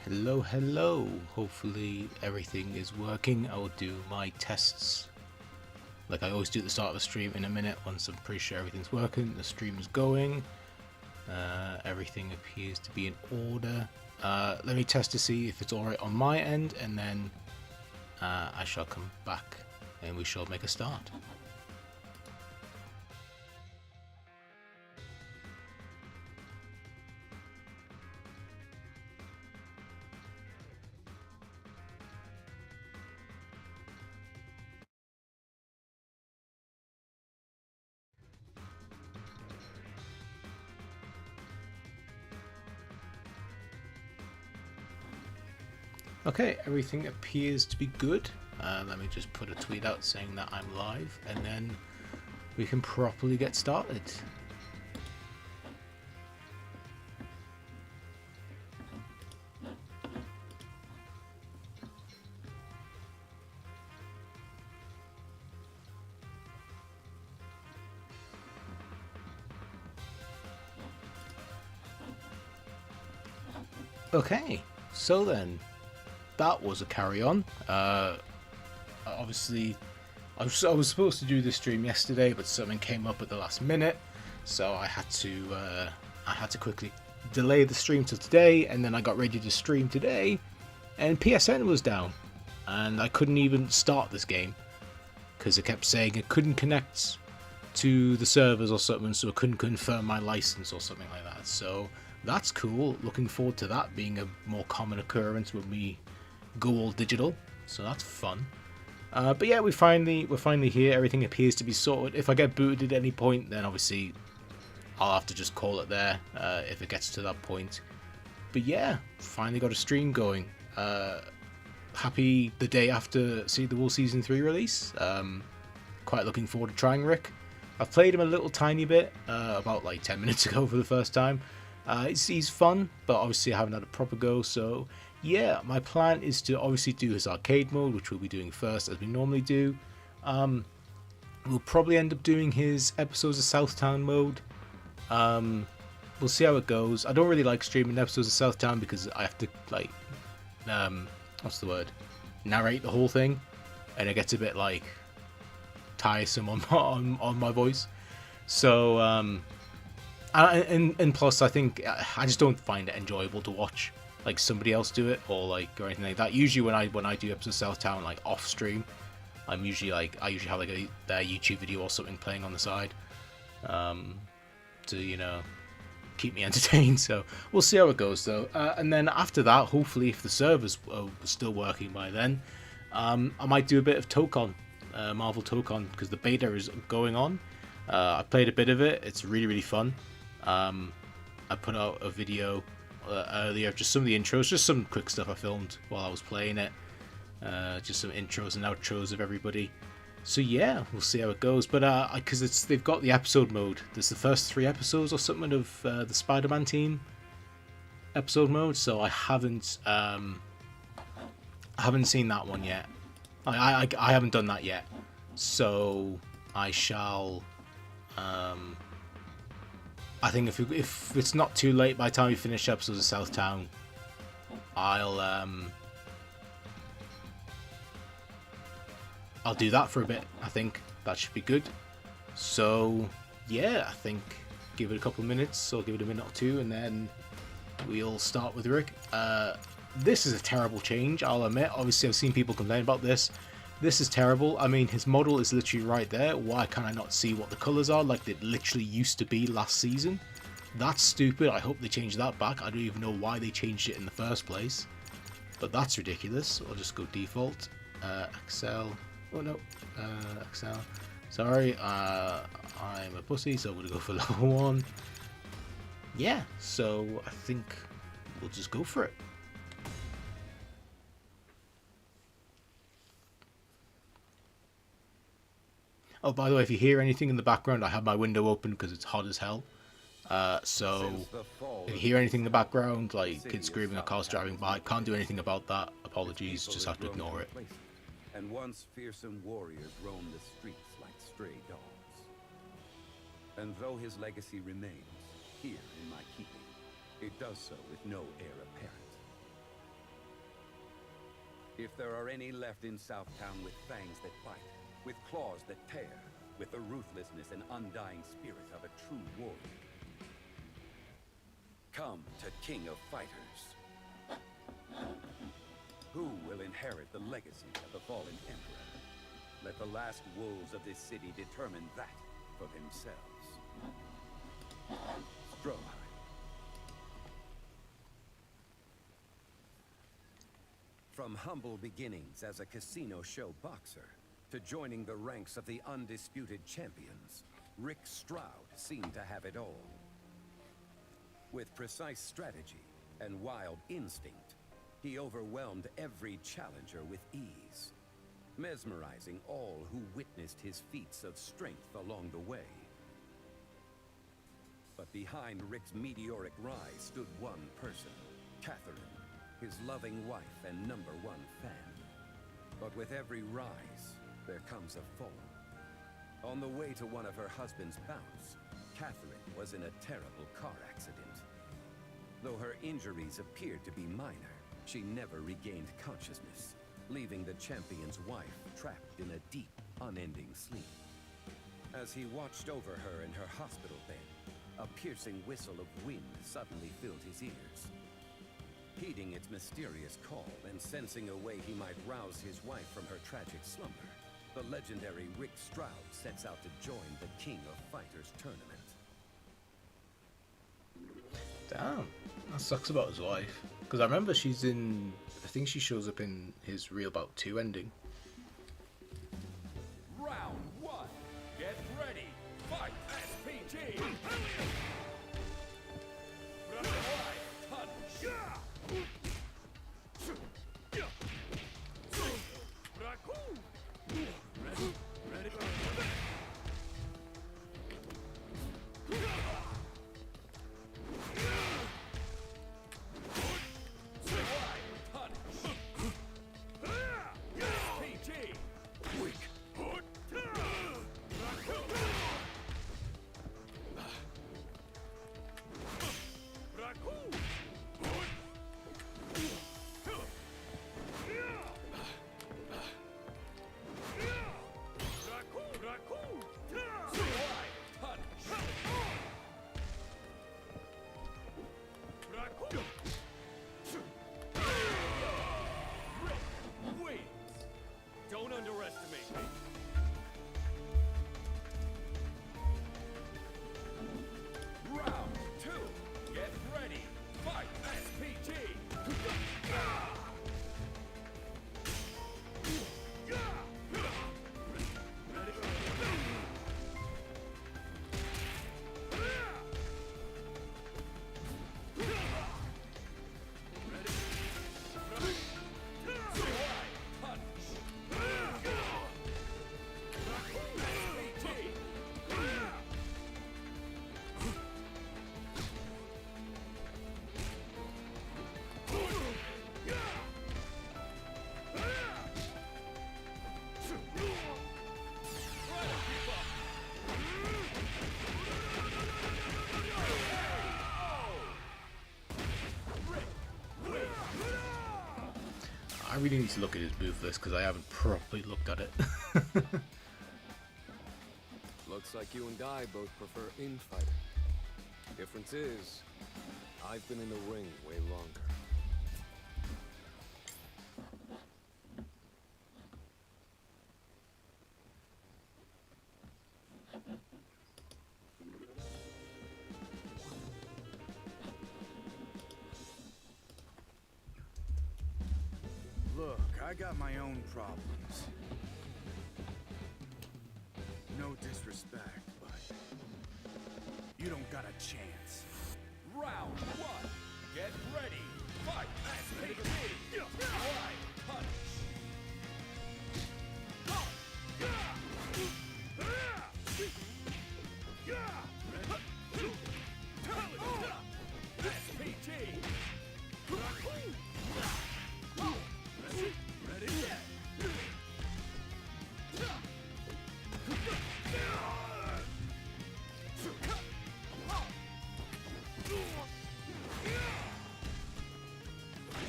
Hello, hello. Hopefully everything is working. I'll do my tests like I always do at the start of a stream in a minute once I'm pretty sure everything's working. The stream is going. Everything appears to be in order. Let me test to see if it's alright on my end, and then I shall come back and we shall make a start. Okay, everything appears to be good. Let me just put a tweet out saying that I'm live, and then we can properly get started. Okay, so then that was a carry-on. Obviously, I was supposed to do this stream yesterday, but something came up at the last minute, so I had to quickly delay the stream till today. And then I got ready to stream today, and PSN was down, and I couldn't even start this game because it kept saying it couldn't connect to the servers or something, so I couldn't confirm my license or something like that. So that's cool. Looking forward to that being a more common occurrence when we go all digital. So that's fun. But yeah, we're finally here. Everything appears to be sorted. If I get booted at any point, then obviously I'll have to just call it there if it gets to that point. But yeah, finally got a stream going. Happy the day after see the Wolves Season 3 release. Quite looking forward to trying Rick. I've played him a little tiny bit, about like 10 minutes ago for the first time. He's fun, but obviously I haven't had a proper go, so yeah, my plan is to obviously do his arcade mode, which we'll be doing first as we normally do. We'll probably end up doing his episodes of Southtown mode. We'll see how it goes. I don't really like streaming episodes of Southtown because I have to like, what's the word? Narrate the whole thing, and it gets a bit like tiresome on my voice. So and plus I think I just don't find it enjoyable to watch like somebody else do it or anything like that. Usually when I do episodes of Southtown like off stream, I'm usually I usually have like their YouTube video or something playing on the side to keep me entertained. So we'll see how it goes though, and then after that, hopefully if the servers are still working by then, I might do a bit of Tokon, Marvel Tokon, because the beta is going on. I played a bit of it. It's really fun. I put out a video earlier, just some of the intros, just some quick stuff I filmed while I was playing it. Just some intros and outros of everybody. So yeah, we'll see how it goes. But because they've got the episode mode. There's the first 3 episodes or something of the Spider-Man team episode mode. So I haven't seen that one yet. I haven't done that yet. So I shall. I think if it's not too late by the time we finish episodes of Southtown, I'll do that for a bit. I think that should be good. So yeah, I think give it a couple of minutes, or give it a minute or two, and then we'll start with Rick. This is a terrible change, I'll admit. Obviously I've seen people complain about this. This is terrible. I mean, his model is literally right there. Why can I not see what the colours are like they literally used to be last season? That's stupid. I hope they change that back. I don't even know why they changed it in the first place. But that's ridiculous. I'll just go default. Excel. Oh no. Excel. Sorry. I'm a pussy, so I'm going to go for level 1. Yeah, so I think we'll just go for it. Oh, by the way, if you hear anything in the background, I have my window open because it's hot as hell. So if you hear anything in the background, like kids screaming or cars driving by, can't do anything about that. Apologies, just have to ignore it. And once fearsome warriors roam the streets like stray dogs. And though his legacy remains here in my keeping, it does so with no heir apparent. If there are any left in Southtown with fangs that bite, with claws that tear, with the ruthlessness and undying spirit of a true warrior. Come to King of Fighters. Who will inherit the legacy of the fallen emperor? Let the last wolves of this city determine that for themselves. Strowd. From humble beginnings as a casino show boxer to joining the ranks of the undisputed champions, Rick Strowd seemed to have it all. With precise strategy and wild instinct, he overwhelmed every challenger with ease, mesmerizing all who witnessed his feats of strength along the way. But behind Rick's meteoric rise stood one person, Catherine, his loving wife and #1 fan. But with every rise, there comes a fall. On the way to one of her husband's bouts, Catherine was in a terrible car accident. Though her injuries appeared to be minor, she never regained consciousness, leaving the champion's wife trapped in a deep, unending sleep. As he watched over her in her hospital bed, a piercing whistle of wind suddenly filled his ears. Heeding its mysterious call and sensing a way he might rouse his wife from her tragic slumber, the legendary Rick Strowd sets out to join the King of Fighters tournament. Damn, that sucks about his wife. Because I remember she's in, I think she shows up in his Real Bout 2 ending. Round 1. Get ready. Fight SPG. Don't underestimate me. Round 2. Get ready. Fight SPG. I really need to look at his move list because I haven't properly looked at it. Looks like you and I both prefer infighting. Difference is, I've been in the ring way longer. Look, I got my own problems. No disrespect, but you don't got a chance. Round 1. Get ready. Fight SPG. Wide punch. SPG.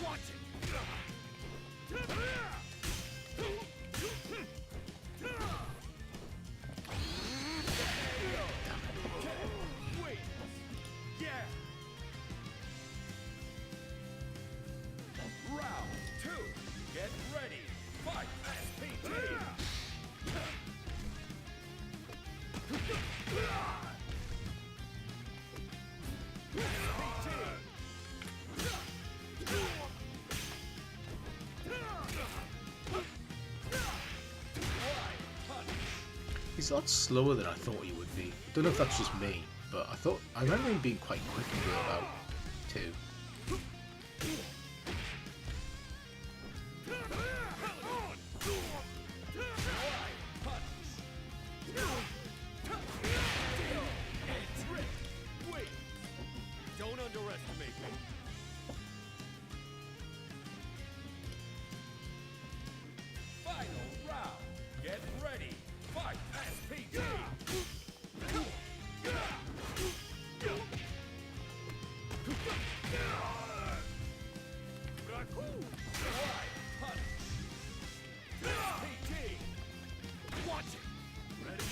Watch it. He's a lot slower than I thought he would be. I don't know if that's just me, but I remember him being quite quick in Real about 2. Don't underestimate me. Final round. Get ready. Fight SPG. Watch it. Ready?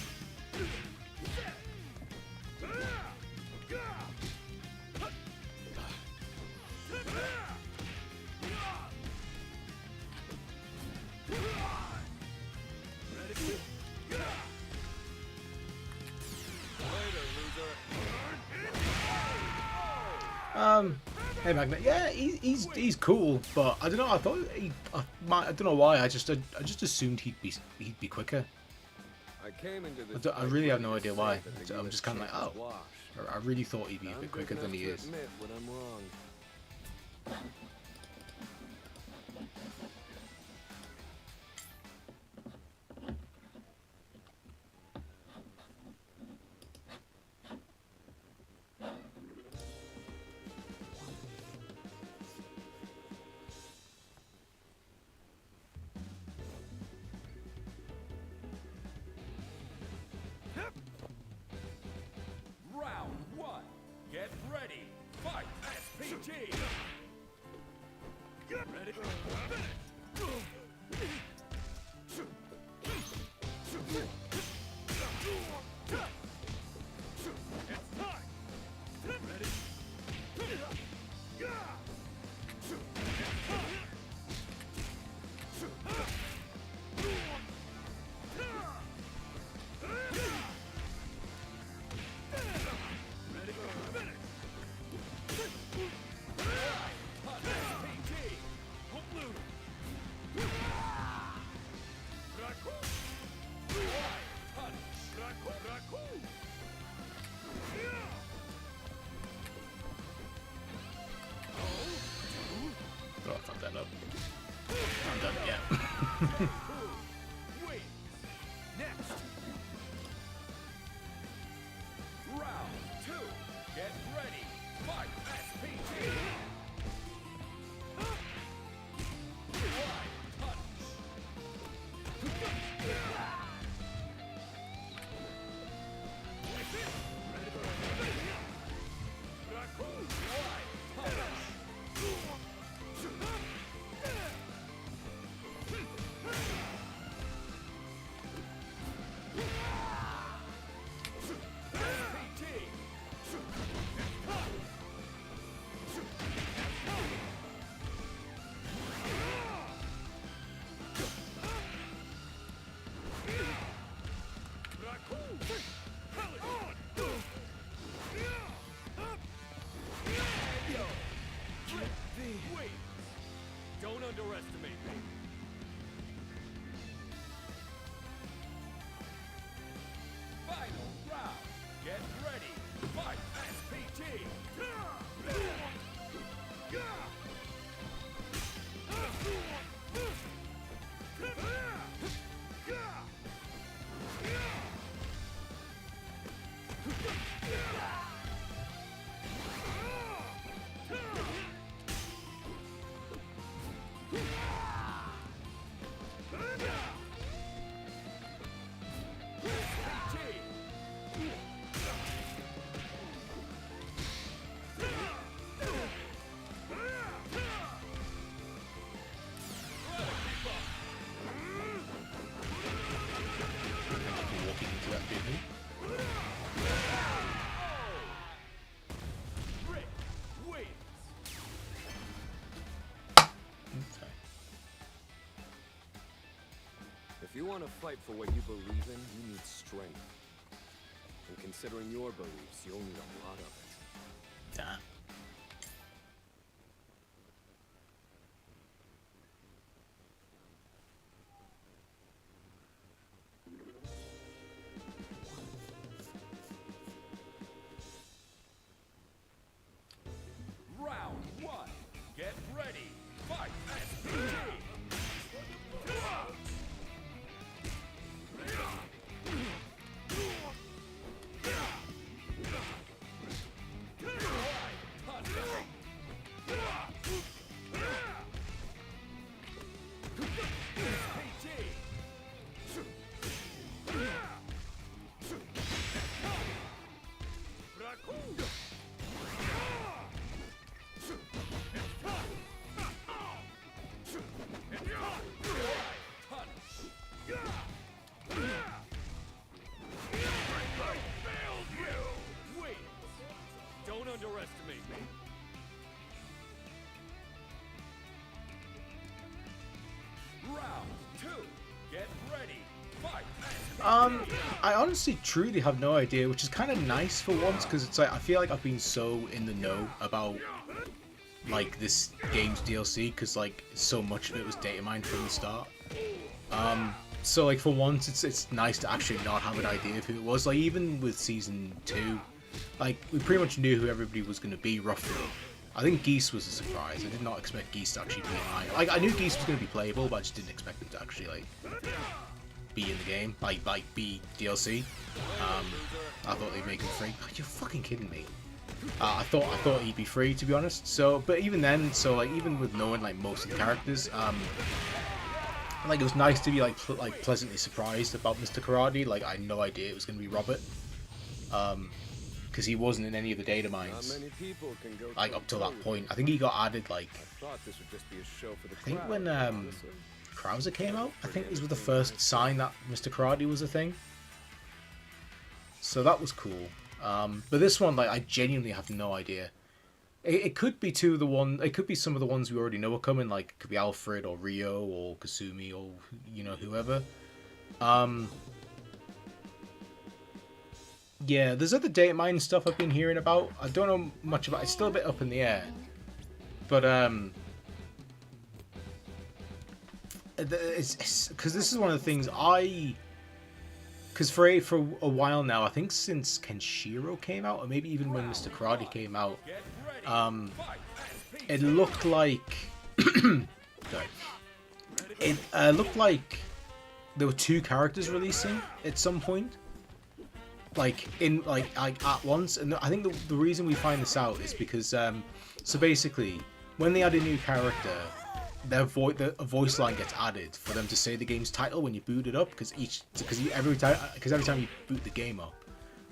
Hey Magnet, yeah, he's cool, but I don't know. I thought I don't know why. I just assumed he'd be quicker. I came into this I really have no fight idea to why. say that So I'm the just kind of like, US oh, champs wash. I really thought he'd be a I'm bit big quicker than enough he to is. admit when I'm wrong. Round 1. Get ready. Fight SPG. Ready? It's time. Ready? Oh, I fucked that up. I'm done. Yeah. Wait. Next. Round 2. Get ready. Fight SPG. Wait! Don't underestimate me. Final round. Get ready. Fight SPG. Walking into that building. Rick wins. Okay. If you want to fight for what you believe in, you need strength. And considering your beliefs, you'll need a lot of it. Damn. two. Get ready. Fight. I honestly truly have no idea, which is kind of nice for once, because it's like I feel like I've been so in the know about like this game's DLC, because like so much of it was data mined from the start. So like for once, it's nice to actually not have an idea of who it was. Like even with season 2, like we pretty much knew who everybody was going to be roughly. I think Geese was a surprise. I did not expect Geese to actually be in mine. Like I knew Geese was going to be playable, but I just didn't expect him to actually like be in the game, like be DLC. I thought they'd make him free. Oh, you're fucking kidding me. I thought he'd be free, to be honest. So, but even then, so like even with knowing like most of the characters, like it was nice to be like pleasantly surprised about Mr. Karate. Like I had no idea it was going to be Robert, because he wasn't in any of the data mines. Like up till that point, I think he got added like. I think when Krauser came out, I think this was the first sign that Mr. Karate was a thing. So that was cool. But this one, like, I genuinely have no idea. It could be it could be some of the ones we already know are coming, like it could be Alfred or Rio or Kasumi or whoever. Yeah, there's other data mine stuff I've been hearing about. I don't know much about it. It's still a bit up in the air. But it's because this is one of the things because for a while now, I think since Kenshiro came out, or maybe even when Mr. Karate came out, it looked like sorry, it looked like there were 2 characters releasing at some point, like at once. And I think the reason we find this out is because so basically when they add a new character, a voice line gets added for them to say the game's title when you boot it up, because every time you boot the game up,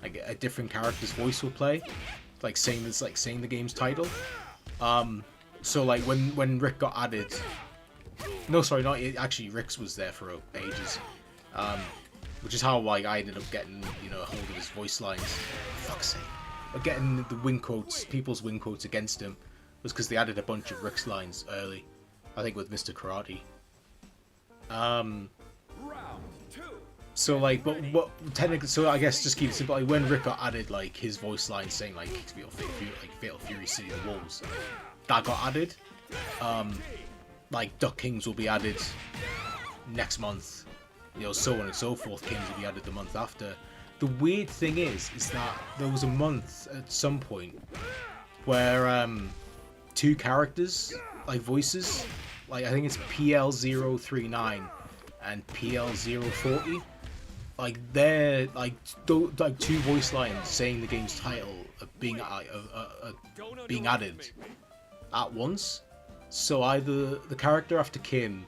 like a different character's voice will play, like saying the game's title. So like when Rick got added, no, sorry, not actually, Rick's was there for ages, which is how like I ended up getting a hold of his voice lines. For fuck's sake, but getting the wing quotes, people's wing quotes against him, was because they added a bunch of Rick's lines early. I think with Mr. Karate. So like, but what technically? So I guess just keep it simple. Like when Rick got added, like his voice line saying like Fatal Fury City of the Wolves, that got added. Like Duck Kings will be added next month. So on and so forth. Kings will be added the month after. The weird thing is that there was a month at some point where 2 characters, like voices, like I think it's PL039 and PL040, like they're like 2 voice lines saying the game's title are being added at once. So either the character after Kim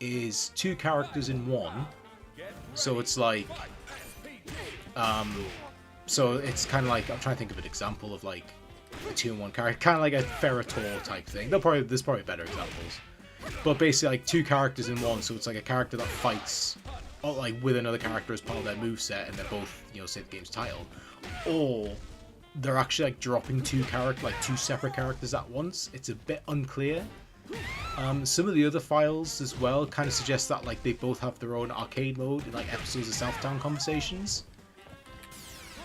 is 2 characters in one, so it's like so it's kind of like, I'm trying to think of an example of like a 2-in-1 character, kind of like a Ferrator type thing. There's probably better examples, but basically like 2 characters in one. So it's like a character that fights, or like with another character as part of their moveset, and they're both say the game's title, or they're actually like dropping 2 separate characters at once. It's a bit unclear. Some of the other files as well kind of suggest that like they both have their own arcade mode in like episodes of Southtown Conversations.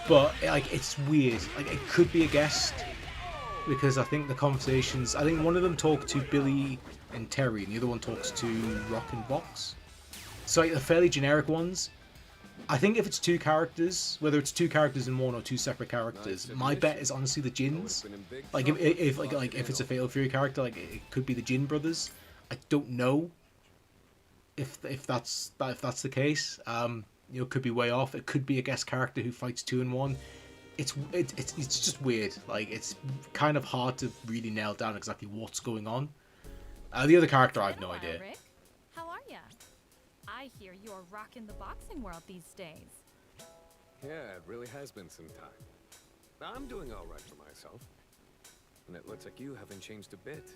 But like it's weird. Like it could be a guest, because I think the conversations, I think one of them talked to Billy and Terry, and the other one talks to Rock and Box. So like the fairly generic ones. I think if it's 2 characters, whether it's 2 characters in one or 2 separate characters, my bet is honestly the Jins. Like if it's a Fatal Fury character, like it could be the Jin brothers. I don't know if that's the case. Could be way off. It could be a guest character who fights 2 in 1. It's just weird. Like it's kind of hard to really nail down exactly what's going on. The other character, I have no idea. Rick. How are ya? I hear you're rocking the boxing world these days. Yeah, it really has been some time. I'm doing all right for myself. And it looks like you haven't changed a bit.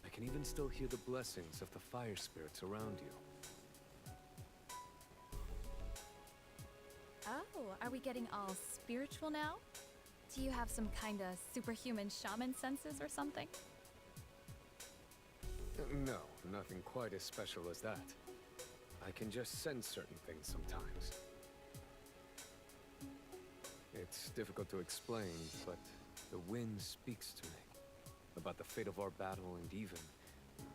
I can even still hear the blessings of the fire spirits around you. Oh, are we getting all spiritual now? Do you have some kind of superhuman shaman senses or something? No, nothing quite as special as that. I can just sense certain things sometimes. It's difficult to explain, but the wind speaks to me. About the fate of our battle and even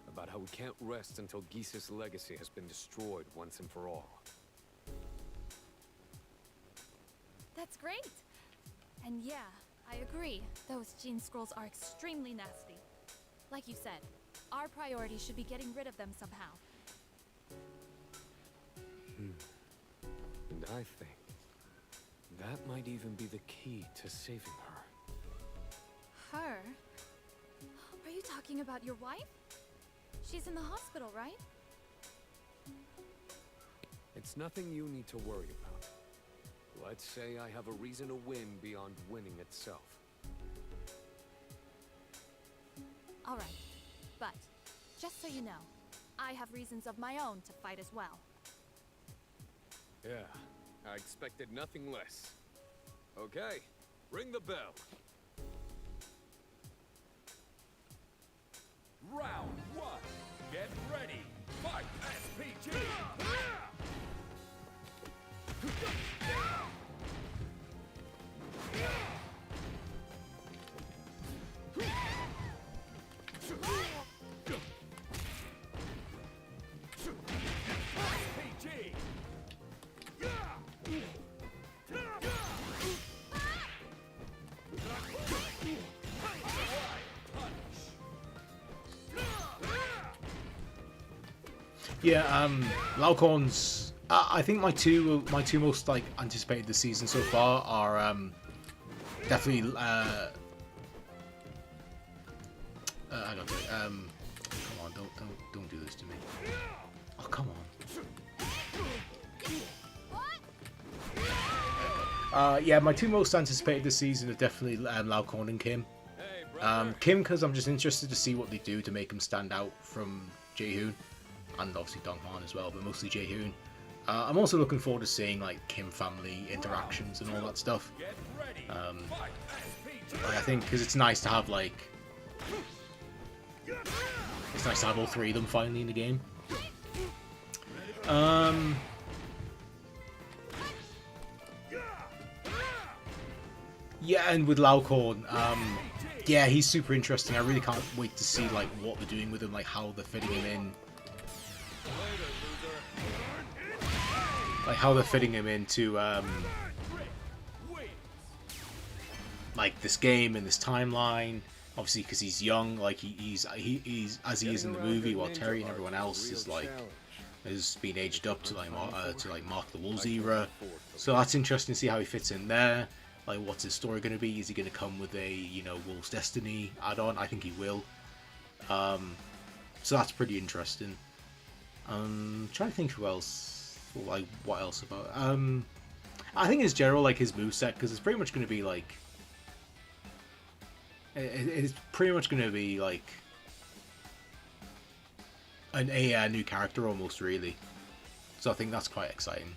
about how we can't rest until Geese's legacy has been destroyed once and for all. That's great. And yeah, I agree. Those gene scrolls are extremely nasty. Like you said, our priority should be getting rid of them somehow. And I think that might even be the key to saving her. Her? Are you talking about your wife? She's in the hospital, right? It's nothing you need to worry about. Let's say I have a reason to win beyond winning itself. Alright, but just so you know, I have reasons of my own to fight as well. Yeah, I expected nothing less. Okay, ring the bell. Round 1. Get ready. Fight SPG. Yeah, Laucorn's. I think my two most like anticipated this season so far are definitely. I don't know. Come on, don't do this to me. Oh, come on. Yeah, my two most anticipated this season are definitely Laucorn and Kim. Kim, because I'm just interested to see what they do to make him stand out from Jae-hoon. And obviously Dong Han as well, but mostly Jae-hoon. I'm also looking forward to seeing like Kim family interactions and all that stuff. I think because it's nice to have like all three of them finally in the game. Yeah, and with Laucorn, yeah, he's super interesting. I really can't wait to see like what they're doing with him, like how they're fitting him in. Like how they're fitting him into like this game and this timeline. Obviously, because he's young, like he's as he is in the movie, while Terry and everyone else is like has been aged up to like mark the Wolves era. So that's interesting to see how he fits in there. Like, what's his story going to be? Is he going to come with a Wolves Destiny add-on? I think he will. So that's pretty interesting. Trying to think who else. Like, what else about I think in general, like his moveset, because it's pretty much going to be like it's pretty much going to be like a new character almost, really. So I think that's quite exciting.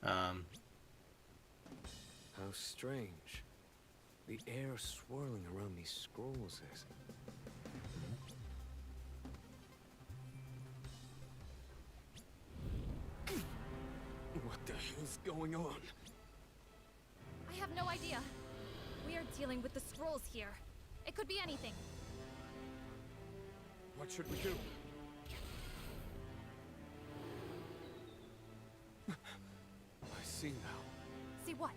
How strange. The air swirling around these scrolls is. What the hell's going on? I have no idea. We are dealing with the scrolls here. It could be anything. What should we do? I see now. See what?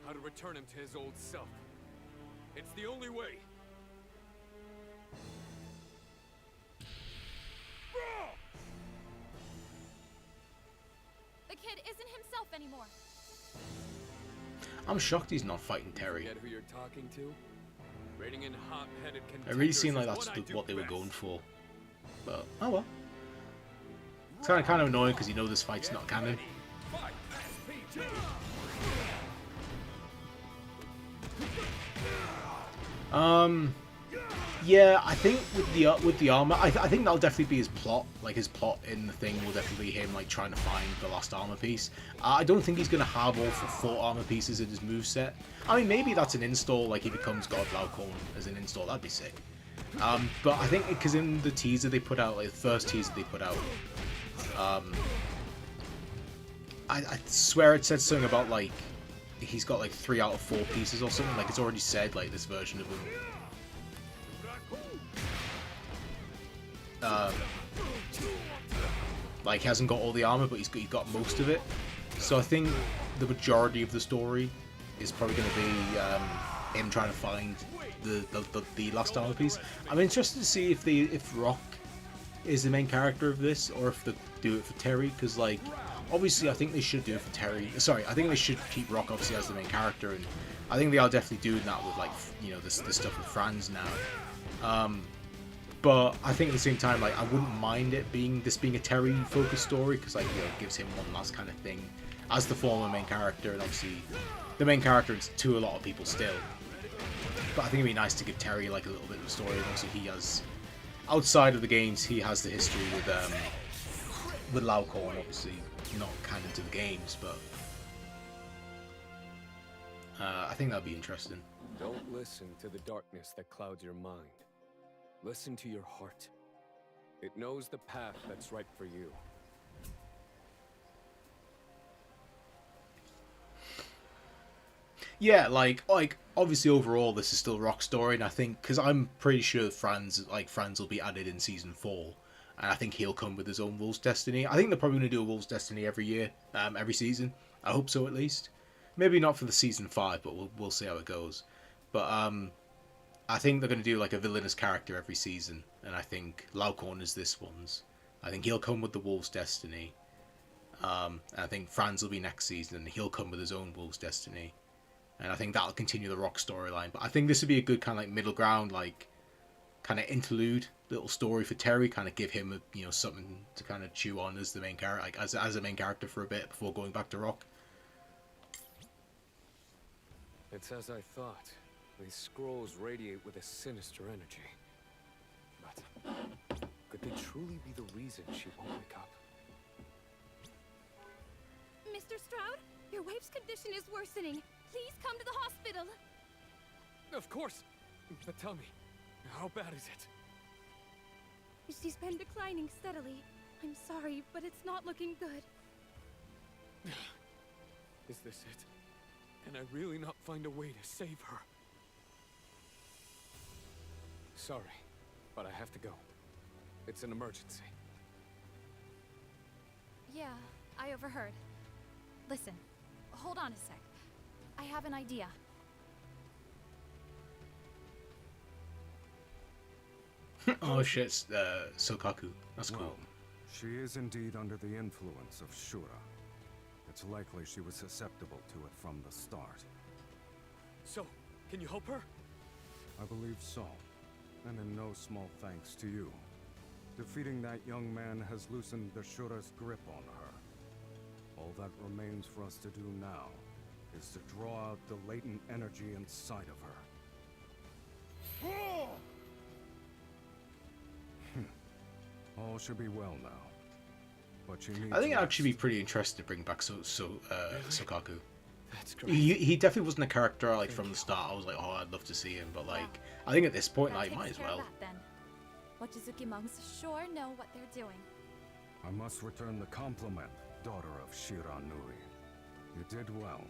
How to return him to his old self. It's the only way. The kid isn't himself anymore. I'm shocked he's not fighting Terry. Forget who you're talking to? Raiding in hot-headed It really contenders seemed like is that's what I do what they were best. going for. But oh well. It's kind of annoying because you know this fight's not canon. Fight SPG. Yeah, I think with the armor, I think that'll definitely be his plot. Like his plot in the thing will definitely be him like trying to find the last armor piece. I don't think he's gonna have all 4 armor pieces in his moveset. I mean, maybe that's an install. Like he becomes God Laucorn as an install. That'd be sick. But I think because in the teaser they put out, like the first teaser they put out, I swear it said something about like he's got like 3 out of 4 pieces or something. Like it's already said like this version of him. Like he hasn't got all the armor, but he's got most of it. So I think the majority of the story is probably going to be him trying to find the last armor piece. I'm interested to see if Rock is the main character of this, or if they do it for Terry, because like obviously I think they should do it for Terry. Sorry, I think they should keep Rock obviously as the main character, and I think they are definitely doing that with like this stuff with Franz now. But I think at the same time, like I wouldn't mind it being a Terry focused story, because like it gives him one last kind of thing as the former main character, and obviously the main character is to a lot of people still. But I think it'd be nice to give Terry like a little bit of a story. And also he has, outside of the games, he has the history with Laucorn, obviously not canon to the games, but I think that'd be interesting. Don't listen to the darkness that clouds your mind. Listen to your heart. It knows the path that's right for you. Yeah, like obviously overall this is still Rock's story, and I think because I'm pretty sure Franz will be added in season 4, and I think he'll come with his own Wolves Destiny. I think they're probably going to do a Wolves Destiny every year, every season. I hope so at least. Maybe not for the season 5, but we'll see how it goes. But I think they're going to do like a villainous character every season, and I think Laucorn is this one's. I think he'll come with the Wolves Destiny. And I think Franz will be next season, and he'll come with his own Wolves Destiny. And I think that'll continue the Rock storyline. But I think this would be a good kind of like middle ground, like kind of interlude little story for Terry, kind of give him something to kind of chew on as the main character, like as a main character for a bit before going back to Rock. It's as I thought. These scrolls radiate with a sinister energy. But could they truly be the reason she won't wake up? Mr. Strowd, your wife's condition is worsening. Please come to the hospital. Of course! But tell me, how bad is it? She's been declining steadily. I'm sorry, but it's not looking good. Is this it? Can I really not find a way to save her? Sorry, but I have to go. It's an emergency. Yeah, I overheard. Listen, hold on a sec. I have an idea. Oh shit, Sokaku. That's cool. Well, she is indeed under the influence of Shura. It's likely she was susceptible to it from the start. So, can you help her? I believe so. And in no small thanks to you. Defeating that young man has loosened the Shura's grip on her. All that remains for us to do now is to draw out the latent energy inside of her. All should be well now. But she needs I think it'd rest. actually be pretty interesting to bring back Sokaku. That's great. He definitely wasn't a character like from the start. I was like, oh, I'd love to see him, but like, I think at this point, That like, takes might as care of well. that, then. Wachizuki monks sure know what they're doing. I must return the compliment, daughter of Shiranui. You did well.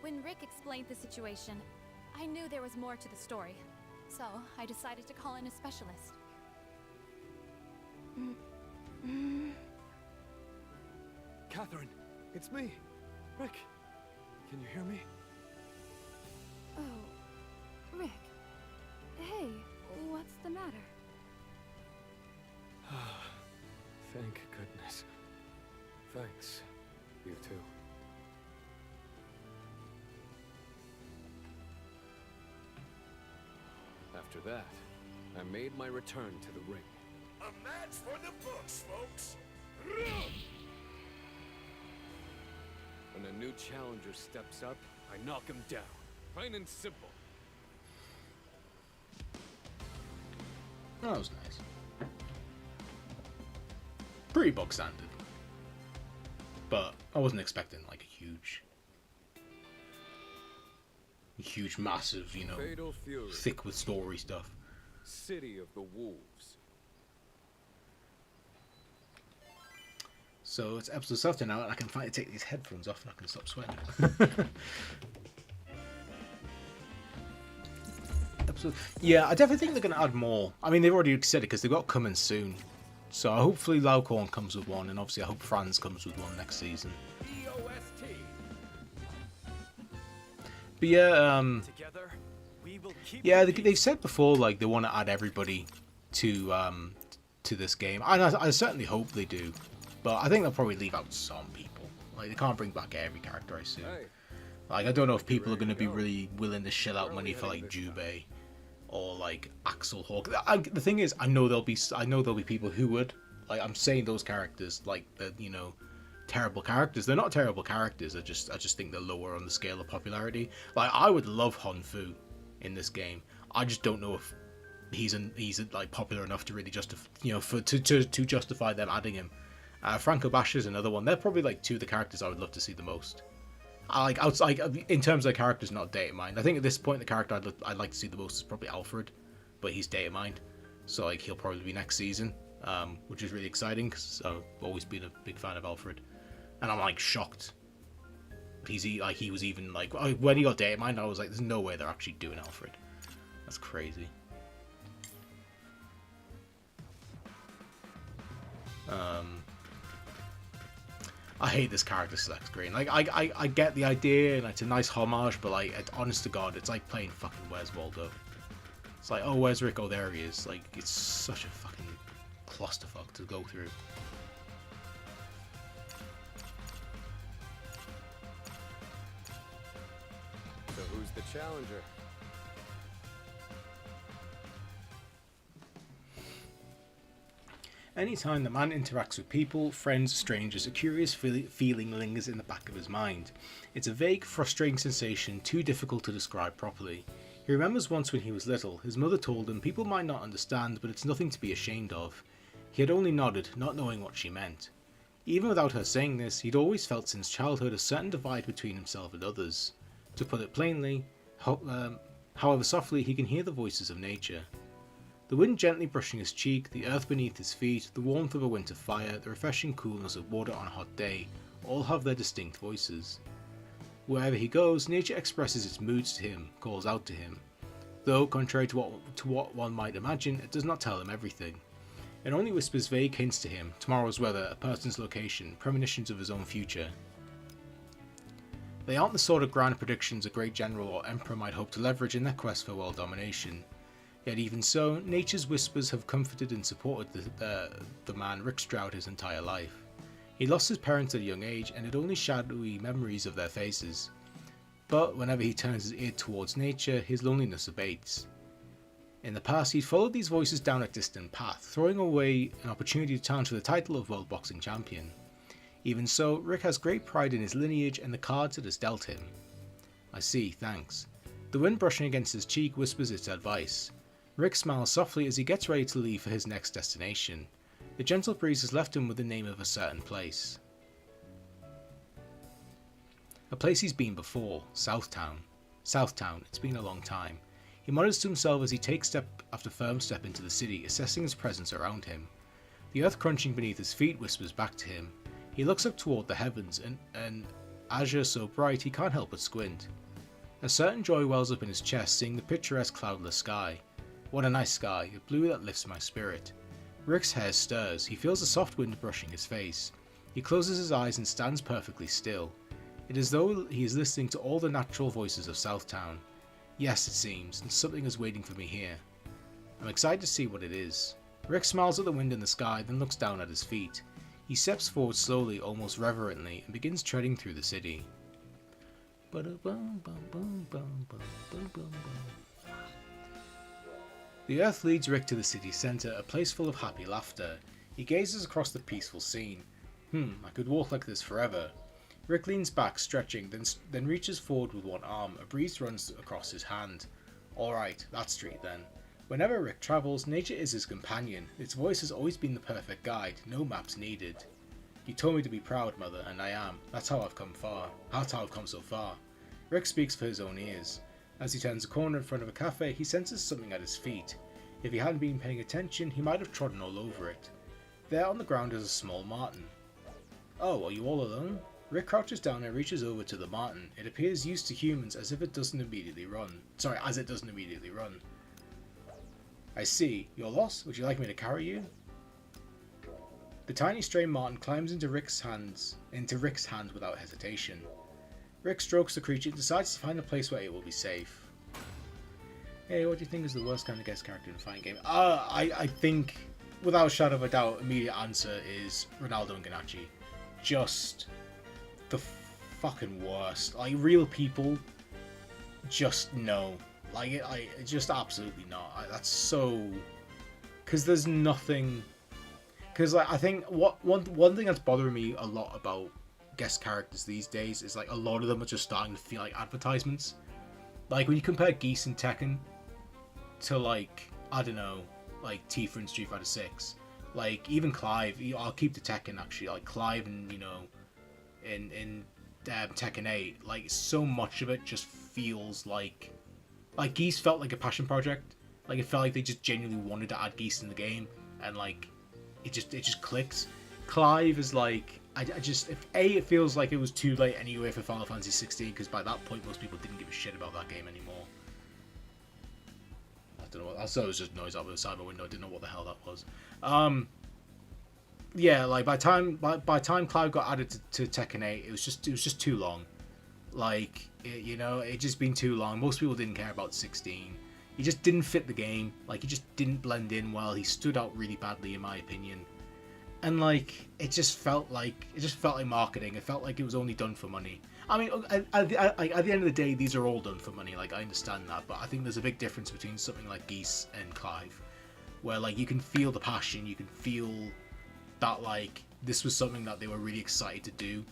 When Rick explained the situation, I knew there was more to the story. So, I decided to call in a specialist. Catherine, it's me. Rick, can you hear me? Oh, Rick. Hey, what's the matter? Thank goodness. Thanks. You too. After that, I made my return to the ring. A match for the books, folks. When a new challenger steps up, I knock him down. Plain and simple. Oh, that was nice. Pretty bog standard. But I wasn't expecting like a huge, massive, you know, Fatal Fury, thick with story stuff. City of the Wolves. So it's episode 7 now, and I can finally take these headphones off and I can stop sweating. Yeah, I definitely think they're going to add more. I mean, they've already said it because they've got coming soon. So hopefully Laucorn comes with one, and obviously I hope Franz comes with one next season. EOST. But yeah, Together, we will keep yeah, the they've said before like they want to add everybody to this game, and I certainly hope they do. But I think they'll probably leave out some people. Like they can't bring back every character, I assume. Hey, Like I don't know if people are going to be really willing to shell out money for like Jubei or like Axel Hawk. The thing is, I know there'll be people who would. Like I'm saying those characters like they're, you know, terrible characters. They're not terrible characters. I just think they're lower on the scale of popularity. Like I would love Honfu in this game. I just don't know if he's like popular enough to really justify, you know, to justify them adding him. Franco Bash is another one. They're probably like two of the characters I would love to see the most. Like outside in terms of characters, not data mined. I think at this point the character I'd like to see the most is probably Alfred, but he's data mined, so like he'll probably be next season, which is really exciting because I've always been a big fan of Alfred, and I'm like shocked. He was even like when he got data mined, I was like, there's no way they're actually doing Alfred. That's crazy. I hate this character select screen. Like, I get the idea, and it's a nice homage, but, like, honest to God, it's like playing fucking Where's Waldo. It's like, oh, where's Rick? Oh, there he is. Like, it's such a fucking clusterfuck to go through. so who's the challenger? Anytime the man interacts with people, friends, strangers, a curious feeling lingers in the back of his mind. It's a vague, frustrating sensation too difficult to describe properly. He remembers once when he was little, his mother told him people might not understand, but it's nothing to be ashamed of. He had only nodded, not knowing what she meant. Even without her saying this, he'd always felt since childhood a certain divide between himself and others. To put it plainly, however softly, he can hear the voices of nature. The wind gently brushing his cheek, the earth beneath his feet, the warmth of a winter fire, the refreshing coolness of water on a hot day, all have their distinct voices. Wherever he goes, nature expresses its moods to him, calls out to him. Though, contrary to what one might imagine, it does not tell him everything. It only whispers vague hints to him, tomorrow's weather, a person's location, premonitions of his own future. They aren't the sort of grand predictions a great general or emperor might hope to leverage in their quest for world domination. Yet even so, nature's whispers have comforted and supported the man Rick Strowd his entire life. He lost his parents at a young age and had only shadowy memories of their faces. But whenever he turns his ear towards nature, his loneliness abates. In the past, he'd followed these voices down a distant path, throwing away an opportunity to challenge for the title of World Boxing Champion. Even so, Rick has great pride in his lineage and the cards it has dealt him. I see, thanks. The wind brushing against his cheek whispers its advice. Rick smiles softly as he gets ready to leave for his next destination. The gentle breeze has left him with the name of a certain place. A place he's been before, Southtown. Southtown, it's been a long time. He mutters to himself as he takes step after firm step into the city, assessing his presence around him. The earth crunching beneath his feet whispers back to him. He looks up toward the heavens, and azure so bright he can't help but squint. A certain joy wells up in his chest, seeing the picturesque cloudless sky. What a nice sky, a blue that lifts my spirit. Rick's hair stirs, he feels a soft wind brushing his face. He closes his eyes and stands perfectly still. It is as though he is listening to all the natural voices of Southtown. Yes, it seems, and something is waiting for me here. I'm excited to see what it is. Rick smiles at the wind in the sky, then looks down at his feet. He steps forward slowly, almost reverently, and begins treading through the city. The earth leads Rick to the city centre, a place full of happy laughter. He gazes across the peaceful scene. I could walk like this forever. Rick leans back, stretching, then reaches forward with one arm. A breeze runs across his hand. Alright, that street then. Whenever Rick travels, nature is his companion. Its voice has always been the perfect guide, no maps needed. You told me to be proud, Mother, and I am. That's how I've come so far. Rick speaks for his own ears. As he turns a corner in front of a cafe, he senses something at his feet. If he hadn't been paying attention, he might have trodden all over it. There on the ground is a small marten. Oh, are you all alone? Rick crouches down and reaches over to the marten. It appears used to humans as it doesn't immediately run. I see. You're lost? Would you like me to carry you? The tiny stray marten climbs into Rick's hand without hesitation. Rick strokes the creature and decides to find a place where it will be safe. Hey, what do you think is the worst kind of guest character in a fighting game? I think, without a shadow of a doubt, immediate answer is Ronaldo and Ganachi. Just the fucking worst. Like, real people, just no. Like, just absolutely not. That's so... Because there's nothing... Because, like, I think one thing that's bothering me a lot about guest characters these days is, like, a lot of them are just starting to feel like advertisements. Like, when you compare Geese and Tekken to, like, I don't know, like Tifa and Street Fighter 6, like even Clive, I'll keep the Tekken actually, like Clive and, you know, in Tekken 8, like so much of it just feels like Geese felt like a passion project. Like it felt like they just genuinely wanted to add Geese in the game, and like it just clicks. Clive is like, it feels like it was too late anyway for Final Fantasy 16, because by that point most people didn't give a shit about that game anymore. I don't know what, I thought it was just noise out of the side of the window. I didn't know what the hell that was. Yeah, like by time Clive got added to Tekken 8, it was just too long. Like it just been too long. Most people didn't care about 16. He just didn't fit the game. Like he just didn't blend in well. He stood out really badly in my opinion. And like it just felt like marketing. It felt like it was only done for money. I mean, at the end of the day, these are all done for money. Like I understand that, but I think there's a big difference between something like Geese and Clive, where like you can feel the passion, you can feel that like this was something that they were really excited to do,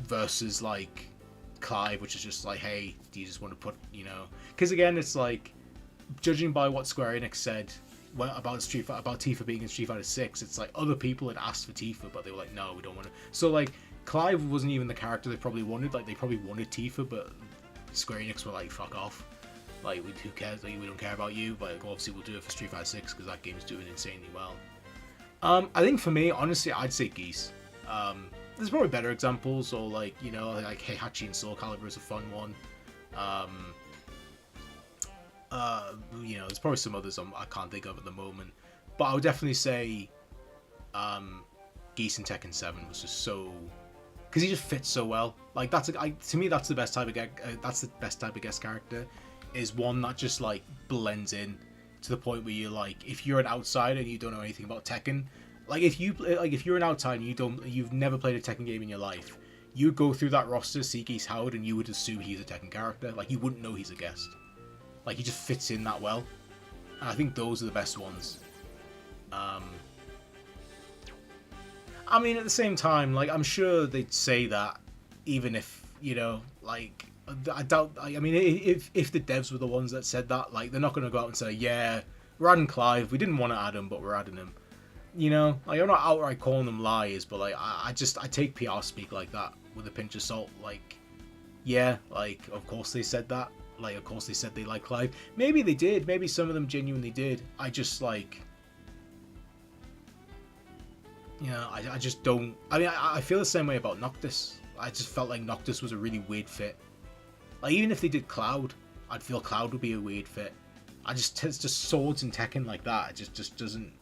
versus like Clive, which is just like, hey, do you just want to put, you know? Because again, it's like, judging by what Square Enix said about Tifa being in Street Fighter 6, it's like other people had asked for Tifa, but they were like, no, we don't want to. So like Clive wasn't even the character they probably wanted. Like they probably wanted Tifa, but Square Enix were like, fuck off. Like, who cares? Like, we don't care about you. But like, obviously we'll do it for Street Fighter 6 because that game's doing insanely well. I think for me, honestly, I'd say Geese. There's probably better examples, or like, you know, like Heihachi and Soul Calibur is a fun one. You know, there's probably some others I can't think of at the moment, but I would definitely say Geese in Tekken 7 was just so, because he just fits so well. Like to me that's the best type of guest character, is one that just like blends in to the point where you're like, if you're an outsider and you don't know anything about Tekken, like if you're an outsider and you've never played a Tekken game in your life, you'd go through that roster, see Geese Howard, and you would assume he's a Tekken character. Like you wouldn't know he's a guest. Like he just fits in that well, and I think those are the best ones. I mean, at the same time, like I'm sure they'd say that, even if, you know, like I doubt. I mean, if the devs were the ones that said that, like they're not going to go out and say, yeah, we're adding Clive. We didn't want to add him, but we're adding him. You know, like I'm not outright calling them lies, but like I take PR speak like that with a pinch of salt. Like, yeah, like of course they said that. Like, of course they said they like Clive. Maybe they did. Maybe some of them genuinely did. I just like, you know, I just don't. I mean, I feel the same way about Noctis. I just felt like Noctis was a really weird fit. Like even if they did Cloud, I'd feel Cloud would be a weird fit. It's just swords and Tekken like that. It just doesn't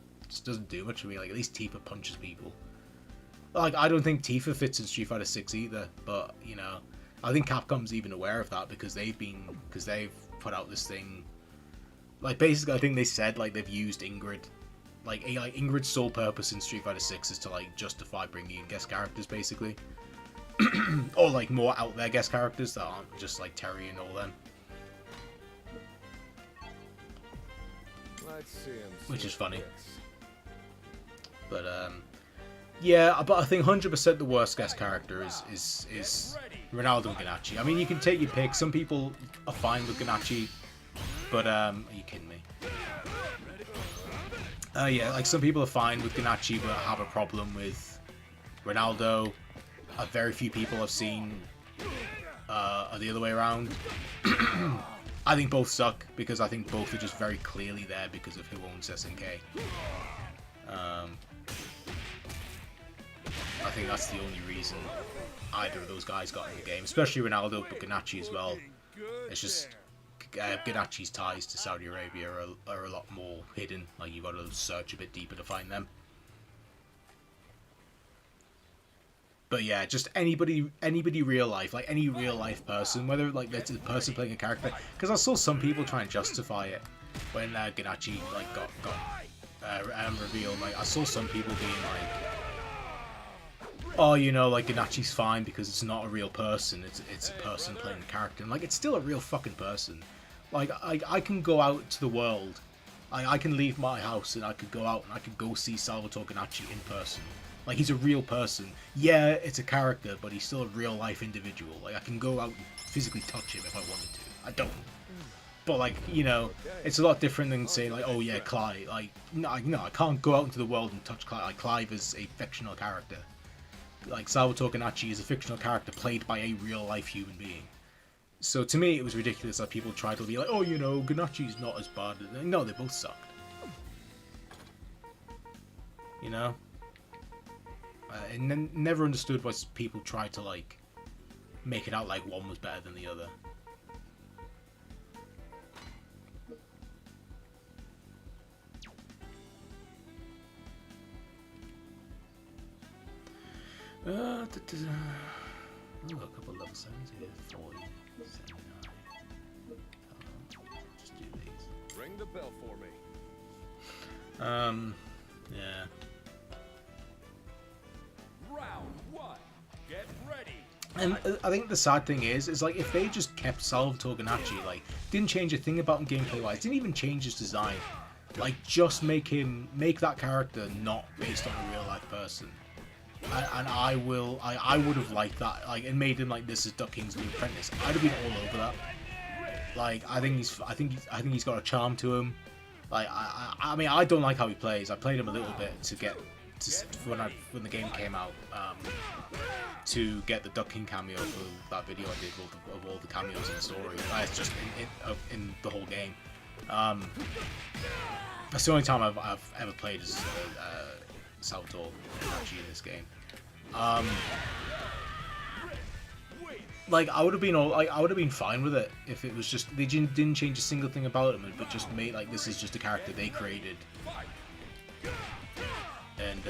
do much for me. Like at least Tifa punches people. Like I don't think Tifa fits in Street Fighter 6 either. But you know, I think Capcom's even aware of that because they've put out this thing. Like basically, I think they said like they've used Ingrid. Like Ingrid's sole purpose in Street Fighter 6 is to like justify bringing in guest characters, basically, or like more out there guest characters that aren't just like Terry and all them. Let's see him. Which is funny. But yeah, but I think 100% the worst guest character is Ronaldo and Ganachi. I mean, you can take your pick. Some people are fine with Ganachi, but are you kidding me? Yeah, like some people are fine with Ganachi, but have a problem with Ronaldo. Very few people I've seen are or the other way around. I think both suck, because I think both are just very clearly there because of who owns SNK. I think that's the only reason either of those guys got in the game, especially Ronaldo, but Ganachi as well. It's just Ganachi's ties to Saudi Arabia are a lot more hidden. Like, you've got to search a bit deeper to find them. But yeah, just anybody real life, like any real life person, whether like that's a person playing a character, because I saw some people try and justify it when Ganachi like got revealed. Like, I saw some people being like, oh, you know, like Ganachi's fine because it's not a real person, it's a person playing a character. And like, it's still a real fucking person. Like, I can go out to the world, I can leave my house and I could go out and I could go see Salvatore Ganachi in person. Like, he's a real person. Yeah, it's a character, but he's still a real life individual. Like, I can go out and physically touch him if I wanted to. I don't. But like, you know, it's a lot different than saying like, oh yeah, Clive. Like, no, I can't go out into the world and touch Clive. Like, Clive is a fictional character. Like, Salvatore Ganachi is a fictional character played by a real life human being. So to me, it was ridiculous that people tried to be like, oh, you know, Ganachi's not as bad. No, they both sucked. You know? And never understood why people tried to like make it out like one was better than the other. Oh, a couple of level 7s here. 40, 79. Just do these. Ring the bell for me. Yeah. Round 1. Get ready. And I think the sad thing is like, if they just kept Salvatore Ganachi, like, didn't change a thing about him gameplay wise, didn't even change his design, like, just make that character not based on a real life person. And I would have liked that, like, and made him like, this is Duck King's new apprentice. I'd have been all over that. Like, I think he's got a charm to him. Like, I mean, I don't like how he plays. I played him a little bit when the game came out, to get the Duck King cameo for that video I did of all the cameos in the story. It's just in the whole game. That's the only time I've ever played as Salvatore Ganachi in this game. Like, I would have been fine with it if it was just they didn't change a single thing about him, but just made like, this is just a character they created, and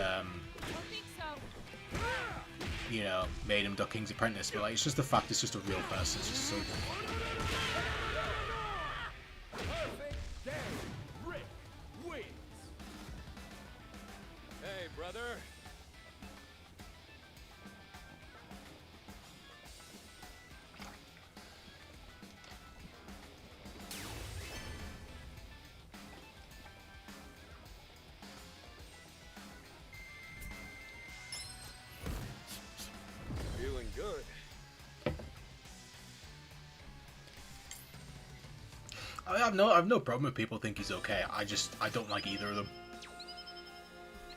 you know, made him Duck King's apprentice. But like, it's just the fact it's just a real person. It's just so. Hey, brother. Feeling good. I have no problem if people think he's okay. I don't like either of them.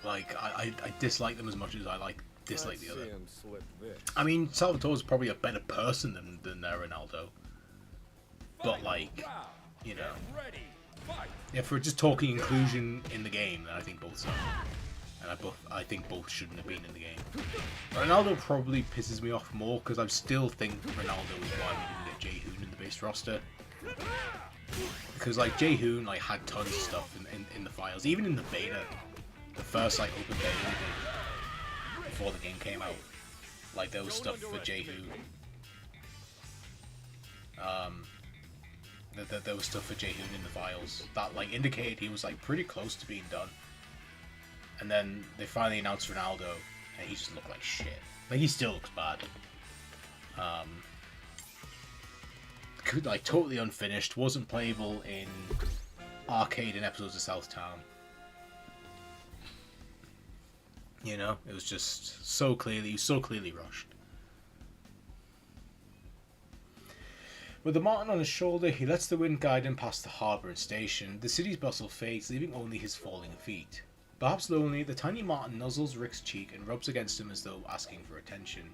Like, I dislike them as much as I dislike the other. I mean, Salvatore's probably a better person than Ronaldo. But like, you know, if we're just talking inclusion in the game, then I think both suck. And I think both shouldn't have been in the game. Ronaldo probably pisses me off more because I still think Ronaldo is why we didn't get Jay-Hoon in the base roster. Because like, Jay-Hoon like had tons of stuff in the files, even in the beta, the first like open beta we did before the game came out. Like, there was stuff for Jay-Hoon. There was stuff for Jay-Hoon in the files that like indicated he was like pretty close to being done. And then they finally announced Ronaldo, and he just looked like shit. Like, he still looks bad. Like, totally unfinished, wasn't playable in arcade and episodes of Southtown. You know, it was just so clearly rushed. With the Martin on his shoulder, he lets the wind guide him past the harbour and station. The city's bustle fades, leaving only his falling feet. Perhaps lonely, the tiny Martin nuzzles Rick's cheek and rubs against him as though asking for attention.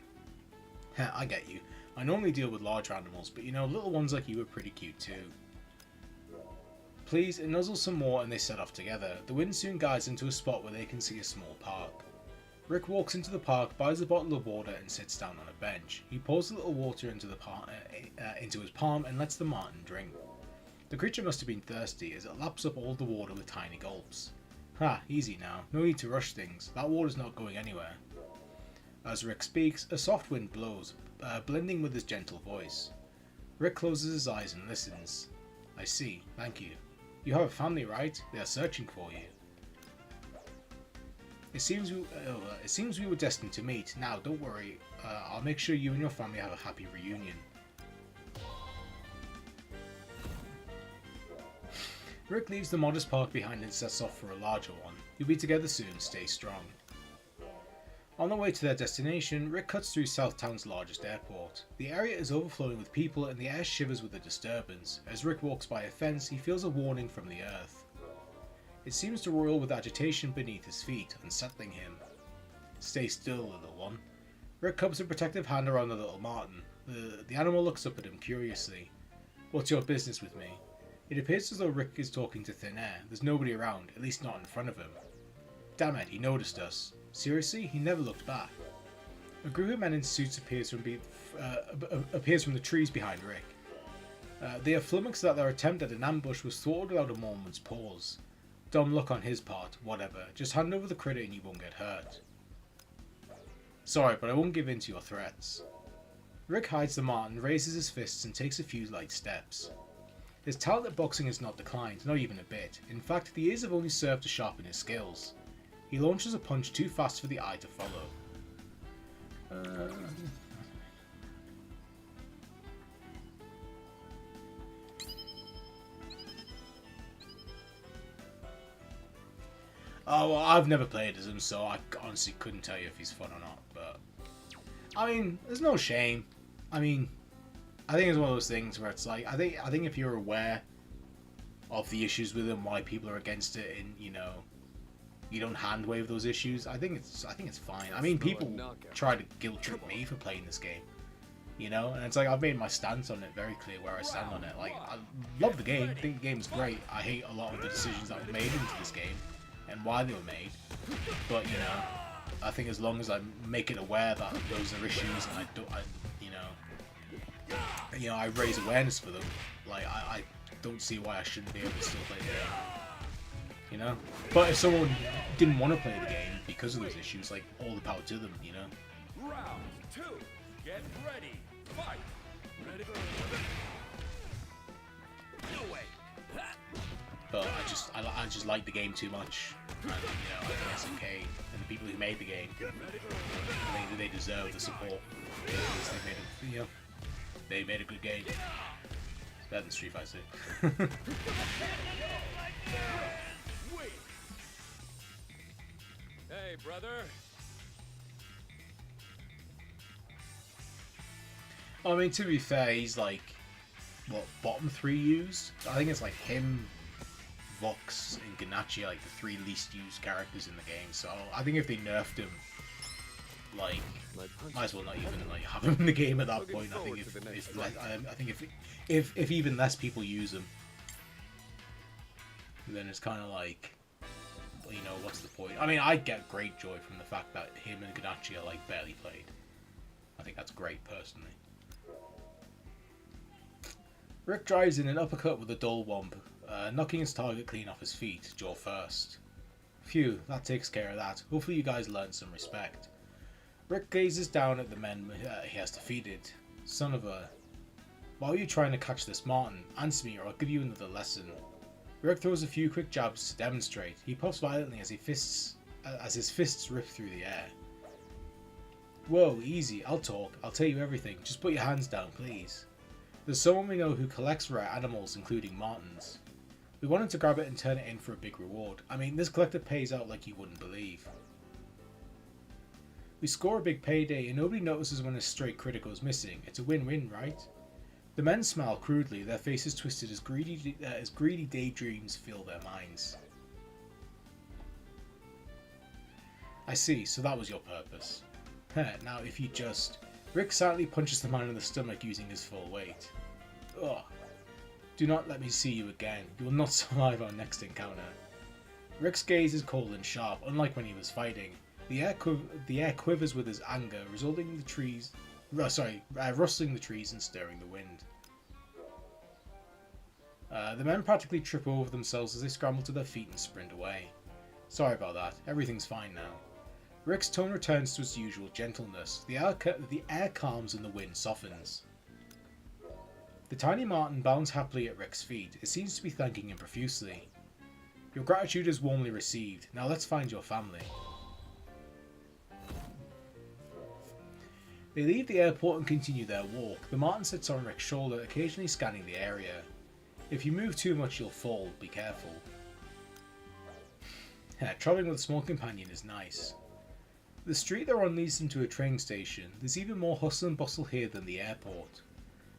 I get you. I normally deal with larger animals, but you know, little ones like you are pretty cute too. Please, it nuzzles some more and they set off together. The wind soon guides into a spot where they can see a small park. Rick walks into the park, buys a bottle of water and sits down on a bench. He pours a little water into his palm and lets the marten drink. The creature must have been thirsty as it laps up all the water with tiny gulps. Ha, easy now. No need to rush things. That water's not going anywhere. As Rick speaks, a soft wind blows, blending with his gentle voice. Rick closes his eyes and listens. I see, thank you. You have a family, right? They are searching for you. It seems we were destined to meet. Now, don't worry. I'll make sure you and your family have a happy reunion. Rick leaves the modest park behind and sets off for a larger one. You'll be together soon. Stay strong. On the way to their destination, Rick cuts through Southtown's largest airport. The area is overflowing with people and the air shivers with the disturbance. As Rick walks by a fence, he feels a warning from the earth. It seems to roil with agitation beneath his feet, unsettling him. Stay still, little one. Rick cups a protective hand around the little marten. The animal looks up at him curiously. What's your business with me? It appears as though Rick is talking to thin air. There's nobody around, at least not in front of him. Damn it, he noticed us. Seriously? He never looked back. A group of men in suits appears from the trees behind Rick. They are flummoxed that their attempt at an ambush was thwarted without a moment's pause. Dumb luck on his part, whatever. Just hand over the critter and you won't get hurt. Sorry, but I won't give in to your threats. Rick hides the marten, raises his fists and takes a few light steps. His talent at boxing has not declined, not even a bit. In fact, the years have only served to sharpen his skills. He launches a punch too fast for the eye to follow. Oh, well, I've never played as him, so I honestly couldn't tell you if he's fun or not, but... I mean, there's no shame. I mean, I think it's one of those things where it's like, I think if you're aware of the issues with him, why people are against it, and, you know, you don't hand wave those issues, I think it's fine. I mean, people try to guilt trip me for playing this game, you know, and it's like, I've made my stance on it very clear where I stand on it. Like, I love the game, I think the game's great. I hate a lot of the decisions that were made into this game and why they were made, but, you know, I think as long as I make it aware that those are issues and I raise awareness for them, like, I don't see why I shouldn't be able to still play the game, you know? But if someone didn't want to play the game because of those issues, like, all the power to them, you know? Round 2. Get ready. Fight. Ready. No way. But I just like the game too much, and, you know, I think SNK and the people who made the game, they deserve the support because they made you know, they made a good game. It's better than Street Fighter 6. Hey, brother. I mean, to be fair, he's like, what, bottom 3 used? I think it's like him, Vox, and Ganachi are like the 3 least used characters in the game, so I think if they nerfed him, like, might as well not even like have him in the game at that point. I think if even less people use him, then it's kind of like, you know, what's the point? I mean, I get great joy from the fact that him and Ganachi are like barely played. I think that's great personally. Rick drives in an uppercut with a dull womp, knocking his target clean off his feet, jaw first. Phew, that takes care of that. Hopefully you guys learned some respect. Rick gazes down at the men he has defeated. Son of a... Why are you trying to catch this marten? Answer me or I'll give you another lesson. Rick throws a few quick jabs to demonstrate. He puffs violently as his fists rip through the air. Whoa, easy, I'll talk. I'll tell you everything. Just put your hands down, please. There's someone we know who collects rare animals, including martens. We wanted to grab it and turn it in for a big reward. I mean, this collector pays out like you wouldn't believe. We score a big payday and nobody notices when a stray critter goes missing. It's a win-win, right? The men smile crudely, their faces twisted as greedy daydreams fill their minds. I see, so that was your purpose. Now if you just... Rick silently punches the man in the stomach using his full weight. Ugh. Do not let me see you again. You will not survive our next encounter. Rick's gaze is cold and sharp, unlike when he was fighting. The air quivers with his anger, rustling the trees and stirring the wind. The men practically trip over themselves as they scramble to their feet and sprint away. Sorry about that. Everything's fine now. Rick's tone returns to its usual gentleness. The air calms and the wind softens. The tiny marten bounds happily at Rick's feet. It seems to be thanking him profusely. Your gratitude is warmly received. Now let's find your family. They leave the airport and continue their walk. The marten sits on Rick's shoulder, occasionally scanning the area. If you move too much, you'll fall. Be careful. Travelling with a small companion is nice. The street they're on leads them to a train station. There's even more hustle and bustle here than the airport.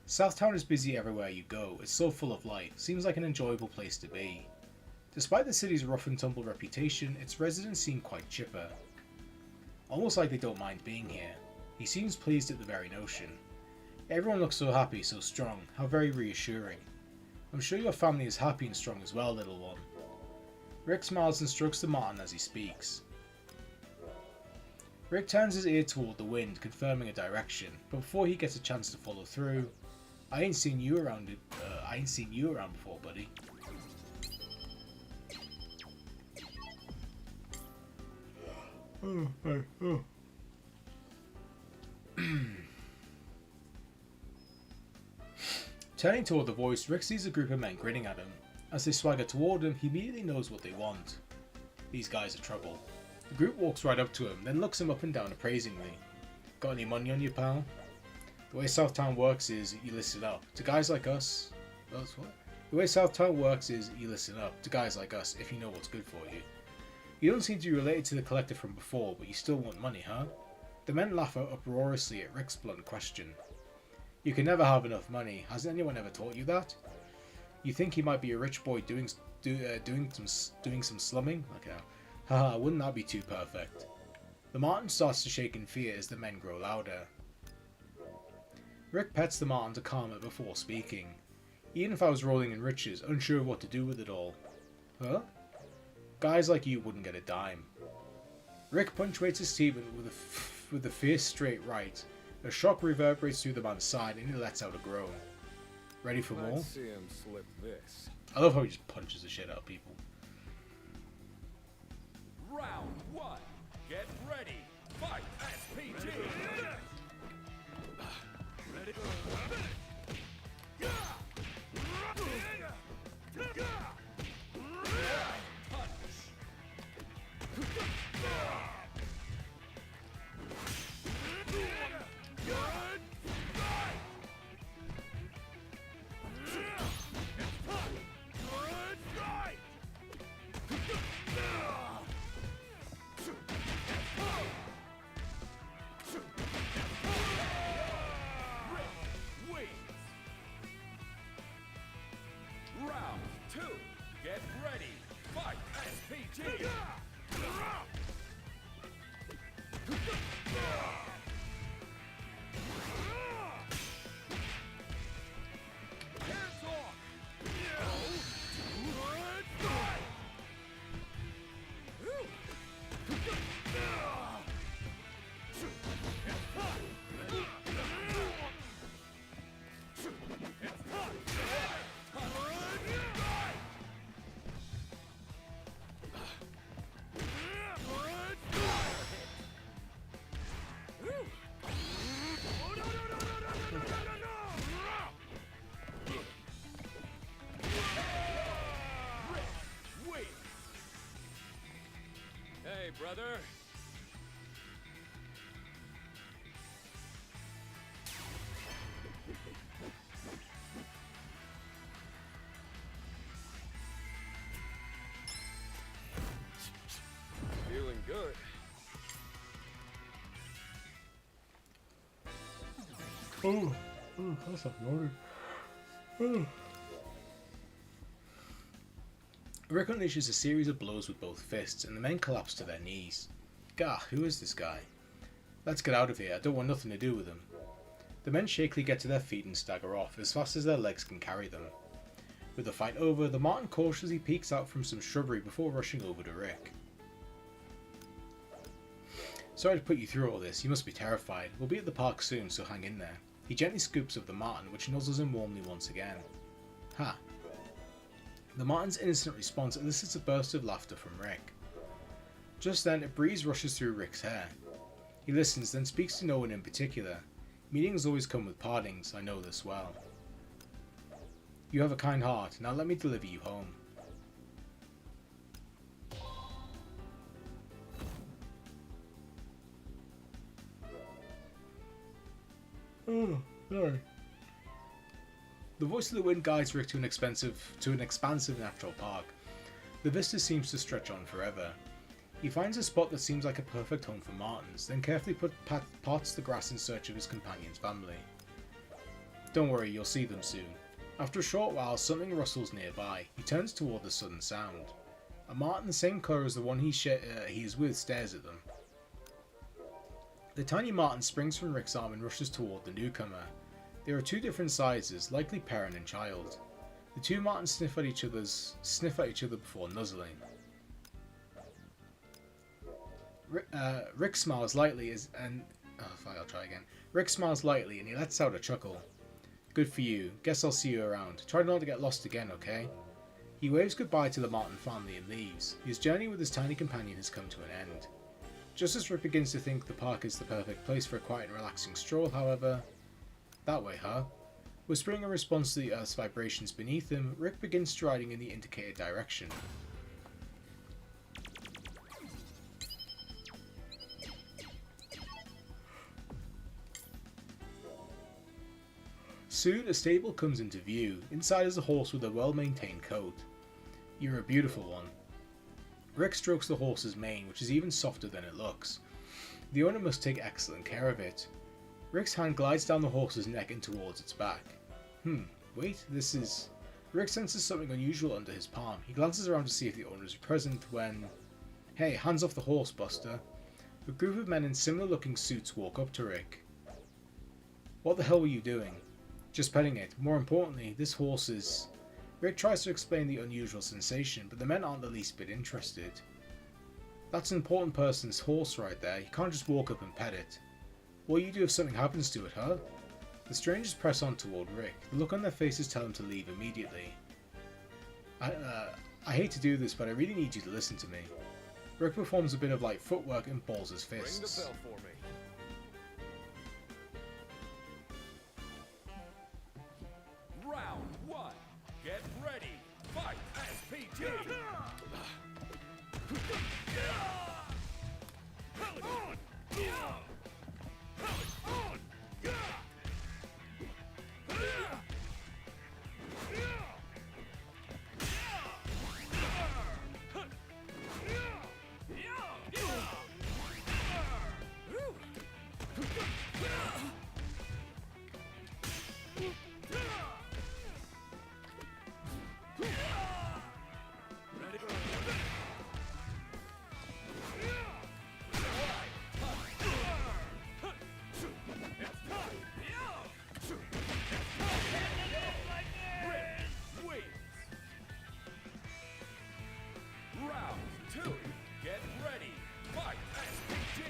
Southtown is busy everywhere you go. It's so full of life. Seems like an enjoyable place to be. Despite the city's rough and tumble reputation, its residents seem quite chipper. Almost like they don't mind being here. He seems pleased at the very notion. Everyone looks so happy, so strong. How very reassuring. I'm sure your family is happy and strong as well, little one. Rick smiles and strokes the marten as he speaks. Rick turns his ear toward the wind, confirming a direction, but before he gets a chance to follow through, I ain't seen you around before, buddy. Turning toward the voice, Rick sees a group of men grinning at him. As they swagger toward him, he immediately knows what they want. These guys are trouble. The group walks right up to him, then looks him up and down appraisingly. Got any money on you, pal? The way Southtown works is you listen up. To guys like us... What? The way Southtown works is you listen up. To guys like us, if you know what's good for you. You don't seem to be related to the collector from before, but you still want money, huh? The men laugh uproariously at Rick's blunt question. You can never have enough money. Hasn't anyone ever taught you that? You think he might be a rich boy doing some slumming? Okay. Haha, wouldn't that be too perfect? The marten starts to shake in fear as the men grow louder. Rick pets the marten to calm it before speaking. Even if I was rolling in riches, unsure of what to do with it all. Huh? Guys like you wouldn't get a dime. Rick punctuates his statement with a fierce straight right. A shock reverberates through the man's side and he lets out a groan. Ready for more? Let's see him slip this. I love how he just punches the shit out of people. Round one. Get ready. Fight. SPG. Ready? Round two. Get ready. Fight. SPG. Hands off. Hey, brother. Feeling good. Oh, that's not water. Rick unleashes a series of blows with both fists, and the men collapse to their knees. Gah, who is this guy? Let's get out of here. I don't want nothing to do with him. The men shakily get to their feet and stagger off as fast as their legs can carry them. With the fight over, the Marten cautiously peeks out from some shrubbery before rushing over to Rick. Sorry to put you through all this, you must be terrified. We'll be at the park soon, so hang in there. He gently scoops up the Marten, which nuzzles him warmly once again. Ha! The Marten's innocent response elicits a burst of laughter from Rick. Just then, a breeze rushes through Rick's hair. He listens, then speaks to no one in particular. Meetings always come with partings, I know this well. You have a kind heart, now let me deliver you home. Oh, sorry. The voice of the wind guides Rick to an expansive natural park. The vista seems to stretch on forever. He finds a spot that seems like a perfect home for Martens, then carefully parts the grass in search of his companion's family. Don't worry, you'll see them soon. After a short while, something rustles nearby. He turns toward the sudden sound. A Marten the same colour as the one he is with stares at them. The tiny Marten springs from Rick's arm and rushes toward the newcomer. There are two different sizes, likely parent and child. The two Martens sniff at each other before nuzzling. Rick smiles lightly Rick smiles lightly and he lets out a chuckle. Good for you. Guess I'll see you around. Try not to get lost again, okay? He waves goodbye to the Marten family and leaves. His journey with his tiny companion has come to an end. Just as Rick begins to think the park is the perfect place for a quiet and relaxing stroll, however... That way, huh? Whispering a response to the Earth's vibrations beneath him, Rick begins striding in the indicated direction. Soon, a stable comes into view. Inside is a horse with a well-maintained coat. You're a beautiful one. Rick strokes the horse's mane, which is even softer than it looks. The owner must take excellent care of it. Rick's hand glides down the horse's neck and towards its back. Wait, this is... Rick senses something unusual under his palm. He glances around to see if the owner is present when... Hey, hands off the horse, Buster. A group of men in similar-looking suits walk up to Rick. What the hell were you doing? Just petting it. More importantly, this horse is... Rick tries to explain the unusual sensation, but the men aren't the least bit interested. That's an important person's horse right there. You can't just walk up and pet it. What will you do if something happens to it, huh? The strangers press on toward Rick. The look on their faces tell him to leave immediately. I hate to do this, but I really need you to listen to me. Rick performs a bit of light footwork and balls his fists. Ring the bell for me. Round one. Get ready. Fight SPG. Round two. Get ready. Fight SPG.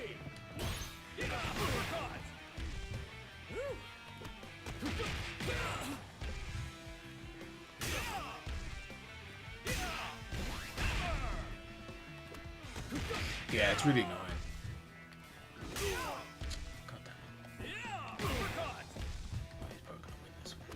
Yeah, it's really annoying. God damn it. Oh, he's probably gonna win this one.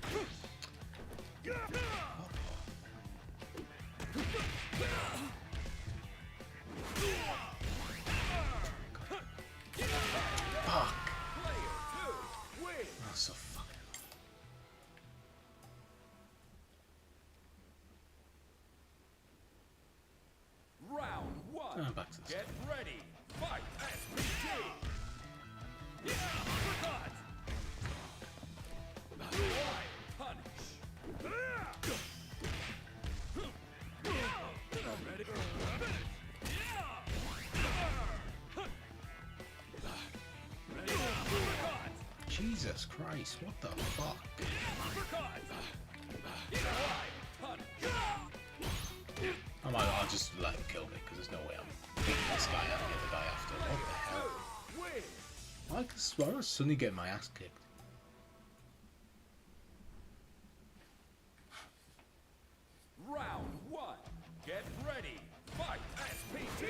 Fuck. Oh, so fucking Round one. back to this. Get ready. Fight SPG. Punish. Jesus. Jesus Christ, what the fuck? I'll just let him kill me, because there's no way I'm beating this guy out the other guy after. What the hell? Why was I suddenly getting my ass kicked? Round 1. Get ready. Fight SPT.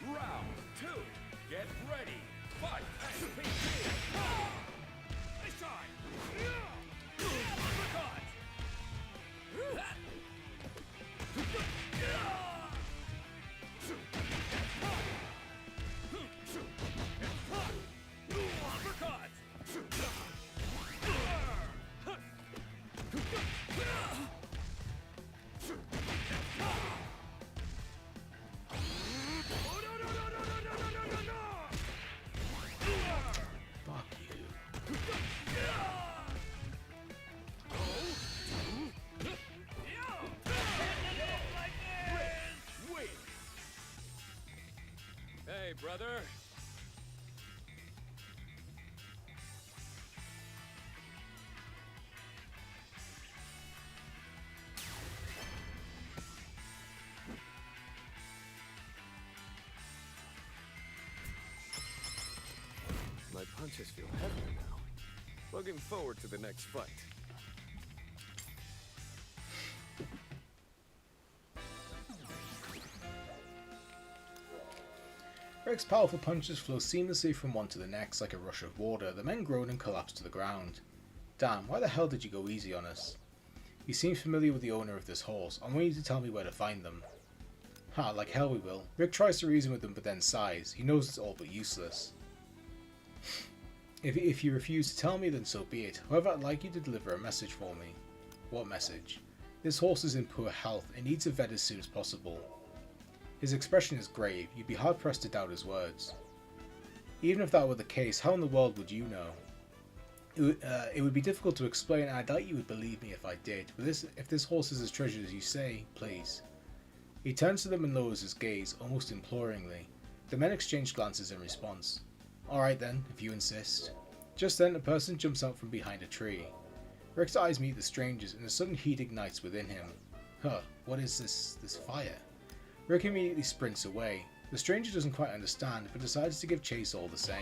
Round 2. Get ready. Fight SPT. This time. Fuck you. Hey, brother. My punches feel heavier now. Looking forward to the next fight. Rick's powerful punches flow seamlessly from one to the next like a rush of water. The men groan and collapse to the ground. Damn, why the hell did you go easy on us? You seem familiar with the owner of this horse. I want you to tell me where to find them. Ha, like hell we will. Rick tries to reason with them but then sighs. He knows it's all but useless. If you refuse to tell me, then so be it. However, I'd like you to deliver a message for me. What message? This horse is in poor health and needs a vet as soon as possible. His expression is grave. You'd be hard-pressed to doubt his words. Even if that were the case, how in the world would you know? It would be difficult to explain, and I doubt you would believe me if I did. But if this horse is as treasured as you say, please. He turns to them and lowers his gaze, almost imploringly. The men exchange glances in response. Alright then, if you insist. Just then, a person jumps out from behind a tree. Rick's eyes meet the stranger's, and a sudden heat ignites within him. Huh, what is this fire? Rick immediately sprints away. The stranger doesn't quite understand, but decides to give chase all the same.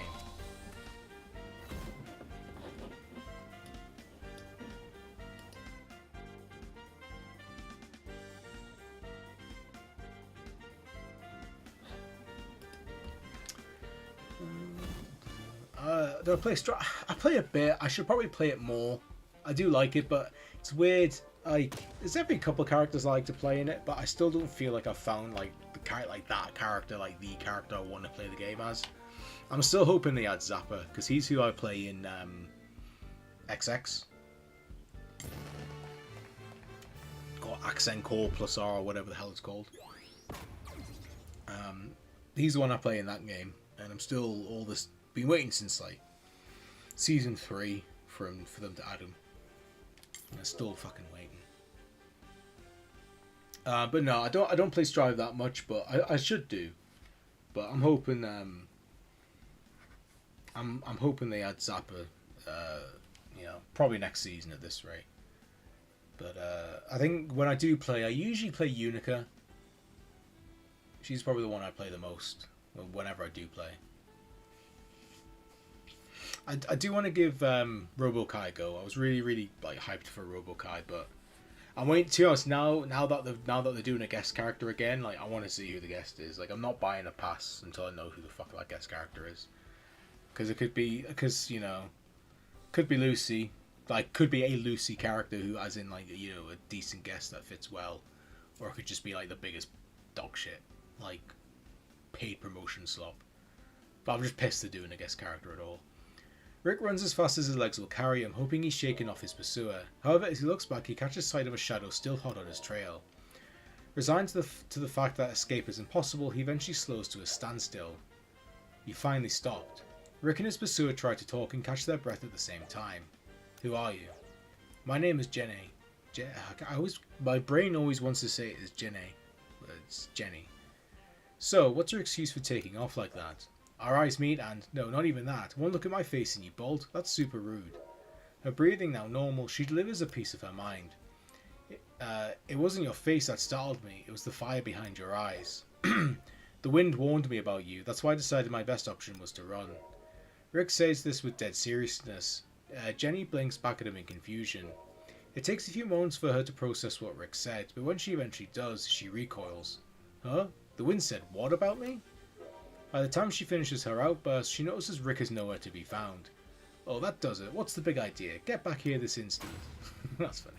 Do I play I play a bit. I should probably play it more. I do like it, but it's weird. Like, there's every couple of characters I like to play in it, but I still don't feel like I've found like the character, like the character I want to play the game as. I'm still hoping they add Zappa, because he's who I play in XX. Or Accent Core Plus R, or whatever the hell it's called. He's the one I play in that game, and I'm still been waiting since like season 3 for them to add him. I'm still fucking waiting. But no, I don't play Strive that much, but I should do. But I'm hoping I'm hoping they add Zappa, probably next season at this rate. But I think when I do play, I usually play Unica. She's probably the one I play the most whenever I do play. I do want to give RoboKai a go. I was really like hyped for RoboKai, but I'm waiting. To be honest, now that they're doing a guest character again, like I want to see who the guest is. Like I'm not buying a pass until I know who the fuck that guest character is, because it could be Could be Lucy. Like, could be a Lucy character who, as in, like, you know, a decent guest that fits well. Or it could just be, like, the biggest dog shit. Like, paid promotion slop. But I'm just pissed they're doing a guest character at all. Rick runs as fast as his legs will carry him, hoping he's shaking off his pursuer. However, as he looks back, he catches sight of a shadow still hot on his trail. Resigned to the fact that escape is impossible, he eventually slows to a standstill. He finally stopped. Rick and his pursuer try to talk and catch their breath at the same time. Who are you? My name is Jenny. My brain always wants to say it as Jenny, but it's Jenny. So, what's your excuse for taking off like that? Our eyes meet and, no, not even that. One look at my face and you bolt? That's super rude. Her breathing now normal, she delivers a piece of her mind. It wasn't your face that startled me, it was the fire behind your eyes. The wind warned me about you, that's why I decided my best option was to run. Rick says this with dead seriousness. Jenny blinks back at him in confusion. It takes a few moments for her to process what Rick said, but when she eventually does, she recoils. Huh? The wind said what about me? By the time she finishes her outburst, she notices Rick is nowhere to be found. Oh, that does it. What's the big idea? Get back here this instant. That's funny.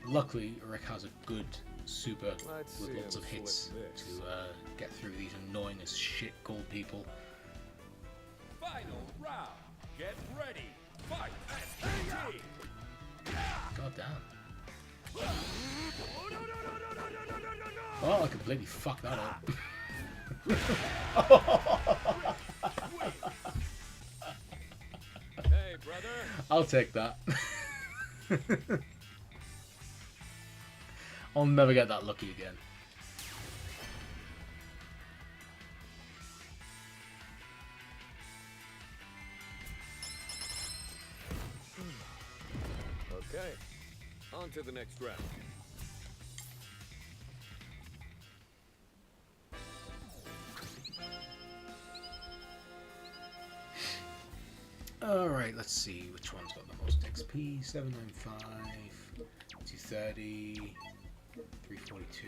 Luckily, Rick has a good super with lots of hits to get through these annoying as shit gold people. Final round. Get ready. Fight. God damn. Oh, I completely fucked that up. Hey, brother. I'll take that. I'll never get that lucky again. Okay, on to the next round. Alright, let's see which one's got the most XP. 795, 230, 342,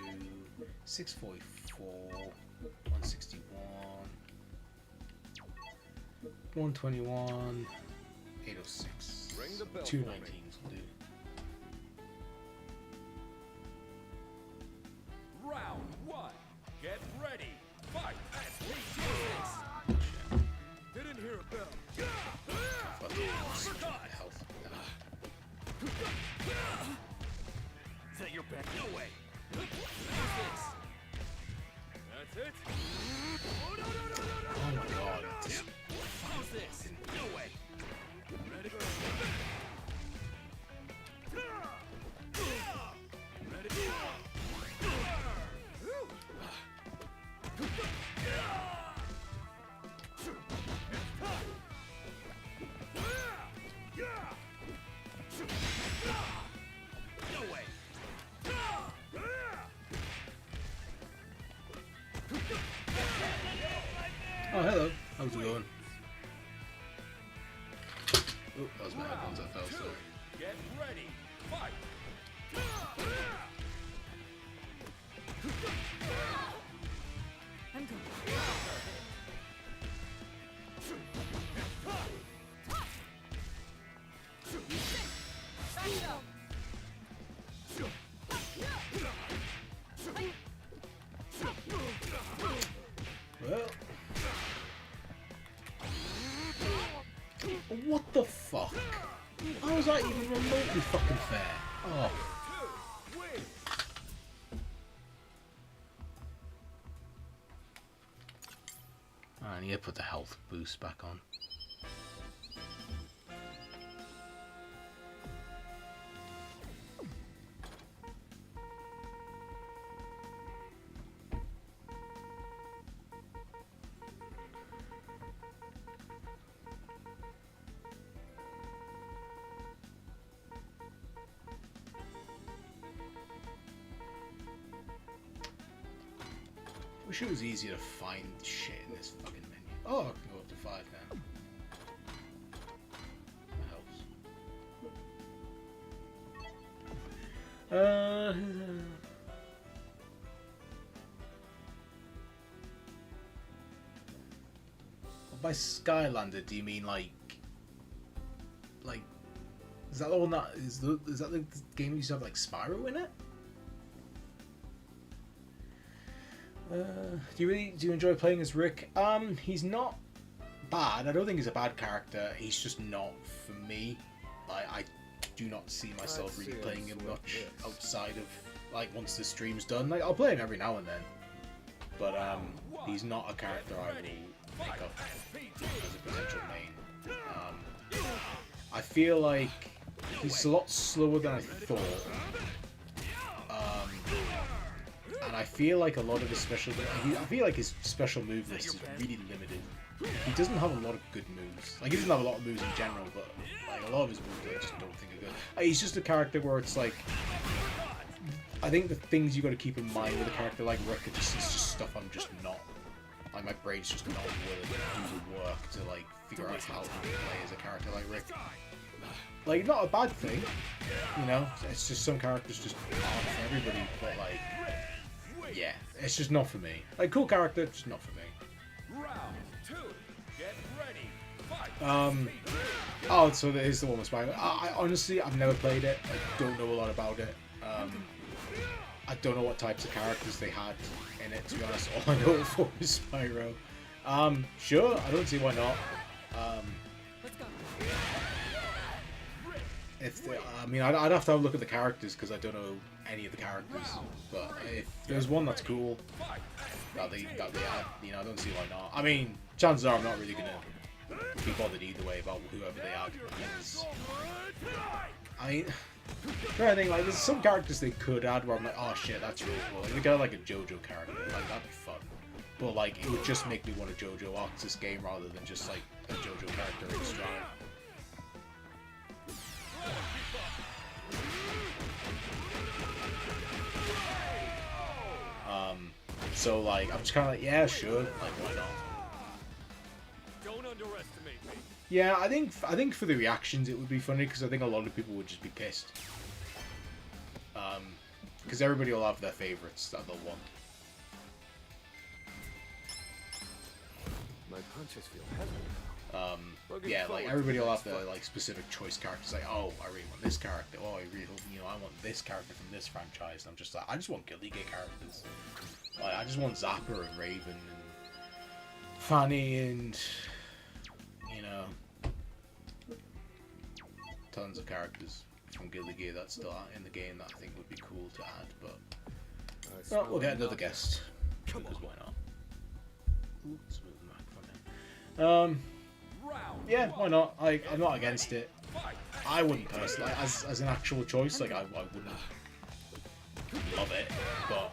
644, 161, 121, 806. Ring the bell 219s for me. will do. Round one. Get ready. Fight. Didn't hear a bell. Fuck yeah, such a health. Is that your back? No way. That's it. Oh no no no no no! Oh my god. This How's this? No way. Ready? Ready? No way. Oh, hello. How's it going? Oh, that was my headphones that fell, sorry. Get ready. Fight. I'm going. Well. What the fuck? How is that even remotely fucking fair? Oh. I need to put the health boost back on. Wish it was easier to find shit in this fucking menu. Oh, I can go up to 5 now. That helps. By Skylander, do you mean like is that the one that is that the game that used to have like Spyro in it? Do you enjoy playing as Rick? He's not bad. I don't think he's a bad character. He's just not for me. I do not see myself really playing him much outside of like once the stream's done. Like I'll play him every now and then, but he's not a character I will pick up as a potential main. I feel like he's a lot slower than I thought. And I feel like a lot of his special... I feel like his special move list is really limited. He doesn't have a lot of good moves. Like, he doesn't have a lot of moves in general, but like a lot of his moves I just don't think are good. He's just a character where it's like... I think the things you got to keep in mind with a character like Rick are just, it's just stuff I'm just not... Like, my brain's just not willing to do the work to, like, figure out how to play as a character like Rick. Like, not a bad thing, you know? It's just some characters just aren't for everybody, but, like... Yeah, it's just not for me. Like, cool character, just not for me. Round 2. Get ready. Fight. Oh, so that is the one with Spyro. I honestly, I've never played it. I don't know a lot about it. I don't know what types of characters they had in it, to be honest. All I know it for is Spyro. Sure, I don't see why not. Let's go. I mean, I'd have to have a look at the characters because I don't know any of the characters. But if there's one that's cool that they add, you know, I don't see why not. I mean, chances are I'm not really gonna be bothered either way about whoever they add. I'm trying to think, like, there's some characters they could add where I'm like, oh shit, that's really cool. Like, they got like a JoJo character, like that'd be fun. But like, it would just make me want to JoJo ox this game rather than just like a JoJo character in Stride. So like, I'm just kind of like, yeah, sure, like, why not? Don't underestimate me. Yeah, I think for the reactions it would be funny because I think a lot of people would just be pissed. Because everybody will have their favorites that they'll want. My punches feel heavy. Yeah, like everybody will have their like specific choice characters. Like, oh, I really want this character. Oh, I really hope, you know, I want this character from this franchise. And I'm just like, I just want Guilty Gear characters. Like, I just want Zapper and Raven and Fanny and, you know, tons of characters from Guilty Gear that still aren't in the game that I think would be cool to add. But well, we'll get another guest because why not? Ooh, smooth microphone. Yeah, why not? I'm not against it. I wouldn't personally, as an actual choice, like I wouldn't love it, but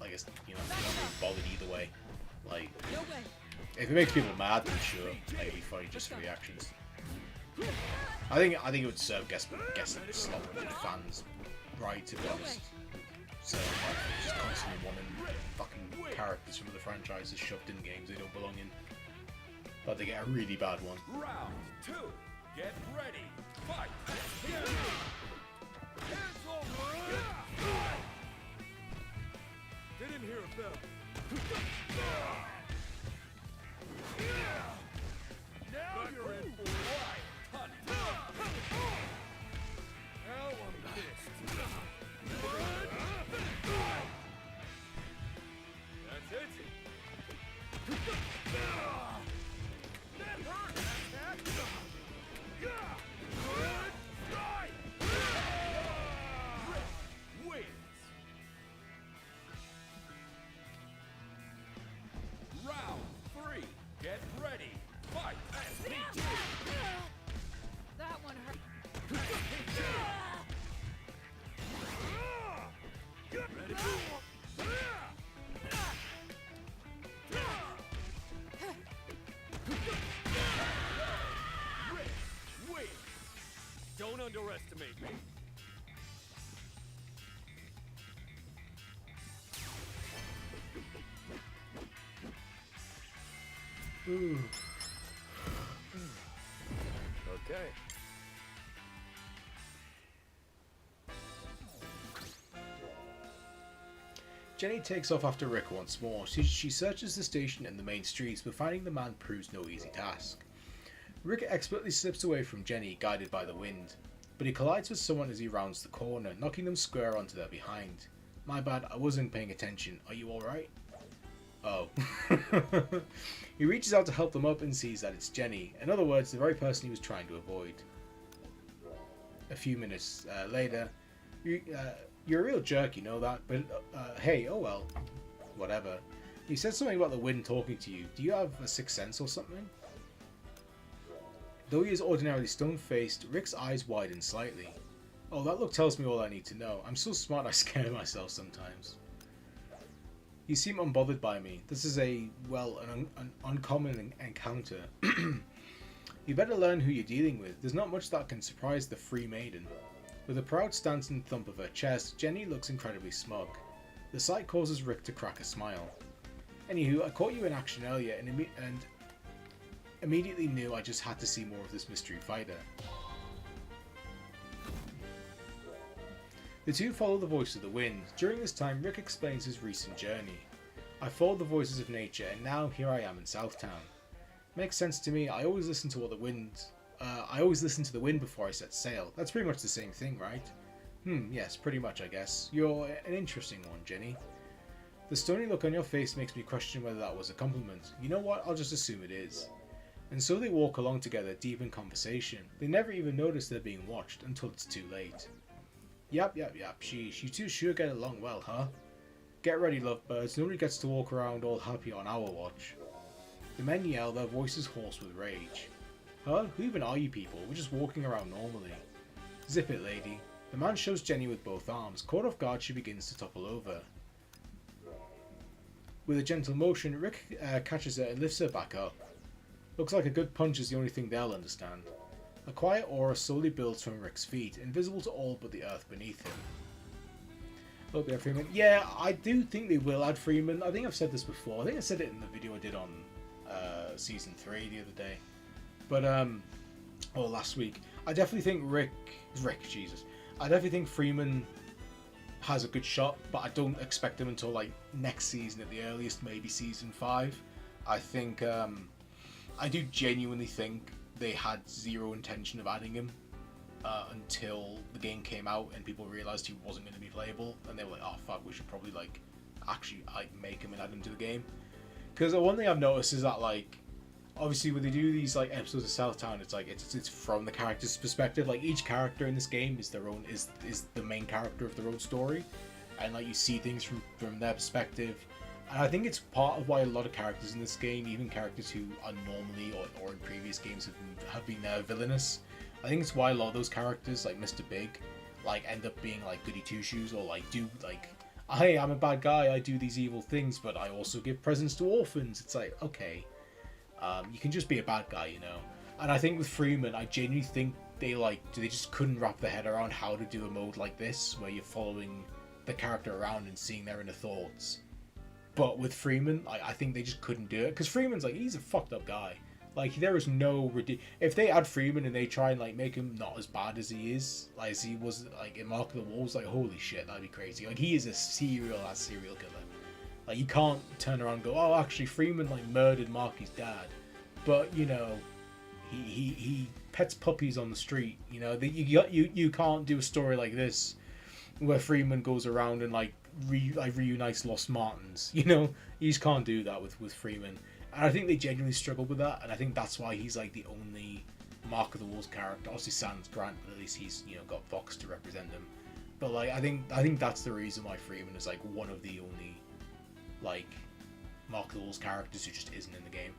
I guess, you know, I'm not really bothered either way. Like, if it makes people mad, then sure, like, it'd be funny just for reactions. I think it would serve guessing the slot with fans, right? To be honest, so like, just constantly wanting fucking characters from the franchises shoved in games they don't belong in. But they get a really bad one. Round 2. Get ready. Fight. Didn't hear a bell. Now you're in for life, honey. Now I'm pissed. That's it. Round 3. Get ready. Fight. That one hurt. Wait. Don't underestimate me. Okay. Jenny takes off after Rick once more. She searches the station and the main streets, but finding the man proves no easy task. Rick expertly slips away from Jenny, guided by the wind, but he collides with someone as he rounds the corner, knocking them square onto their behind. My bad, I wasn't paying attention. Are you alright? Oh. He reaches out to help them up and sees that it's Jenny. In other words, the very person he was trying to avoid. A few minutes later, you're a real jerk, you know that, but hey, oh well. Whatever. You said something about the wind talking to you. Do you have a sixth sense or something? Though he is ordinarily stone-faced, Rick's eyes widen slightly. Oh, that look tells me all I need to know. I'm so smart I scare myself sometimes. You seem unbothered by me. This is an uncommon encounter. You better learn who you're dealing with. There's not much that can surprise the free maiden. With a proud stance and thump of her chest, Jenny looks incredibly smug. The sight causes Rick to crack a smile. Anywho, I caught you in action earlier and immediately knew I just had to see more of this mystery fighter. The two follow the voice of the wind. During this time, Rick explains his recent journey. I followed the voices of nature, and now here I am in Southtown. Makes sense to me. I always listen to the wind before I set sail. That's pretty much the same thing, right? Yes, pretty much, I guess. You're an interesting one, Jenny. The stony look on your face makes me question whether that was a compliment. You know what? I'll just assume it is. And so they walk along together, deep in conversation. They never even notice they're being watched until it's too late. Yep. Sheesh, you two sure get along well, huh? Get ready, lovebirds. Nobody gets to walk around all happy on our watch. The men yell, their voices hoarse with rage. Huh? Who even are you people? We're just walking around normally. Zip it, lady. The man shoves Jenny with both arms. Caught off guard, she begins to topple over. With a gentle motion, Rick catches her and lifts her back up. Looks like a good punch is the only thing they'll understand. A quiet aura slowly builds from Rick's feet, invisible to all but the earth beneath him. Oh, yeah, Freeman. Yeah, I do think they will add Freeman. I think I've said this before. I think I said it in the video I did on Season 3 the other day. But, or last week. I definitely think I definitely think Freeman has a good shot, but I don't expect him until, like, next season at the earliest, maybe Season 5. I think, I do genuinely think they had zero intention of adding him until the game came out and people realized he wasn't going to be playable, and they were like, oh fuck, we should probably like actually like make him and add him to the game. Because one thing I've noticed is that, like, obviously when they do these like episodes of Southtown, it's like it's from the character's perspective. Like, each character in this game is their own is the main character of their own story, and like you see things from their perspective. And I think it's part of why a lot of characters in this game, even characters who are normally or in previous games have been villainous. I think it's why a lot of those characters, like Mr. Big, like end up being like goody two shoes, or like do like, hey, I'm a bad guy, I do these evil things, but I also give presents to orphans. It's like, okay, you can just be a bad guy, you know. And I think with Freeman, I genuinely think they just couldn't wrap their head around how to do a mode like this, where you're following the character around and seeing their inner thoughts. But with Freeman, I think they just couldn't do it, because Freeman's like, he's a fucked up guy. Like, there is no if they add Freeman and they try and like make him not as bad as he is, like as he was like in Mark of the Wolves, like holy shit, that'd be crazy. Like, he is a serial killer. Like, you can't turn around and go, oh, actually Freeman like murdered Marky's dad, but you know, he pets puppies on the street. You know, you can't do a story like this where Freeman goes around and like reunites lost Martins. You know, you just can't do that with Freeman. And I think they genuinely struggled with that, and I think that's why he's like the only Mark of the Wolves character. Obviously Sans Grant, but at least he's, you know, got Vox to represent him. But like, I think that's the reason why Freeman is like one of the only like Mark of the Wolves characters who just isn't in the game.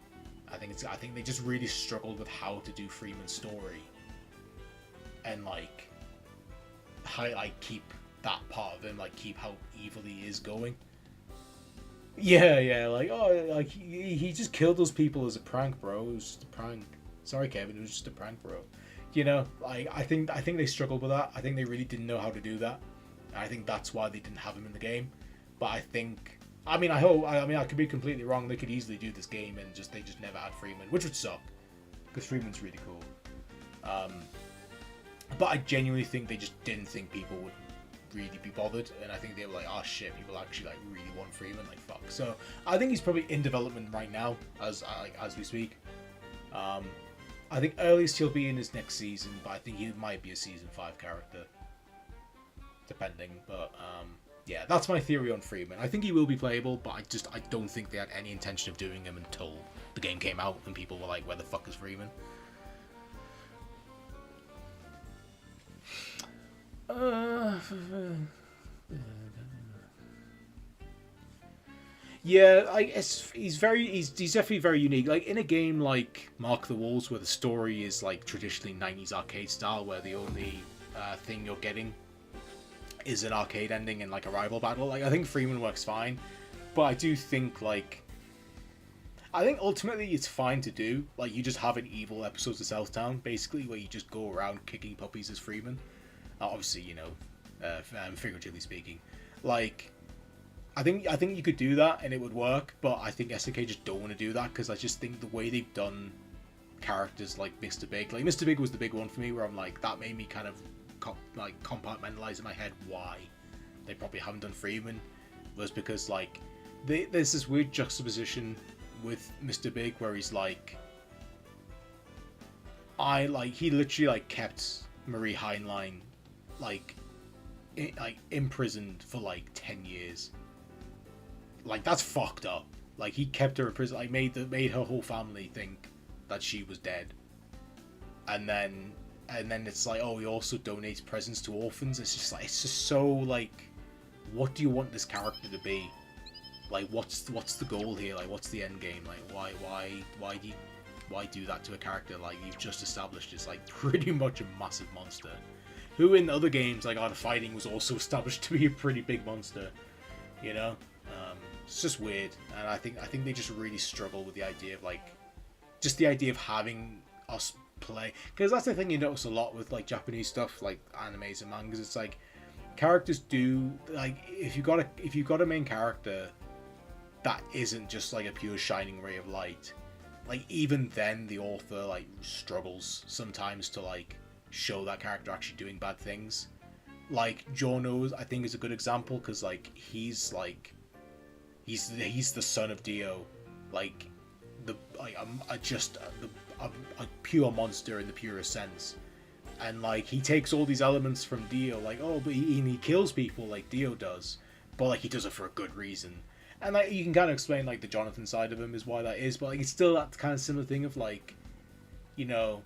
I think they just really struggled with how to do Freeman's story and like how like keep that part of him, like keep how evil he is going. Yeah, like, oh, like he just killed those people as a prank, bro. It was just a prank. Sorry, Kevin, it was just a prank, bro. You know, like, I think they struggled with that. I think they really didn't know how to do that. And I think that's why they didn't have him in the game. But I think I mean, I could be completely wrong. They could easily do this game and they just never had Freeman, which would suck, because Freeman's really cool. But I genuinely think they just didn't think people would really be bothered, and I think they were like, oh shit, people actually like really want Freeman, like fuck. So I think he's probably in development right now as we speak. I think earliest he'll be in his next season, but I think he might be a season 5 character, depending. But yeah, that's my theory on Freeman. I think he will be playable, but I don't think they had any intention of doing him until the game came out and people were like, where the fuck is Freeman? Yeah, he's definitely very unique. Like in a game like Mark of the Wolves, where the story is like traditionally 90s arcade style, where the only thing you're getting is an arcade ending and like a rival battle. Like I think Freeman works fine, but I do think I think ultimately it's fine to do. Like you just have an evil episodes of Southtown, basically, where you just go around kicking puppies as Freeman. Obviously, you know, figuratively speaking. Like, I think you could do that and it would work, but I think SNK just don't want to do that because I just think the way they've done characters like Mr. Big, like Mr. Big was the big one for me, where I'm like, that made me kind of compartmentalize in my head why they probably haven't done Freeman, was because like there's this weird juxtaposition with Mr. Big where he's like, he literally like kept Marie Heinlein imprisoned for like 10 years. Like that's fucked up. Like he kept her in prison, like made her whole family think that she was dead. And then it's like, oh, he also donates presents to orphans. It's just so like, what do you want this character to be? Like what's the goal here? Like what's the end game? Like why do that to a character like you've just established is like pretty much a massive monster, who in other games like Art of Fighting was also established to be a pretty big monster, you know? It's just weird, and I think they just really struggle with the idea of like, just the idea of having us play, because that's the thing you notice a lot with like Japanese stuff, like animes and mangas. It's like characters do like if you got a main character that isn't just like a pure shining ray of light, like even then the author like struggles sometimes to like show that character actually doing bad things. Like Jono's I think is a good example, because like he's the son of Dio, like a pure monster in the purest sense, and like he takes all these elements from Dio, like but he kills people like Dio does, but like he does it for a good reason. And like you can kind of explain like the Jonathan side of him is why that is, but like it's still that kind of similar thing of like, you know,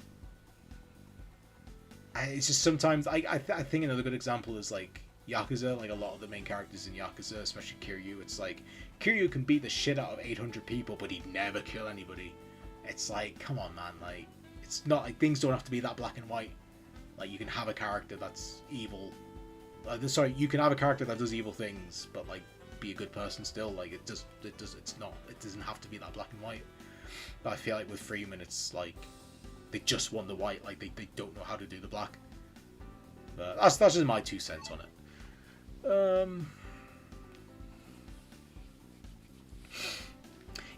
it's just sometimes I think another good example is like Yakuza. Like a lot of the main characters in Yakuza, especially Kiryu, it's like Kiryu can beat the shit out of 800 people, but he'd never kill anybody. It's like, come on, man. Like, it's not like things don't have to be that black and white. Like, you can have a character that's evil. You can have a character that does evil things, but like be a good person still. Like, it doesn't have to be that black and white. But I feel like with Freeman, it's like they just want the white. Like they don't know how to do the black. But that's just my 2 cents on it.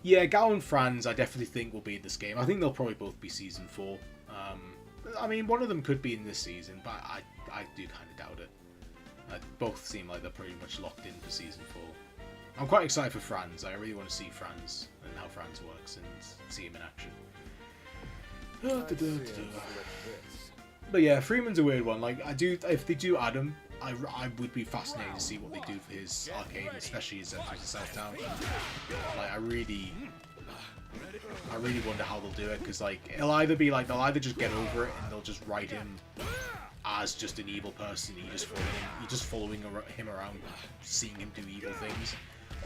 Yeah, Gao and Franz I definitely think will be in this game. I think they'll probably both be season 4. I mean, one of them could be in this season, but I do kind of doubt it. Both seem like they're pretty much locked in for season 4. I'm quite excited for Franz. I really want to see Franz and how Franz works and see him in action. But yeah, Freeman's a weird one. Like if they do add him, I would be fascinated to see what they do for his arcane, especially his entry to Southtown. Like I really wonder how they'll do it, because like they'll either just get over it and they'll just write him as just an evil person. You just following him around, seeing him do evil things,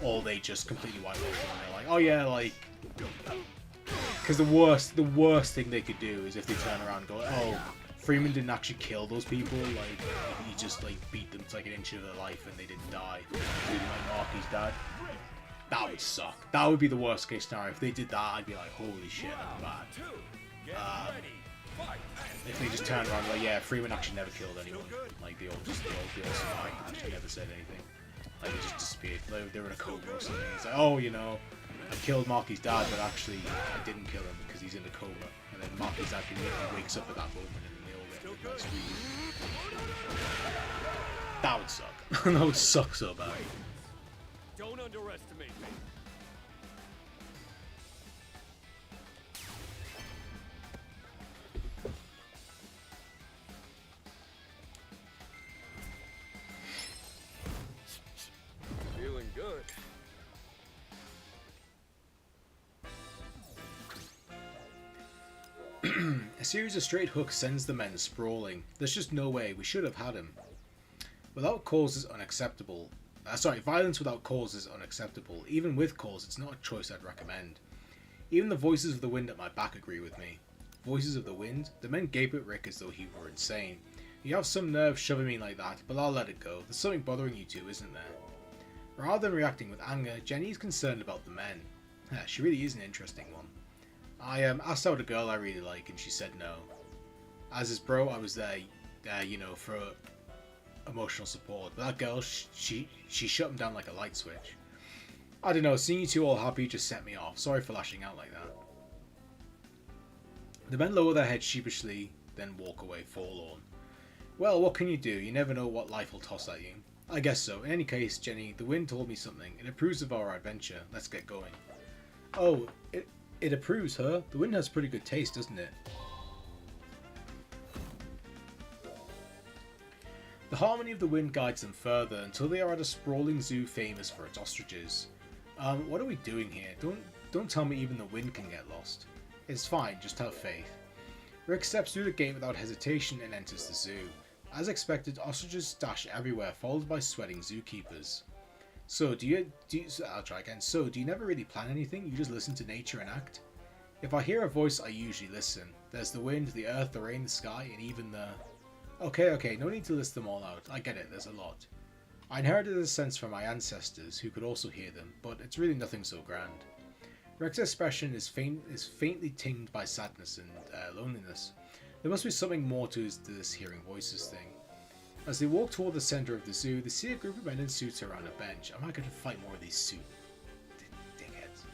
or they just completely wipe over him and they're like, oh yeah, like. Because the worst thing they could do is if they turn around and go, oh, Freeman didn't actually kill those people, like he just like beat them to like an inch of their life and they didn't die, including like Marky's dad. That would suck. That would be the worst case scenario. If they did that, I'd be like, holy shit, that's bad. If they just turn around and like, yeah, Freeman actually never killed anyone. Like they all survived and actually never said anything. Like he just disappeared. They were in a coma or something. He's like, oh, you know, I killed Marky's dad, but actually I didn't kill him because he's in a coma. And then Marky's dad wakes up at that moment and they all get nice That would suck. That would suck so bad. Don't underestimate me. Feeling good. A series of straight hooks sends the men sprawling. There's just no way. We should have had him. Without cause is unacceptable. Violence without cause is unacceptable. Even with cause, it's not a choice I'd recommend. Even the voices of the wind at my back agree with me. Voices of the wind? The men gape at Rick as though he were insane. You have some nerve shoving me like that, but I'll let it go. There's something bothering you two, isn't there? Rather than reacting with anger, Jenny is concerned about the men. She really is an interesting one. I asked out a girl I really like, and she said no. As his bro, I was there, you know, for emotional support. But that girl, she shut him down like a light switch. I don't know, seeing you two all happy just set me off. Sorry for lashing out like that. The men lower their heads sheepishly, then walk away forlorn. Well, what can you do? You never know what life will toss at you. I guess so. In any case, Jenny, the wind told me something. It approves of our adventure. Let's get going. Oh, it approves, huh? The wind has pretty good taste, doesn't it? The harmony of the wind guides them further until they are at a sprawling zoo famous for its ostriches. What are we doing here? Don't tell me even the wind can get lost. It's fine, just have faith. Rick steps through the gate without hesitation and enters the zoo. As expected, ostriches stash everywhere, followed by sweating zookeepers. So, I'll try again. So, do you never really plan anything? You just listen to nature and act? If I hear a voice, I usually listen. There's the wind, the earth, the rain, the sky, and even the... Okay, no need to list them all out. I get it, there's a lot. I inherited a sense from my ancestors, who could also hear them, but it's really nothing so grand. Rex's expression is faintly tinged by sadness and loneliness. There must be something more to this hearing voices thing. As they walk toward the center of the zoo, they see a group of men in suits around a bench. Am I going to fight more of these suit dickheads?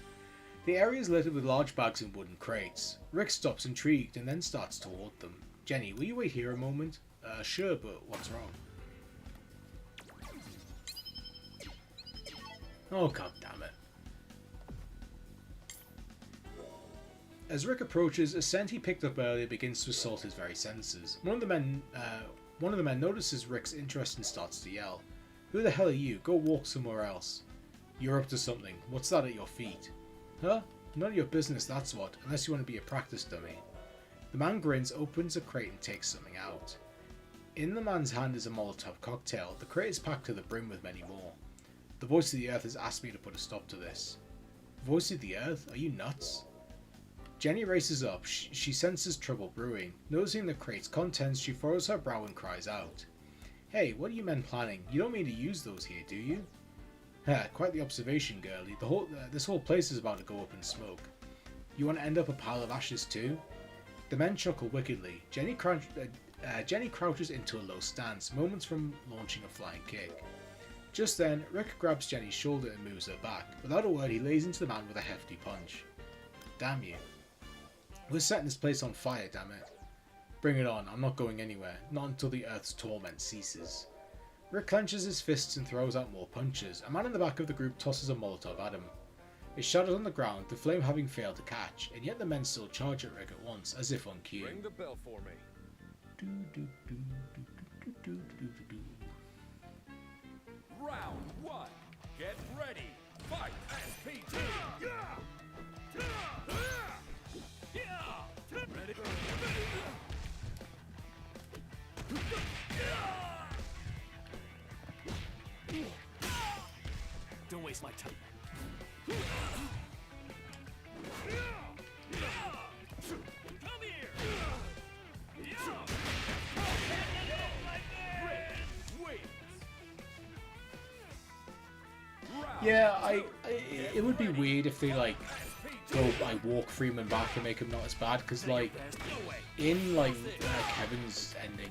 The area is littered with large bags and wooden crates. Rick stops intrigued and then starts toward them. Jenny, will you wait here a moment? Sure, but what's wrong? Oh, god damn it. As Rick approaches, a scent he picked up earlier begins to assault his very senses. One of the men notices Rick's interest and starts to yell. Who the hell are you? Go walk somewhere else. You're up to something. What's that at your feet? Huh? None of your business, that's what, unless you want to be a practice dummy. The man grins, opens a crate and takes something out. In the man's hand is a Molotov cocktail. The crate is packed to the brim with many more. The voice of the earth has asked me to put a stop to this. Voice of the earth? Are you nuts? Jenny races up. She senses trouble brewing. Noticing the crate's contents, she furrows her brow and cries out. Hey, what are you men planning? You don't mean to use those here, do you? Quite the observation, girlie. This whole place is about to go up in smoke. You want to end up a pile of ashes too? The men chuckle wickedly. Jenny crouches into a low stance, moments from launching a flying kick. Just then, Rick grabs Jenny's shoulder and moves her back. Without a word, he lays into the man with a hefty punch. Damn you. We're setting this place on fire, damn it. Bring it on, I'm not going anywhere. Not until the Earth's torment ceases. Rick clenches his fists and throws out more punches. A man in the back of the group tosses a Molotov at him. It shatters on the ground, the flame having failed to catch, and yet the men still charge at Rick at once, as if on cue. Ring the bell for me. Round one. Get ready. Fight. SPT. Ready? Don't waste my time. Come here. Yeah, it would be weird if they like walk Freeman back and make him not as bad, because like in like Kevin's ending,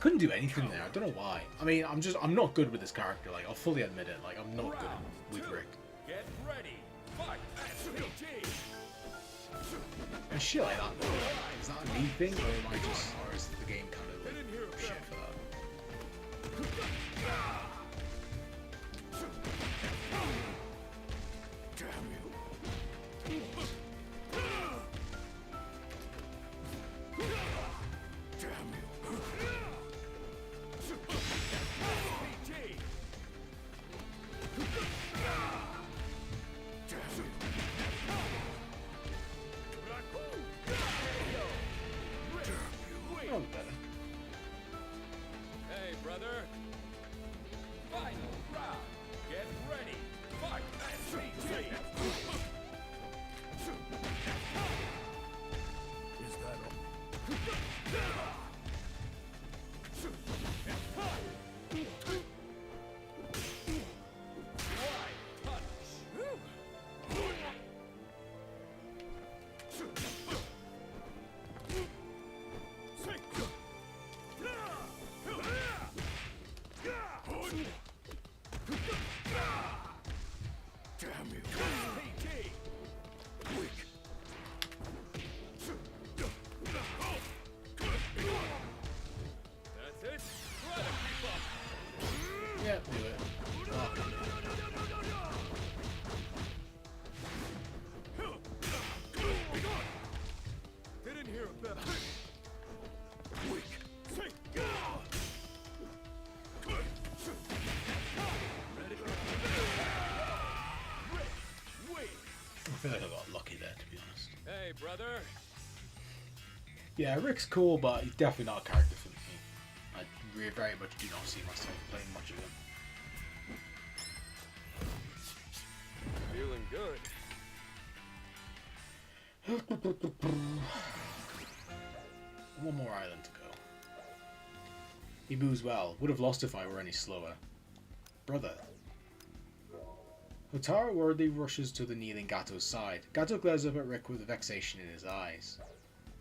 couldn't do anything there. I don't know why. I mean, I'm not good with this character. Like, I'll fully admit it. Like, I'm not good with Rick. Get ready. Fight. And shit like that. Is that a me thing, or am I just, or is the game kind of like shit for that? Oh, better. Hey, brother. Final round. Get ready. Fight. Is that all? Yeah, do it. Oh. Didn't hear of that. I feel like I got lucky there, to be honest. Hey, brother. Yeah, Rick's cool, but he's definitely not a character for me. I very much do not see myself playing much of him. Feeling good. One more island to go. He moves well. Would have lost if I were any slower. Brother. Hotaru worriedly rushes to the kneeling Gato's side. Gato glares up at Rick with vexation in his eyes.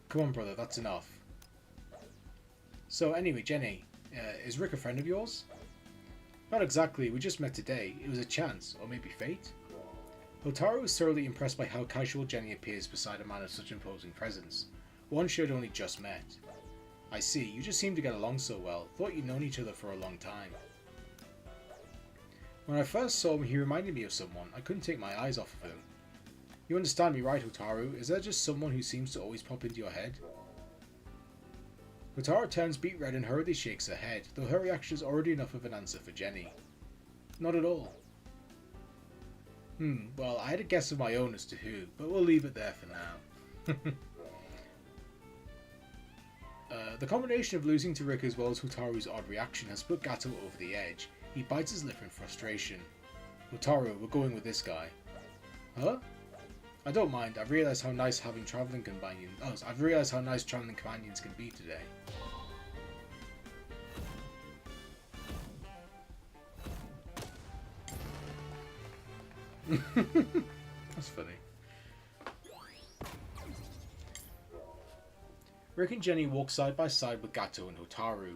Come on, brother, that's enough. So anyway, Jenny, is Rick a friend of yours? Not exactly, we just met today. It was a chance, or maybe fate? Hotaru is thoroughly impressed by how casual Jenny appears beside a man of such imposing presence. One she had only just met. I see, you just seem to get along so well. Thought you'd known each other for a long time. When I first saw him, he reminded me of someone. I couldn't take my eyes off of him. You understand me right, Hotaru? Is there just someone who seems to always pop into your head? Hotaru turns beet red and hurriedly shakes her head, though her reaction is already enough of an answer for Jenny. Not at all. Well, I had a guess of my own as to who, but we'll leave it there for now. The combination of losing to Rick as well as Hotaru's odd reaction has put Gato over the edge. He bites his lip in frustration. Hotaru, we're going with this guy. Huh? I don't mind. I've realised how nice having travelling companions. Oh, I've realised how nice travelling companions can be today. That's funny. Rick and Jenny walk side by side with Gato and Hotaru.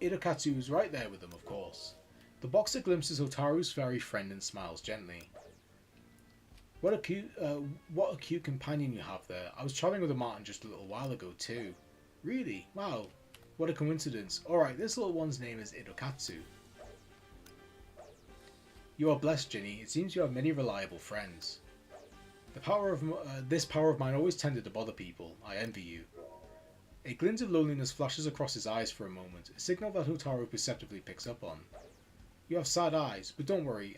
Idokatsu is right there with them, of course. The boxer glimpses Hotaru's furry friend and smiles gently. What a cute companion you have there. I was travelling with a Martin just a little while ago too. Really? Wow. What a coincidence. Alright, this little one's name is Idokatsu. You are blessed, Jenny. It seems you have many reliable friends. This power of mine always tended to bother people. I envy you. A glint of loneliness flashes across his eyes for a moment, a signal that Hotaru perceptibly picks up on. You have sad eyes, but don't worry.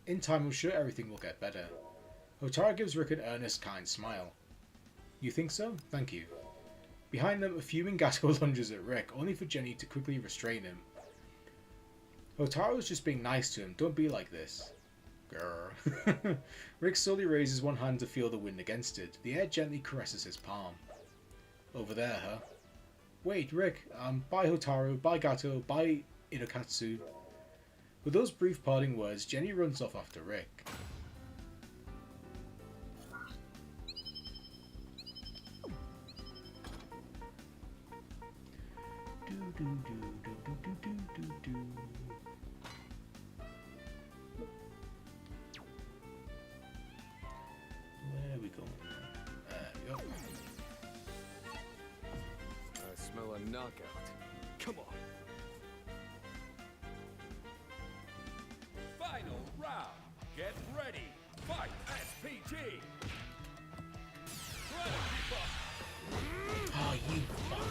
In time I'm sure everything will get better. Hotaru gives Rick an earnest, kind smile. You think so? Thank you. Behind them, a fuming Gato lunges at Rick, only for Jenny to quickly restrain him. Hotaru's just being nice to him. Don't be like this. Grrr. Rick slowly raises one hand to feel the wind against it. The air gently caresses his palm. Over there, huh? Wait, Rick. Bye Hotaru, bye Gato, bye Idokatsu. With those brief parting words, Jenny runs off after Rick. Where are we going? There we go. I smell a knockout. Come on. Final round. Get ready. Fight SPG. Try to keep up. Oh, you fuck.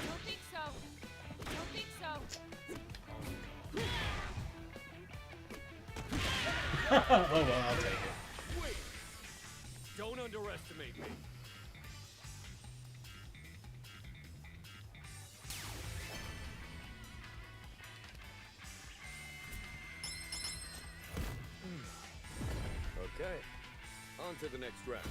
Don't think so. Don't think so. Oh well, I'll take it. Wait. Don't underestimate me. Okay. On to the next round.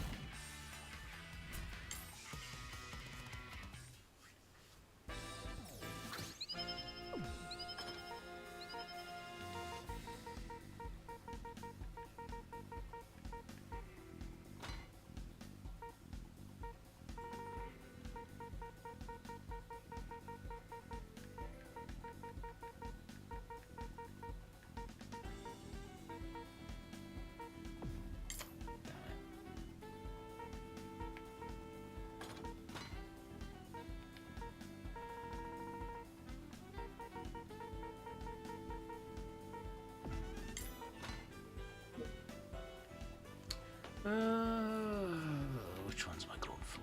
Which ones am I going for?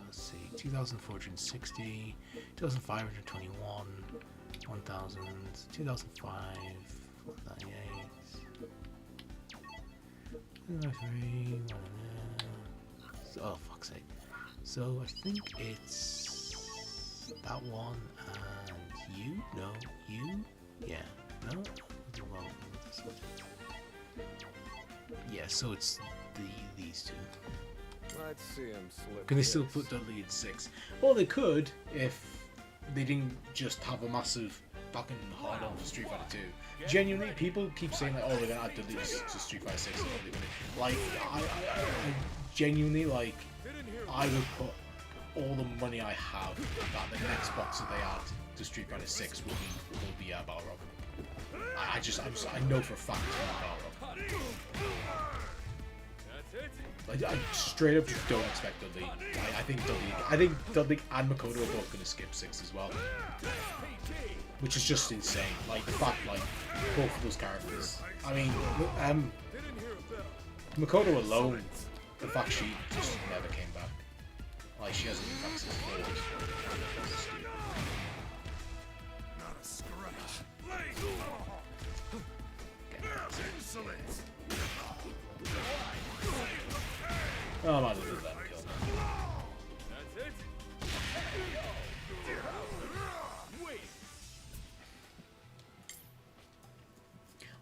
Let's see, 2,460, 2,521, 1,000, 2005, 198, 103, oh fuck's sake. So I think it's that one and you? No, you? Yeah, no? Well, this one. Yeah, so it's these two. Let's see him slip. Can they still this. put Dudley in 6? Well, they could if they didn't just have a massive fucking hard on for Street Fighter 2. Genuinely, people keep saying like, oh, they're gonna add Dudley to Street Fighter 6. Or they're gonna, like, I genuinely like, I would put all the money I have that the next box that they add to Street Fighter 6 will be Balrog. I know for a fact it's gonna be Balrog. That's it. I straight up just don't expect Dudley. I think Dudley and Makoto are both gonna skip 6 as well, which is just insane. Like the fact, like both of those characters. I mean, Makoto alone, the fact she just never came back. Like she hasn't been back since 4. Not a scratch. Insolence. Oh, I might as well do that and kill him. That's it. Wait.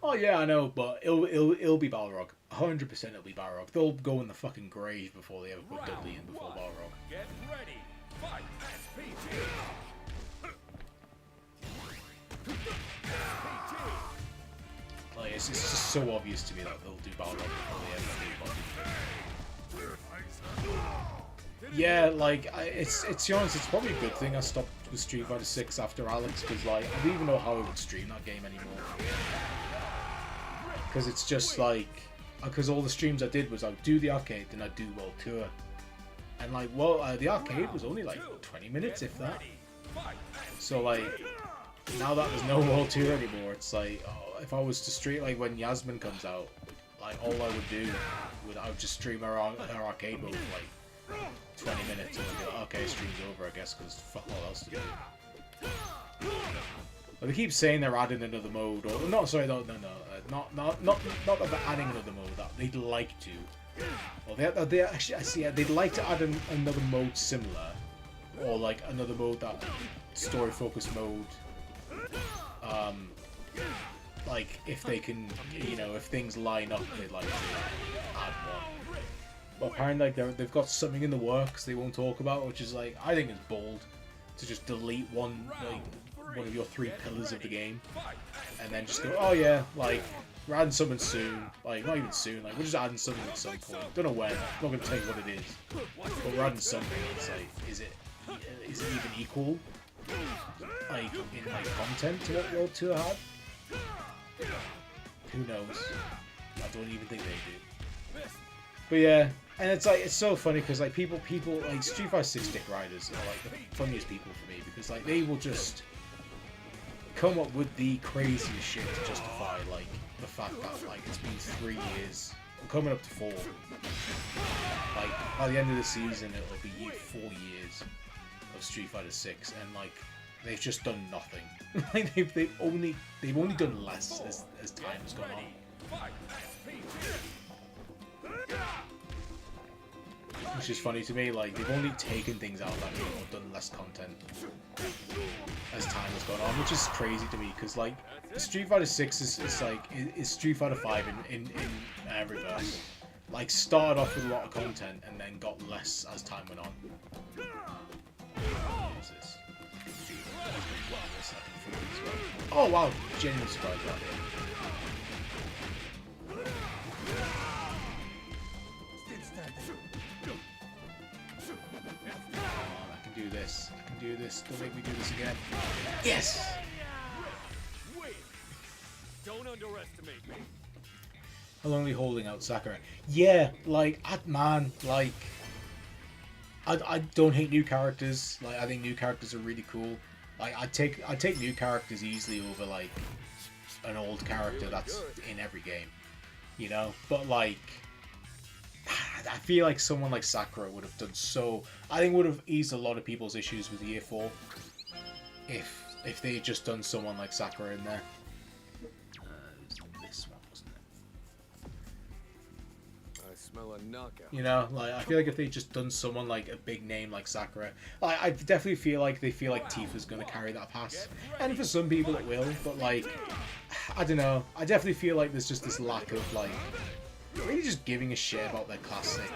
Oh yeah, I know, but it'll be Balrog. 100% it'll be Balrog. They'll go in the fucking grave before they ever put Dudley in before Balrog. Get ready. Fight SPG. Like it's just so obvious to me that they'll do Balrog before they ever do Dudley. Yeah, like it's to be honest, it's probably a good thing I stopped with Street Fighter 6 after Alex, because like I don't even know how I would stream that game anymore. Because it's just like, because all the streams I did was I would do the arcade, then I'd do World Tour, and like, well, the arcade was only like 20 minutes, if that. So like, now that there's no World Tour anymore, it's like, oh, if I was to stream, like when Yasmin comes out, like all I would do I would just stream her arcade mode for like 20 minutes, and I'd be like, okay, stream's over, I guess, because fuck all else to do. But they keep saying they're adding another mode, or not. Sorry, not that they're adding another mode. That they'd like to. Well, they actually, I see. They'd like to add another mode similar, or like another mode that story focused mode. Like if they can, you know, if things line up, they'd like to add one. But apparently, like they've got something in the works they won't talk about, which is like, I think it's bold to just delete one one of your 3 pillars of the game, and then just go, oh yeah, like we're adding something soon, like not even soon, like we're just adding something at some point. Don't know when. I'm not gonna tell you what it is, but we're adding something. It's like, is it even equal, like in like content to what World Tour had? Who knows? I don't even think they do. But yeah, and it's like, it's so funny because like people like Street Fighter 6 dick riders are like the funniest people for me, because like they will just come up with the craziest shit to justify like the fact that like it's been 3 years, we're coming up to 4. Like by the end of the season it'll be 4 years of Street Fighter 6, and like they've just done nothing. Like they've only done less as time has gone on. Which is funny to me, like they've only taken things out that game or done less content as time has gone on, which is crazy to me, because like Street Fighter 6 is Street Fighter 5 in reverse. Like started off with a lot of content and then got less as time went on. What is this? Oh wow, genuinely surprised about it. I can do this. I can do this. Don't make me do this again. Yes! Wait! Don't underestimate me. I'm only holding out Sakura. Yeah, like, man, like, I don't hate new characters. Like, I think new characters are really cool. Like, I take new characters easily over like an old character that's in every game, you know. But like, I feel like someone like Sakura would have done so. I think would have eased a lot of people's issues with Year 4 if they had just done someone like Sakura in there. This one, wasn't it? I smell a knockout. You know, like I feel like if they just done someone like a big name like Sakura, like I definitely feel like they feel like Tifa's gonna carry that pass, and for some people it will. But like, I don't know. I definitely feel like there's just this lack of like really just giving a shit about their classic,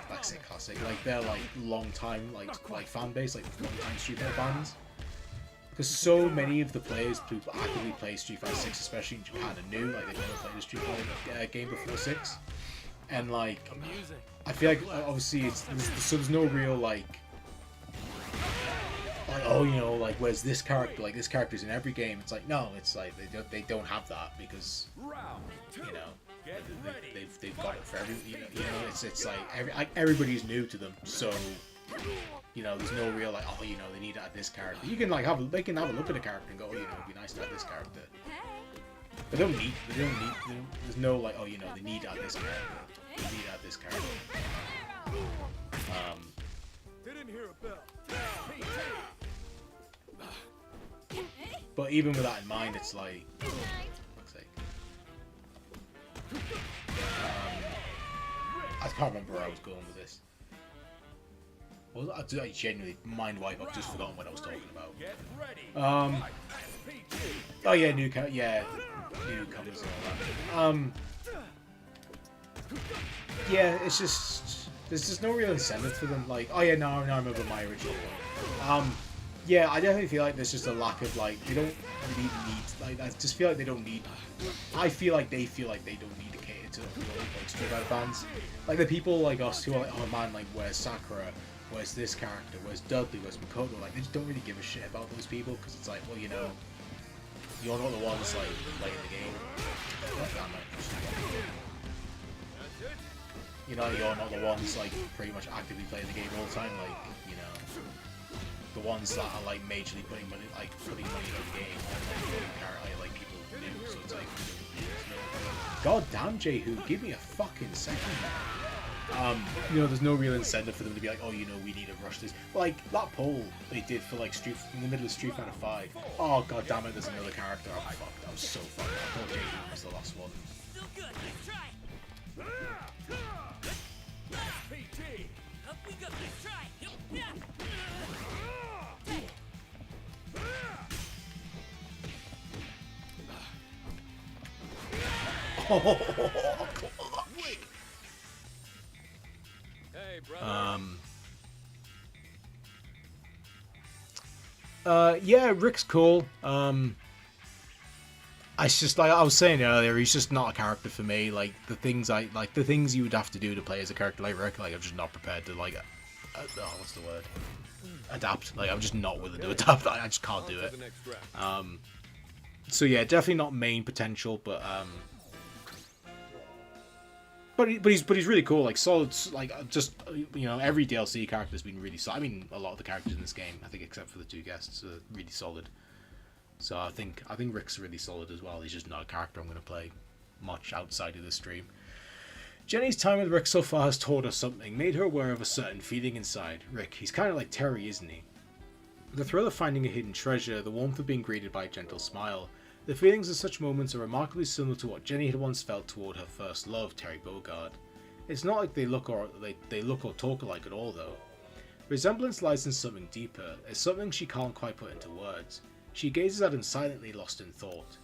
like their like long time like fan base, like long time Street Fighter fans. Because so many of the players who actively play Street Fighter 6, especially in Japan, are new. Like they've never played a Street Fighter game before 6, and like I feel like obviously there's no real like oh, you know, like where's this character? Like this character's in every game. It's like no, it's like they don't have that because you know they've got it for every you know it's like everybody's new to them, so you know there's no real like oh you know they need to add this character. You can like they can have a look at a character and go oh you know it'd be nice to add this character. They don't need there's no like oh you know they need to add this character. They need to add this character. Didn't hear a bell. But even with that in mind, it's like, fuck's sake. I can't remember where I was going with this. Well, I genuinely mind wipe. I've just forgotten what I was talking about. Oh yeah, newcomers and all that. Yeah, it's just there's just no real incentive for them. Like, oh yeah, no, I remember my original point. Yeah, I definitely feel like there's just a lack of like they don't really need like I just feel like they don't need. I feel like they don't need to cater to like Street Fighter fans. Like the people like us who are like, oh man, like where's Sakura, where's this character, where's Dudley, where's Makoto? Like they just don't really give a shit about those people because it's like, well, you know, you're not the ones like playing the game. You know, you're not the ones like pretty much actively playing the game all the time. Like, you know. The ones that are like majorly putting money into the game, and like people new, so it's like, God damn Jehu, give me a fucking second. You know, there's no real incentive for them to be like, oh, you know, we need to rush this. Like that poll they did for like in the middle of Street Fighter 5. Oh god damn it, there's another character. Oh fuck, that was so funny. I thought Jehu was the last one. Still good. Let's try. Up we go. Let's try. Yeah. Hey, brother. Yeah, Rick's cool. It's just like I was saying earlier, he's just not a character for me. Like the things you would have to do to play as a character like Rick, like I'm just not prepared to like. What's the word? Adapt. Like I'm just not willing to adapt. I just can't do it. So yeah, definitely not main potential, but he's really cool. Like solid. Like just every DLC character has been really solid. I mean, a lot of the characters in this game, I think, except for the 2 guests, are really solid. So I think Rick's really solid as well. He's just not a character I'm going to play much outside of the stream. Jenny's time with Rick so far has taught her something, made her aware of a certain feeling inside. Rick, he's kind of like Terry, isn't he? The thrill of finding a hidden treasure, the warmth of being greeted by a gentle smile. The feelings of such moments are remarkably similar to what Jenny had once felt toward her first love, Terry Bogard. It's not like they look or talk alike at all, though. Resemblance lies in something deeper. It's something she can't quite put into words. She gazes at him silently, lost in thought.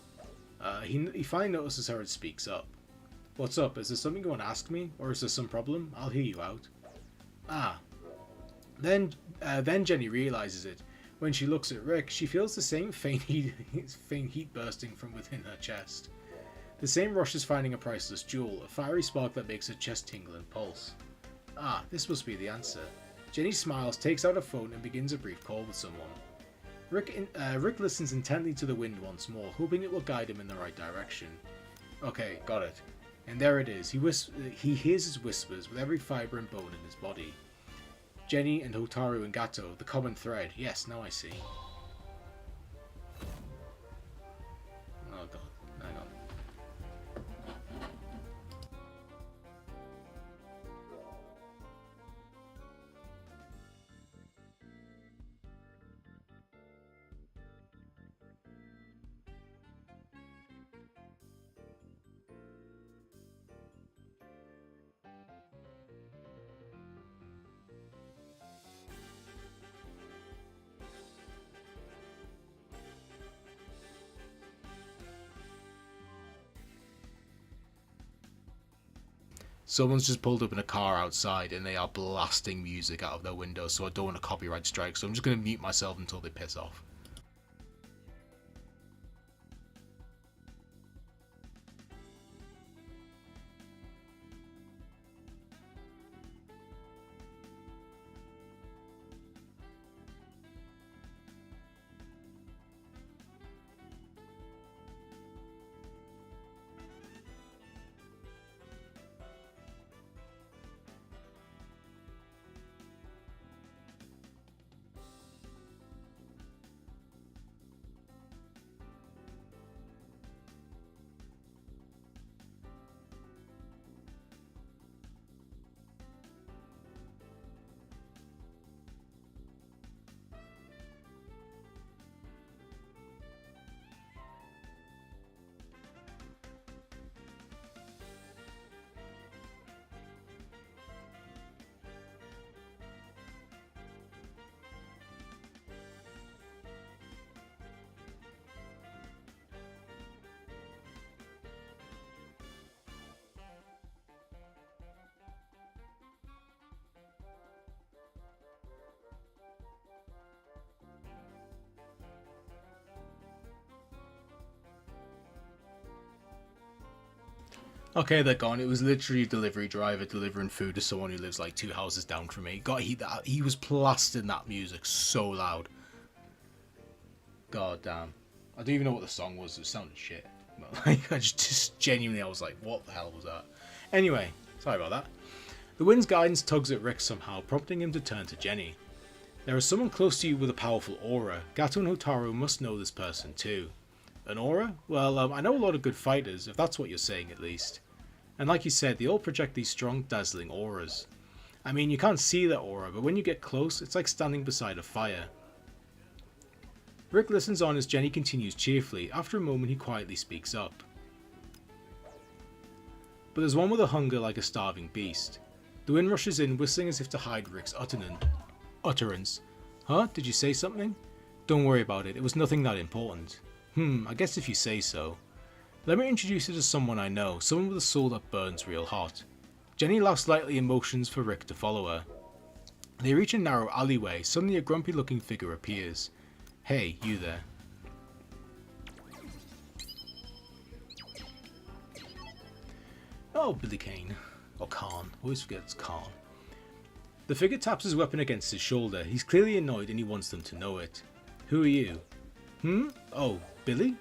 He finally notices her and speaks up. What's up? Is there something you want to ask me? Or is there some problem? I'll hear you out. Ah. Then Jenny realizes it. When she looks at Rick, she feels the same faint heat bursting from within her chest. The same rush as finding a priceless jewel, a fiery spark that makes her chest tingle and pulse. Ah, this must be the answer. Jenny smiles, takes out her phone and begins a brief call with someone. Rick listens intently to the wind once more, hoping it will guide him in the right direction. Okay, got it. And there it is. He hears his whispers with every fibre and bone in his body. Jenny and Hotaru and Gato, the common thread. Yes, now I see. Oh god, hang on. Someone's just pulled up in a car outside and they are blasting music out of their window, so I don't want a copyright strike, so I'm just going to mute myself until they piss off. Okay, they're gone. It was literally a delivery driver delivering food to someone who lives like 2 houses down from me. God, he was blasting that music so loud. God damn. I don't even know what the song was. It sounded shit. But like, I just genuinely, I was like, what the hell was that? Anyway, sorry about that. The wind's guidance tugs at Rick somehow, prompting him to turn to Jenny. There is someone close to you with a powerful aura. Gato and Hotaru must know this person too. An aura? Well, I know a lot of good fighters, if that's what you're saying at least. And like you said, they all project these strong, dazzling auras. I mean, you can't see that aura, but when you get close, it's like standing beside a fire. Rick listens on as Jenny continues cheerfully. After a moment, he quietly speaks up. But there's one with a hunger like a starving beast. The wind rushes in, whistling as if to hide Rick's utterance. Huh? Did you say something? Don't worry about it. It was nothing that important. I guess if you say so. Let me introduce you to someone I know, someone with a soul that burns real hot. Jenny laughs lightly and motions for Rick to follow her. They reach a narrow alleyway. Suddenly a grumpy looking figure appears. Hey, you there. Oh, Billy Kane. Or Khan. Always forget it's Khan. The figure taps his weapon against his shoulder. He's clearly annoyed and he wants them to know it. Who are you? Oh, Billy?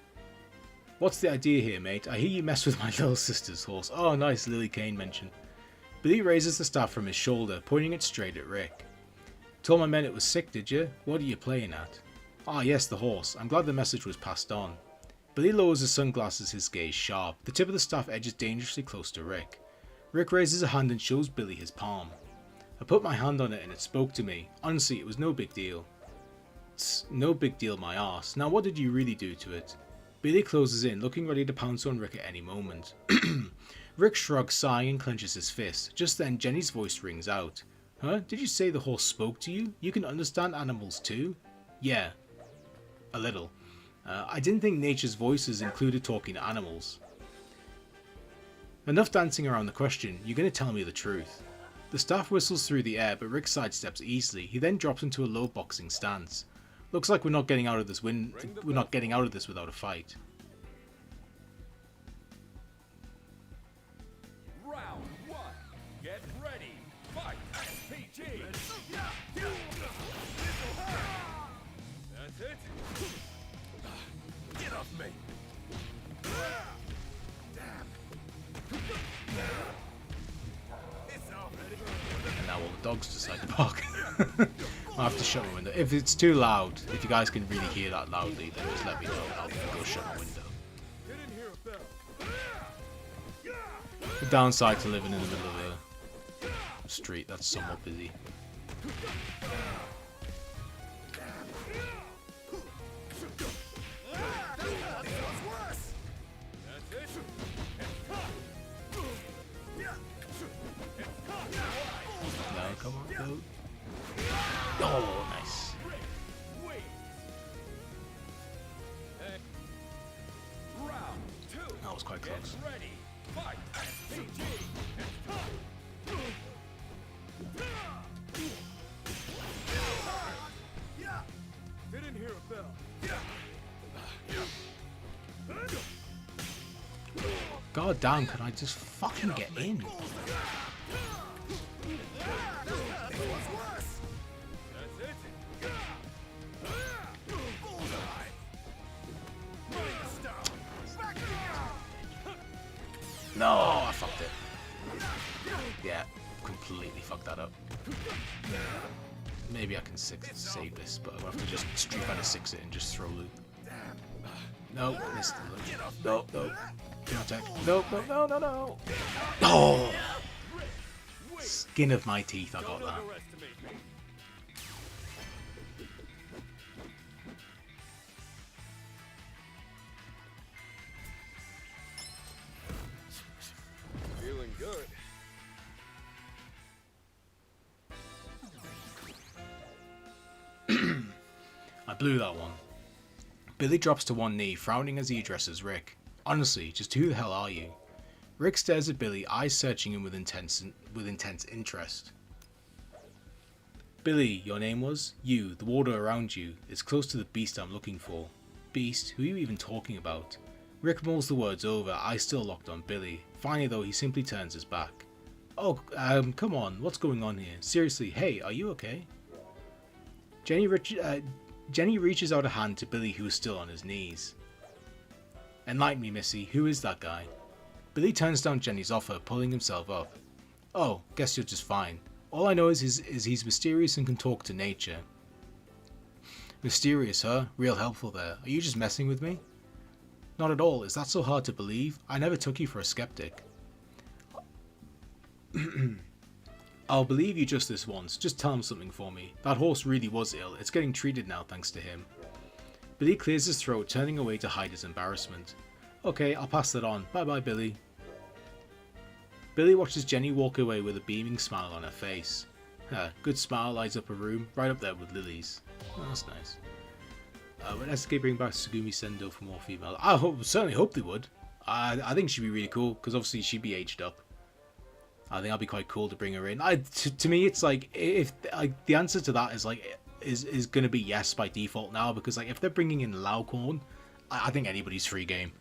What's the idea here, mate? I hear you mess with my little sister's horse. Oh, nice, Lily Kane mentioned. Billy raises the staff from his shoulder, pointing it straight at Rick. Told my men it was sick, did you? What are you playing at? Ah, yes, the horse. I'm glad the message was passed on. Billy lowers his sunglasses, his gaze sharp. The tip of the staff edges dangerously close to Rick. Rick raises a hand and shows Billy his palm. I put my hand on it and it spoke to me. Honestly, it was no big deal. It's no big deal, my arse. Now what did you really do to it? Billy closes in, looking ready to pounce on Rick at any moment. Rick shrugs, sighing, and clenches his fist. Just then, Jenny's voice rings out. Huh? Did you say the horse spoke to you? You can understand animals too? Yeah. A little. I didn't think nature's voices included talking to animals. Enough dancing around the question. You're going to tell me the truth. The staff whistles through the air, but Rick sidesteps easily. He then drops into a low boxing stance. Looks like we're not getting out of this without a fight. Round 1. Get ready. Fight. SPG. That's it. Get off me. It's already. And now all the dogs decide to bark. I'll have to shut my window. If it's too loud, if you guys can really hear that loudly, then just let me know and I'll go shut my window. Get in here, Bell. The downside to living in the middle of a street that's somewhat busy. No, come on, go. Oh, nice. Round 2. That was quite close. Ready. Fight. SPG. Get in here, Bell. God damn, can I just fucking get in? No, I fucked it. Yeah, completely fucked that up. Maybe I can save this, but I'll have to just Street Fighter 6 it and just throw loot. No, missed the loot. No, no. Do not attack. No, no, no, no, no. Oh! Skin of my teeth, I got that. Underestimate me. Feeling good. I blew that one. Billy drops to one knee, frowning as he addresses Rick. Honestly, just who the hell are you? Rick stares at Billy, eyes searching him with intense interest. Billy, your name was? You, the water around you, is close to the beast I'm looking for. Beast? Who are you even talking about? Rick mulls the words over, eyes still locked on Billy. Finally though, he simply turns his back. Oh, come on, what's going on here? Seriously, hey, are you okay? Jenny reaches out a hand to Billy, who is still on his knees. Enlighten me, Missy, who is that guy? Billy turns down Jenny's offer, pulling himself up. Oh, guess you're just fine. All I know is he's mysterious and can talk to nature. Mysterious, huh? Real helpful there. Are you just messing with me? Not at all. Is that so hard to believe? I never took you for a skeptic. I'll believe you just this once. Just tell him something for me. That horse really was ill. It's getting treated now thanks to him. Billy clears his throat, turning away to hide his embarrassment. Okay, I'll pass that on. Bye-bye, Billy. Billy watches Jenny walk away with a beaming smile on her face. Good smile lights up a room, right up there with Lily's. Oh, that's nice. Would SK bring back Sugumi Sendo for more female? I certainly hope they would. I think she'd be really cool, because obviously she'd be aged up. I think that'd be quite cool to bring her in. To me, it's like, if the answer to that is like, is going to be yes by default now, because like if they're bringing in Laucorn, I think anybody's free game.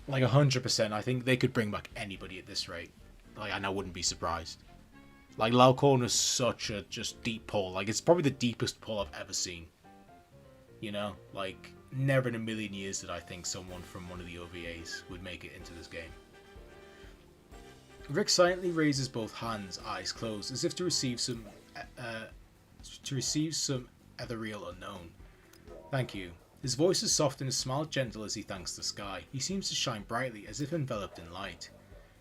Like 100%, I think they could bring back anybody at this rate. Like, and I wouldn't be surprised. Like, Laucorn is such a just deep pull. Like, it's probably the deepest pull I've ever seen. You know? Like, never in a million years did I think someone from one of the OVAs would make it into this game. Rick silently raises both hands, eyes closed, as if to receive some ethereal unknown. Thank you. His voice is soft and his smile gentle as he thanks the sky. He seems to shine brightly, as if enveloped in light.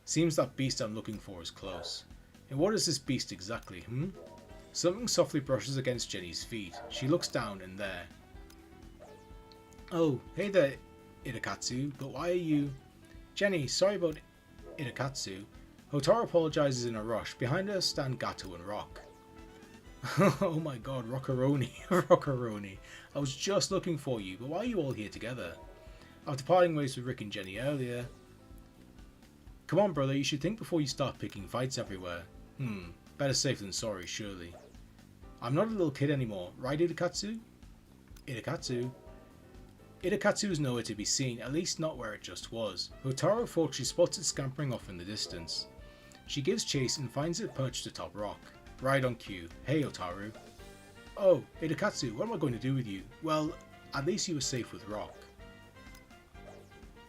Seems that beast I'm looking for is close. And what is this beast exactly, Something softly brushes against Jenny's feet. She looks down and there. Oh, hey there, Itakatsu, but why are you... Jenny, sorry about Itakatsu. Hotaru apologizes in a rush. Behind her stand Gato and Rock. Oh my god, Rockaroni. Rockaroni. I was just looking for you, but why are you all here together? After parting ways with Rick and Jenny earlier... Come on, brother, you should think before you start picking fights everywhere. Better safe than sorry, surely. I'm not a little kid anymore, right, Itakatsu? Itakatsu? Itakatsu is nowhere to be seen, at least not where it just was. Hotaru thought she spots it scampering off in the distance. She gives chase and finds it perched atop Rock. Right on cue. Hey, Hotaru. Oh, Itakatsu, what am I going to do with you? Well, at least you were safe with Rock.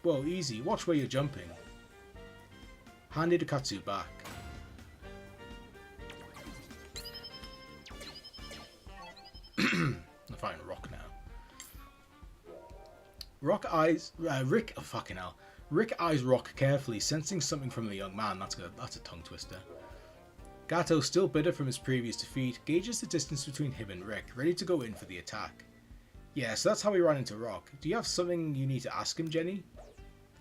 Whoa, easy, watch where you're jumping. Hand Itakatsu back. I'm fighting Rock now. Rick eyes Rock carefully, sensing something from the young man. That's a tongue twister. Gato, still bitter from his previous defeat, gauges the distance between him and Rick, ready to go in for the attack. Yeah, so that's how we ran into Rock. Do you have something you need to ask him, Jenny?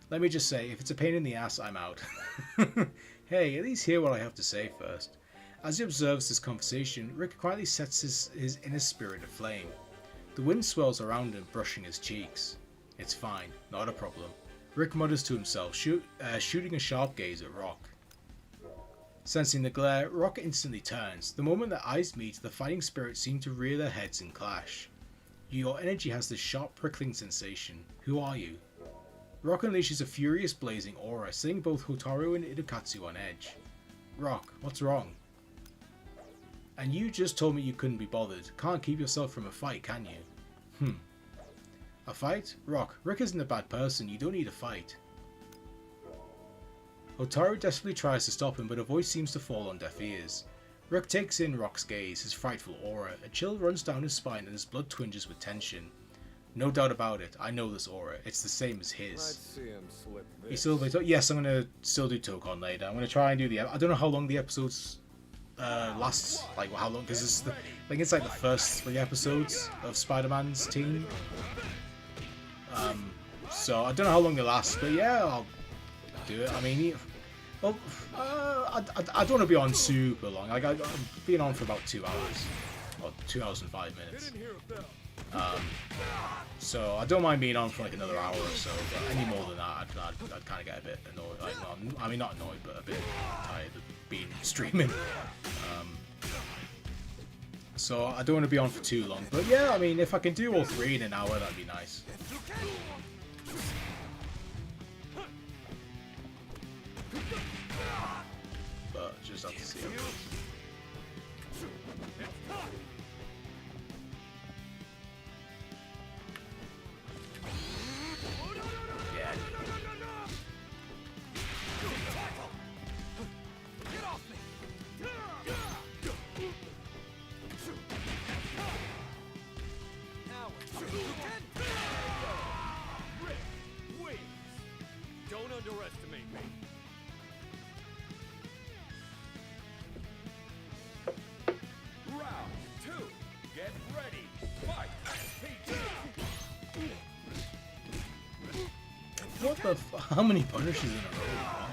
Let me just say, if it's a pain in the ass, I'm out. Hey, at least hear what I have to say first. As he observes this conversation, Rick quietly sets his inner spirit aflame. The wind swirls around him, brushing his cheeks. It's fine, not a problem. Rick mutters to himself, shooting a sharp gaze at Rock. Sensing the glare, Rock instantly turns. The moment their eyes meet, the fighting spirits seem to rear their heads and clash. Your energy has this sharp prickling sensation. Who are you? Rock unleashes a furious blazing aura, setting both Hotaru and Itakatsu on edge. Rock, what's wrong? And you just told me you couldn't be bothered. Can't keep yourself from a fight, can you? A fight? Rock, Rick isn't a bad person, you don't need a fight. Hotaru desperately tries to stop him, but a voice seems to fall on deaf ears. Rick takes in Rock's gaze, his frightful aura. A chill runs down his spine and his blood twinges with tension. No doubt about it, I know this aura. It's the same as his. Let's see him slip this. He still, yes, I'm going to still do Tokon later. I'm going to try and do I don't know how long the episodes lasts, like how long, because I think it's like the first 3 episodes of Spider-Man's team. So I don't know how long they last, but yeah, I'll do it. I mean, I don't want to be on super long. Like I've been on for about 2 hours, or 2 hours and 5 minutes. So I don't mind being on for like another hour or so. But any more than that, I'd kind of get a bit annoyed. Like, I mean, not annoyed, but a bit tired of being streaming. So I don't want to be on for too long. But yeah, I mean, if I can do all 3 in an hour, that'd be nice. But just have to see how it goes. Yeah. Don't underestimate me. Round 2. Get ready. Fight. What the how many punishes in a row?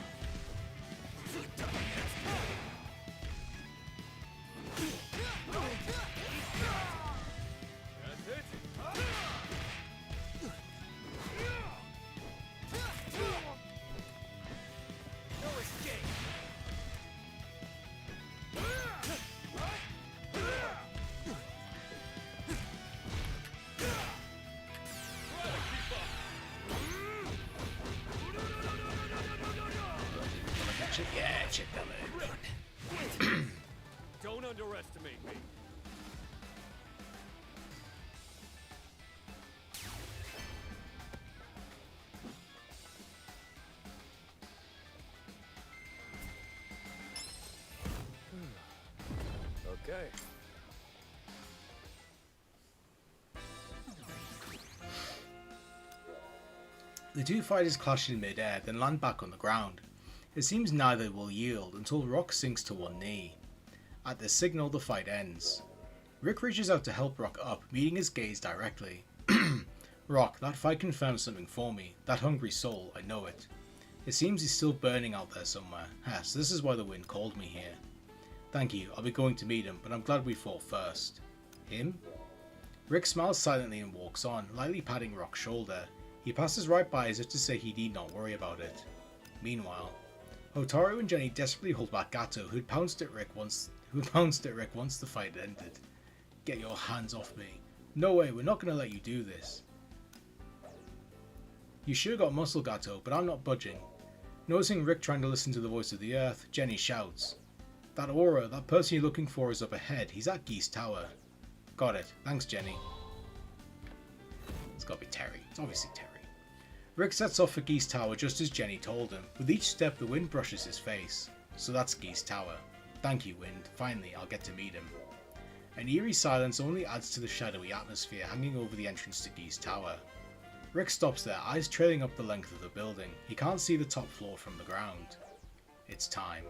chip damage. Don't underestimate me. Okay. The two fighters clash in mid-air, then land back on the ground. It seems neither will yield until Rock sinks to one knee. At this signal, the fight ends. Rick reaches out to help Rock up, meeting his gaze directly. Rock, that fight confirms something for me. That hungry soul, I know it. It seems he's still burning out there somewhere. So this is why the wind called me here. Thank you, I'll be going to meet him, but I'm glad we fought first. Him? Rick smiles silently and walks on, lightly patting Rock's shoulder. He passes right by as if to say he need not worry about it. Meanwhile, Hotaru and Jenny desperately hold back Gato, who pounced at Rick once the fight ended. Get your hands off me. No way, we're not going to let you do this. You sure got muscle, Gato, but I'm not budging. Noticing Rick trying to listen to the voice of the earth, Jenny shouts. That aura, that person you're looking for is up ahead. He's at Geese Tower. Got it. Thanks, Jenny. It's gotta be Terry. It's obviously Terry. Rick sets off for Geese Tower just as Jenny told him. With each step, the wind brushes his face. So that's Geese Tower. Thank you, wind. Finally, I'll get to meet him. An eerie silence only adds to the shadowy atmosphere hanging over the entrance to Geese Tower. Rick stops there, eyes trailing up the length of the building. He can't see the top floor from the ground. It's time.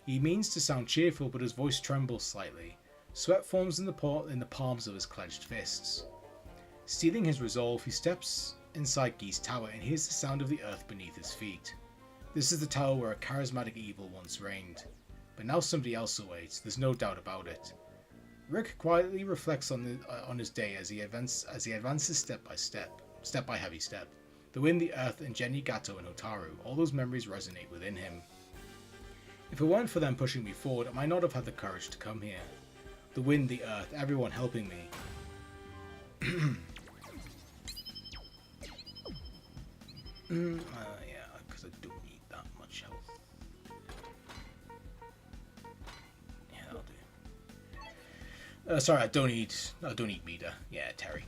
He means to sound cheerful, but his voice trembles slightly. Sweat forms in the palms of his clenched fists. Stealing his resolve, he steps inside Geese Tower and hears the sound of the earth beneath his feet. This is the tower where a charismatic evil once reigned. But now somebody else awaits, there's no doubt about it. Rick quietly reflects on his day as he advances step by heavy step. The wind, the earth, and Jenny, Gato, and Hotaru, all those memories resonate within him. If it weren't for them pushing me forward, I might not have had the courage to come here. The wind, the earth, everyone helping me. Yeah, because I don't need that much health. Yeah, that'll do. Sorry, I don't need meter. Yeah, Terry.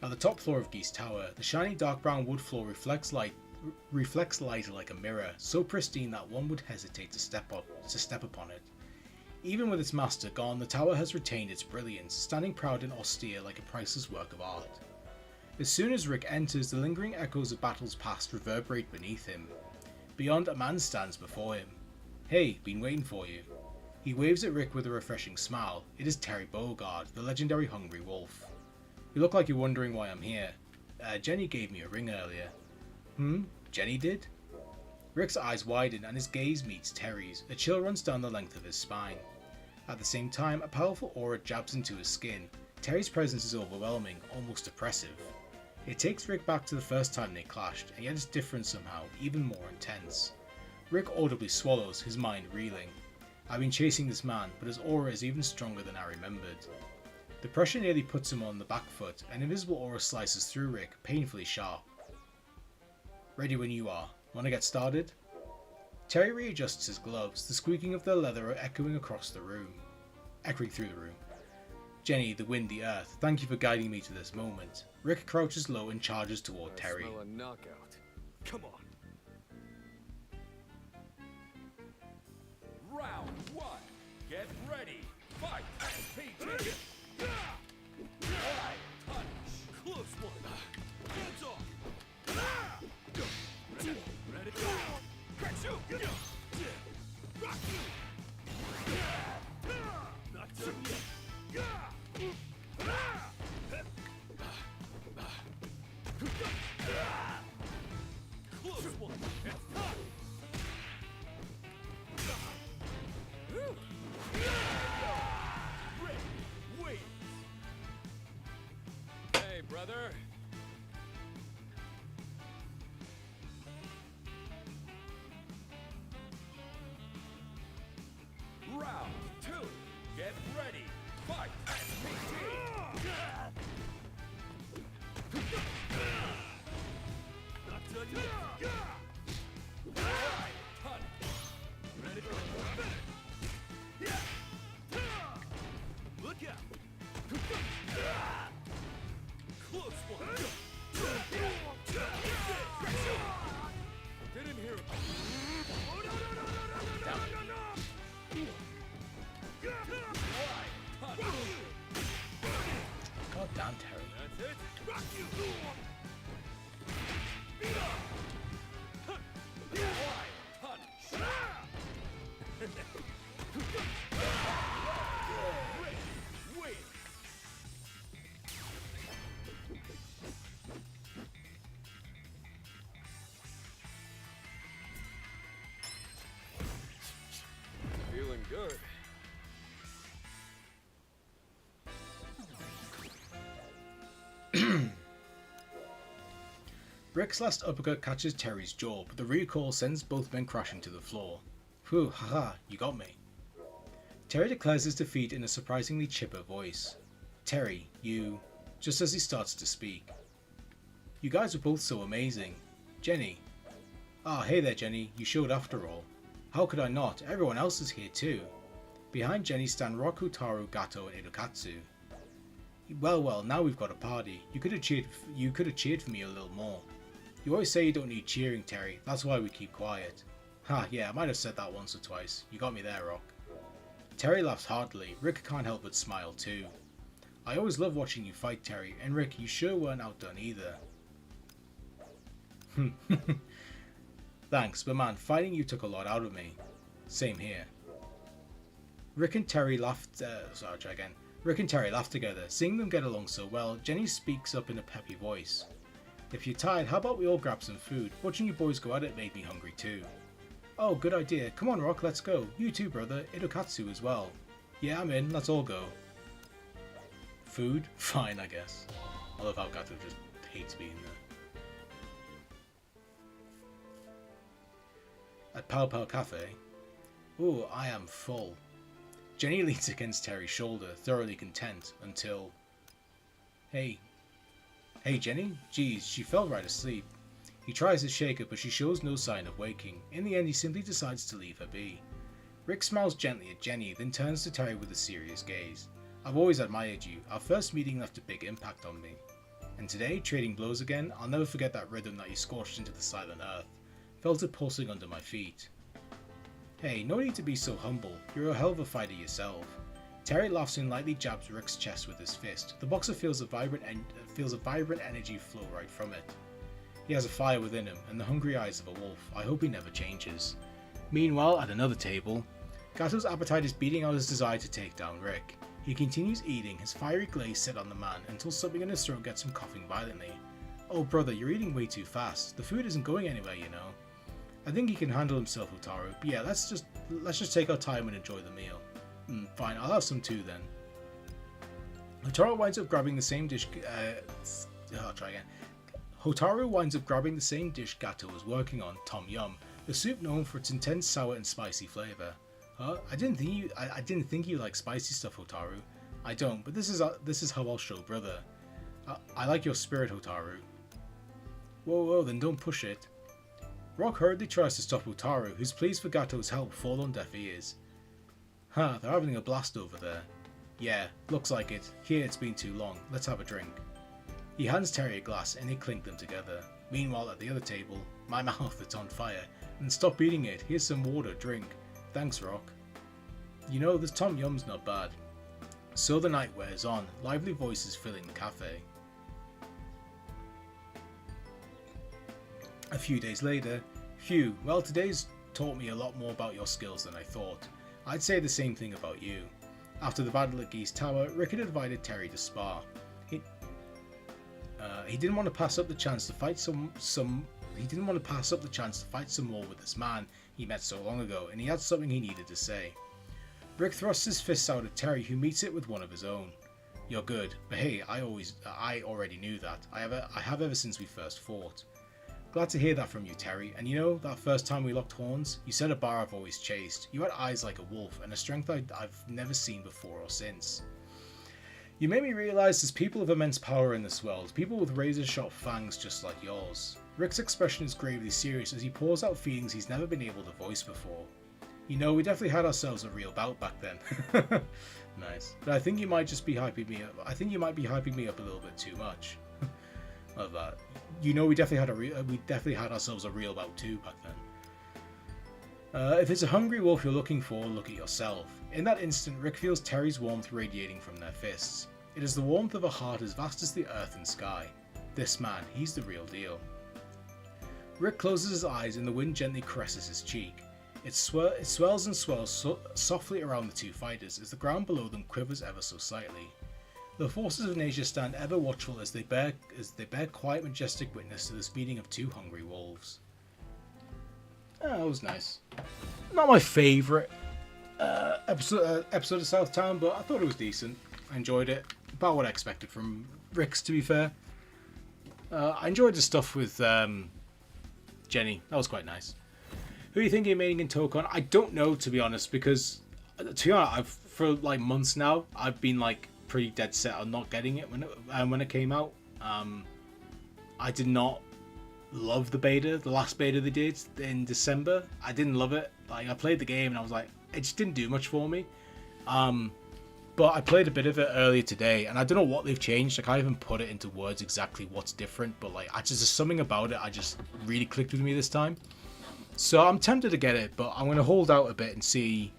At the top floor of Geese Tower, the shiny dark brown wood floor reflects light like a mirror, so pristine that one would hesitate to step upon it. Even with its master gone, the tower has retained its brilliance, standing proud and austere like a priceless work of art. As soon as Rick enters, the lingering echoes of battles past reverberate beneath him. Beyond, a man stands before him. Hey, been waiting for you. He waves at Rick with a refreshing smile. It is Terry Beauregard, the legendary Hungry Wolf. You look like you're wondering why I'm here. Jenny gave me a ring earlier. Jenny did? Rick's eyes widen and his gaze meets Terry's. A chill runs down the length of his spine. At the same time, a powerful aura jabs into his skin. Terry's presence is overwhelming, almost oppressive. It takes Rick back to the first time they clashed, and yet it's different somehow, even more intense. Rick audibly swallows, his mind reeling. I've been chasing this man, but his aura is even stronger than I remembered. The pressure nearly puts him on the back foot. An invisible aura slices through Rick, painfully sharp. Ready when you are. Want to get started? Terry readjusts his gloves, the squeaking of their leather echoing through the room. Jenny, the wind, the earth, thank you for guiding me to this moment. Rick crouches low and charges toward Terry. I smell a knockout. Come on. Round one. Get ready. Fight. PG. Close one. Hands off. Ready? Catch you. Rock you. Not done yet. Close one. Rick, wait. Hey, brother. Rick's last uppercut catches Terry's jaw, but the recoil sends both men crashing to the floor. Phew, haha, you got me. Terry declares his defeat in a surprisingly chipper voice. Terry, you... Just as he starts to speak. You guys are both so amazing. Jenny. Ah, hey there Jenny, you showed after all. How could I not? Everyone else is here too. Behind Jenny stand Rock, Hotaru, Gato and Edokatsu. Well, now we've got a party. You could have cheered for me a little more. You always say you don't need cheering, Terry. That's why we keep quiet. Ha, yeah, I might have said that once or twice. You got me there, Rock. Terry laughs heartily. Rick can't help but smile too. I always love watching you fight, Terry, and Rick, you sure weren't outdone either. Thanks, but man, fighting you took a lot out of me. Same here. Rick and Terry laughed together. Seeing them get along so well, Jenny speaks up in a peppy voice. If you're tired, how about we all grab some food? Watching you boys go at it made me hungry too. Oh, good idea. Come on, Rock, let's go. You too, brother. Edokatsu as well. Yeah, I'm in. Let's all go. Food? Fine, I guess. I love how Gato just hates being there. At Pow Pow Cafe. Ooh, I am full. Jenny leans against Terry's shoulder, thoroughly content, until... Hey, Jenny? Geez, she fell right asleep. He tries to shake her, but she shows no sign of waking. In the end, he simply decides to leave her be. Rick smiles gently at Jenny, then turns to Terry with a serious gaze. I've always admired you. Our first meeting left a big impact on me. And today, trading blows again, I'll never forget that rhythm that you scorched into the silent earth. Felt it pulsing under my feet. Hey, no need to be so humble. You're a hell of a fighter yourself. Terry laughs and lightly jabs Rick's chest with his fist. The boxer feels a vibrant energy flow right from it. He has a fire within him, and the hungry eyes of a wolf. I hope he never changes. Meanwhile, at another table, Gato's appetite is beating out his desire to take down Rick. He continues eating, his fiery glaze set on the man, until something in his throat gets him coughing violently. Oh brother, you're eating way too fast. The food isn't going anywhere, you know. I think he can handle himself, Hotaru. But yeah, let's just take our time and enjoy the meal. Fine, I'll have some too then. Hotaru winds up grabbing the same dish. Hotaru winds up grabbing the same dish Gato was working on, Tom Yum, the soup known for its intense sour and spicy flavor. Huh? I didn't think you like spicy stuff, Hotaru. I don't, but this is how I'll show brother. I like your spirit, Hotaru. Whoa, then don't push it. Rock hurriedly tries to stop Hotaru, whose pleas for Gato's help fall on deaf ears. Huh, they're having a blast over there. Yeah, looks like it. Here, it's been too long. Let's have a drink. He hands Terry a glass and they clink them together. Meanwhile, at the other table, my mouth is on fire. And stop eating it. Here's some water, drink. Thanks, Rock. You know, this Tom Yum's not bad. So the night wears on, lively voices filling the cafe. A few days later, phew, well today's taught me a lot more about your skills than I thought. I'd say the same thing about you. After the battle at Geese Tower, Rick had invited Terry to spar. He didn't want to pass up the chance to fight some more with this man he met so long ago, and he had something he needed to say. Rick thrusts his fists out at Terry, who meets it with one of his own. You're good, but hey, I already knew that. I have ever since we first fought. Glad to hear that from you, Terry. And you know, that first time we locked horns, you set a bar I've always chased. You had eyes like a wolf, and a strength I've never seen before or since. You made me realise there's people of immense power in this world, people with razor-sharp fangs just like yours. Rick's expression is gravely serious as he pours out feelings he's never been able to voice before. You know, we definitely had ourselves a real bout back then. Nice. But I think you might just be hyping me up. I think you might be hyping me up a little bit too much. Love that. You know, we definitely had ourselves a real bout too back then. If it's a hungry wolf you're looking for, look at yourself. In that instant, Rick feels Terry's warmth radiating from their fists. It is the warmth of a heart as vast as the earth and sky. This man, he's the real deal. Rick closes his eyes and the wind gently caresses his cheek. It swells and swells softly around the two fighters as the ground below them quivers ever so slightly. The forces of nature stand ever watchful as they bear quiet, majestic witness to this meeting of two hungry wolves. That was nice. Not my favourite episode of Southtown, but I thought it was decent. I enjoyed it. About what I expected from Rick's, to be fair. I enjoyed the stuff with Jenny. That was quite nice. Who are you thinking of mating in Tokon? I don't know, to be honest, because to be honest, for like months now, I've been like pretty dead set on not getting it when it came out. I did not love the beta, the last beta they did in December. I didn't love it. Like, I played the game and I was like, it just didn't do much for me. But I played a bit of it earlier today, and I don't know what they've changed. I can't even put it into words exactly what's different, but like, there's something about it I just really clicked with me this time. So I'm tempted to get it, but I'm going to hold out a bit and see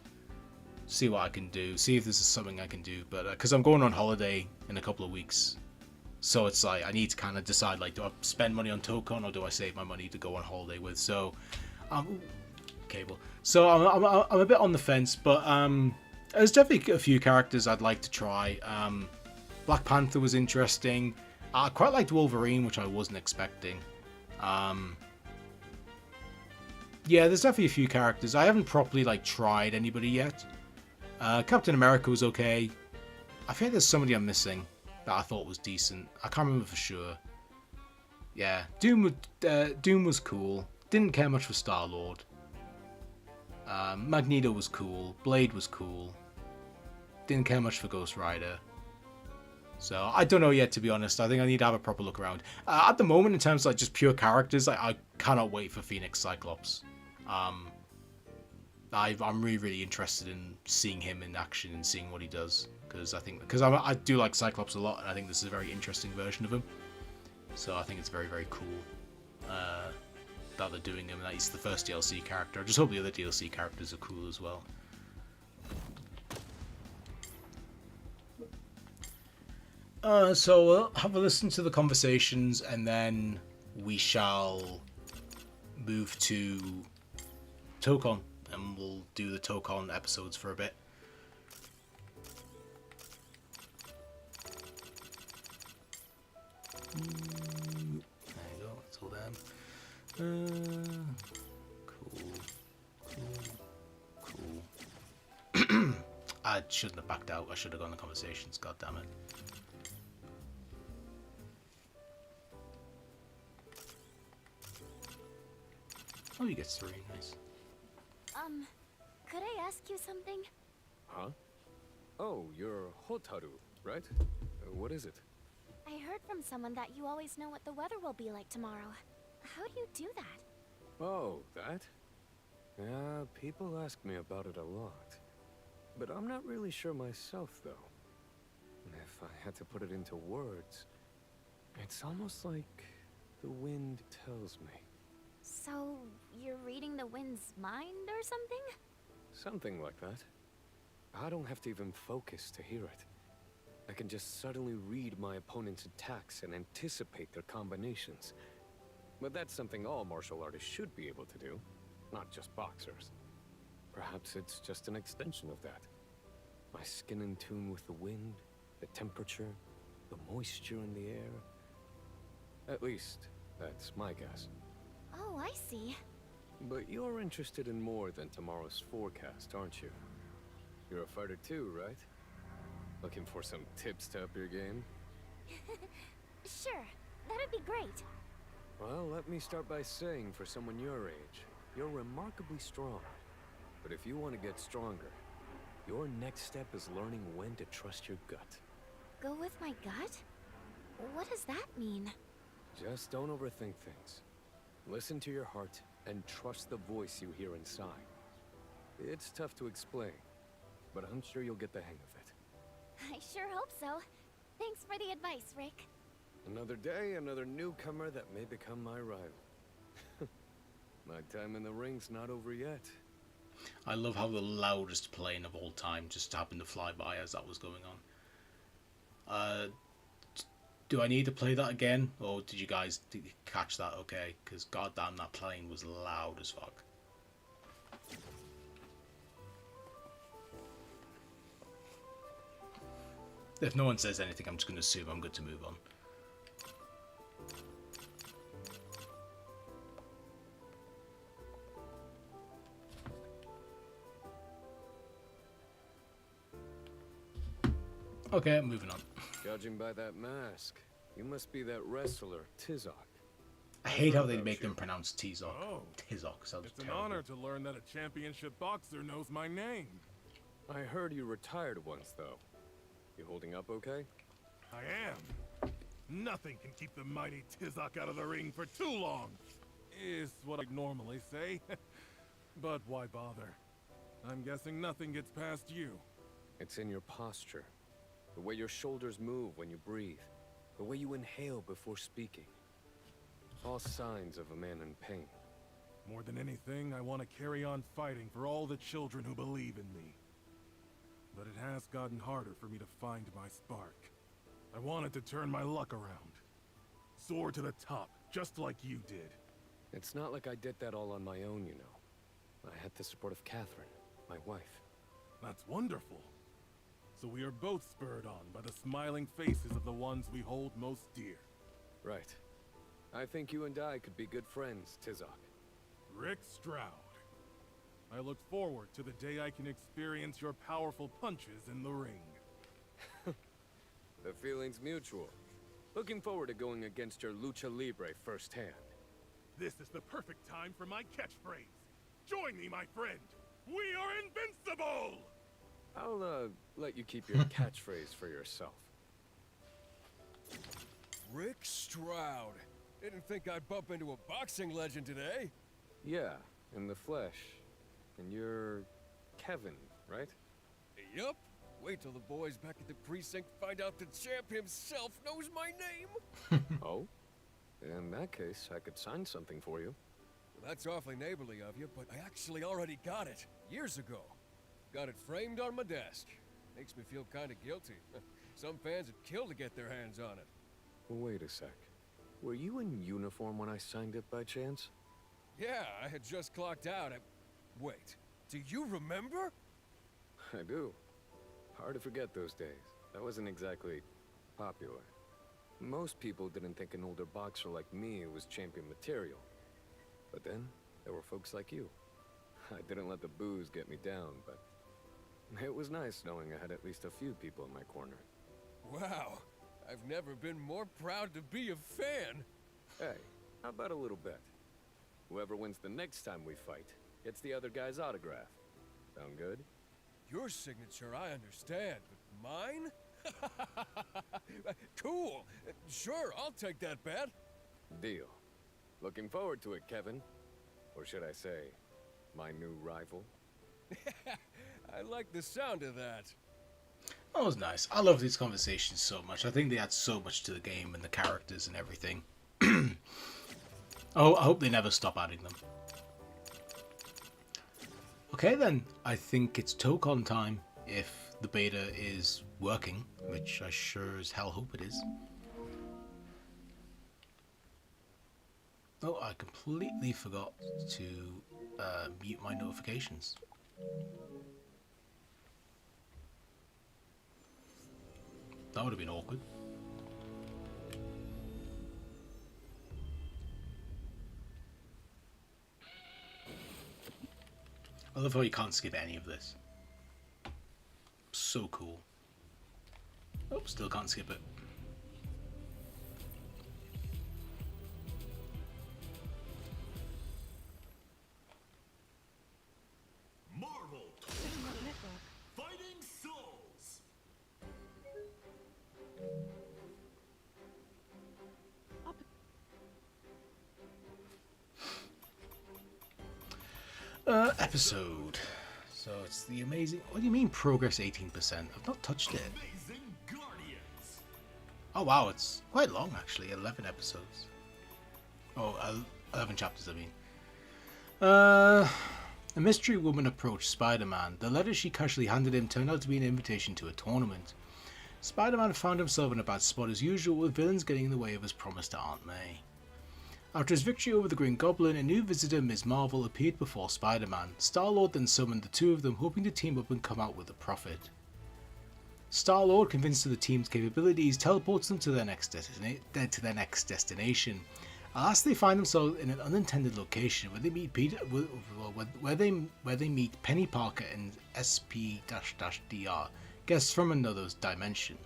what I can do. See if there's something I can do. But because I'm going on holiday in a couple of weeks, so it's like I need to kind of decide, like, do I spend money on Tokon or do I save my money to go on holiday with? So, cable. So I'm a bit on the fence, but there's definitely a few characters I'd like to try. Black Panther was interesting. I quite liked Wolverine, which I wasn't expecting. Yeah, there's definitely a few characters. I haven't properly like tried anybody yet. Captain America was okay. I think there's somebody I'm missing that I thought was decent. I can't remember for sure. Yeah, Doom was cool. Didn't care much for Star-Lord. Magneto was cool. Blade was cool. Didn't care much for Ghost Rider. So I don't know yet, to be honest. I think I need to have a proper look around. At the moment, in terms of like just pure characters, I cannot wait for Phoenix Cyclops. I'm really, really interested in seeing him in action and seeing what he does, because I do like Cyclops a lot, and I think this is a very interesting version of him. So I think it's very, very cool that they're doing him. That he's the first DLC character. I just hope the other DLC characters are cool as well. So we'll have a listen to the conversations, and then we shall move to Tokon, and we'll do the Tokon episodes for a bit. There you go, that's all them. Cool. I shouldn't have backed out. I should have gone to conversations, god damn it. Oh, you get 3, nice. Could I ask you something? Huh? Oh, you're Hotaru, right? What is it? I heard from someone that you always know what the weather will be like tomorrow. How do you do that? Oh, that? Yeah, people ask me about it a lot. But I'm not really sure myself, though. If I had to put it into words, it's almost like the wind tells me. So, you're reading the wind's mind or something? Something like that. I don't have to even focus to hear it. I can just suddenly read my opponent's attacks and anticipate their combinations. But that's something all martial artists should be able to do, not just boxers. Perhaps it's just an extension of that. My skin in tune with the wind, the temperature, the moisture in the air. At least, that's my guess. Oh, I see. But you're interested in more than tomorrow's forecast, aren't you? You're a fighter too, right? Looking for some tips to up your game? Sure, that'd be great. Well, let me start by saying, for someone your age, you're remarkably strong. But if you want to get stronger, your next step is learning when to trust your gut. Go with my gut? What does that mean? Just don't overthink things. Listen to your heart and trust the voice you hear inside. It's tough to explain, but I'm sure you'll get the hang of it. I sure hope so. Thanks for the advice, Rick. Another day, another newcomer that may become my rival. My time in the ring's not over yet. I love how the loudest plane of all time just happened to fly by as that was going on. Do I need to play that again, or did you guys catch that okay? Because goddamn, that plane was loud as fuck. If no one says anything, I'm just going to assume I'm good to move on. Okay, moving on. Judging by that mask, You must be that wrestler, Tizok. I hate how heard they about make you. them pronounce Tizok. Oh. Tizok sounds It's an terrible. honor to learn that a championship boxer knows my name. I heard you retired once, though. You holding up okay? I am. Nothing can keep the mighty Tizok out of the ring for too long, is what I'd normally say. But why bother? I'm guessing nothing gets past you. It's in your posture. The way your shoulders move when you breathe. The way you inhale before speaking. All signs of a man in pain. More than anything, I want to carry on fighting for all the children who believe in me. But it has gotten harder for me to find my spark. I wanted to turn my luck around. Soar to the top, just like you did. It's not like I did that all on my own, you know. I had the support of Catherine, my wife. That's wonderful. So we are both spurred on by the smiling faces of the ones we hold most dear. Right. I think you and I could be good friends, Tizok. Rick Strowd. I look forward to the day I can experience your powerful punches in the ring. The feeling's mutual. Looking forward to going against your lucha libre firsthand. This is the perfect time for my catchphrase. Join me, my friend. We are invincible! I'll, let you keep your catchphrase for yourself. Rick Strowd. Didn't think I'd bump into a boxing legend today. Yeah, in the flesh. And you're Kevin, right? Yup. Wait till the boys back at the precinct find out the champ himself knows my name. Oh? In that case, I could sign something for you. Well, that's awfully neighborly of you, but I actually already got it years ago. Got it framed on my desk. Makes me feel kind of guilty. Some fans would kill to get their hands on it. Wait a sec. Were you in uniform when I signed it by chance? Yeah, I had just clocked out. Wait, do you remember? I do. Hard to forget those days. That wasn't exactly popular. Most people didn't think an older boxer like me was champion material. But then, there were folks like you. I didn't let the booze get me down, but it was nice knowing I had at least a few people in my corner. Wow, I've never been more proud to be a fan. Hey, how about a little bet? Whoever wins the next time we fight gets the other guy's autograph. Sound good? Your signature, I understand, but mine? Cool. Sure, I'll take that bet. Deal. Looking forward to it, Kevin. Or should I say, my new rival? I like the sound of that. That was nice. I love these conversations so much. I think they add so much to the game and the characters and everything. Oh, I hope they never stop adding them. Okay then, I think it's Tokon time if the beta is working, which I sure as hell hope it is. Oh, I completely forgot to mute my notifications. That would have been awkward. I love how you can't skip any of this. So cool. Oh, still can't skip it. Marvel Fighting Souls. Episode. So it's the amazing. What do you mean progress 18%? I've not touched it. Amazing Guardians. Oh wow, it's quite long actually. 11 episodes. Oh, 11 chapters. I mean. A mystery woman approached Spider-Man. The letter she casually handed him turned out to be an invitation to a tournament. Spider-Man found himself in a bad spot as usual, with villains getting in the way of his promise to Aunt May. After his victory over the Green Goblin, a new visitor, Ms. Marvel, appeared before Spider-Man. Star-Lord then summoned the two of them, hoping to team up and come out with a profit. Star-Lord, convinced of the team's capabilities, teleports them to their next destination. Alas, they find themselves in an unintended location where they meet where they meet Penny Parker and SP-DR, guests from another dimension.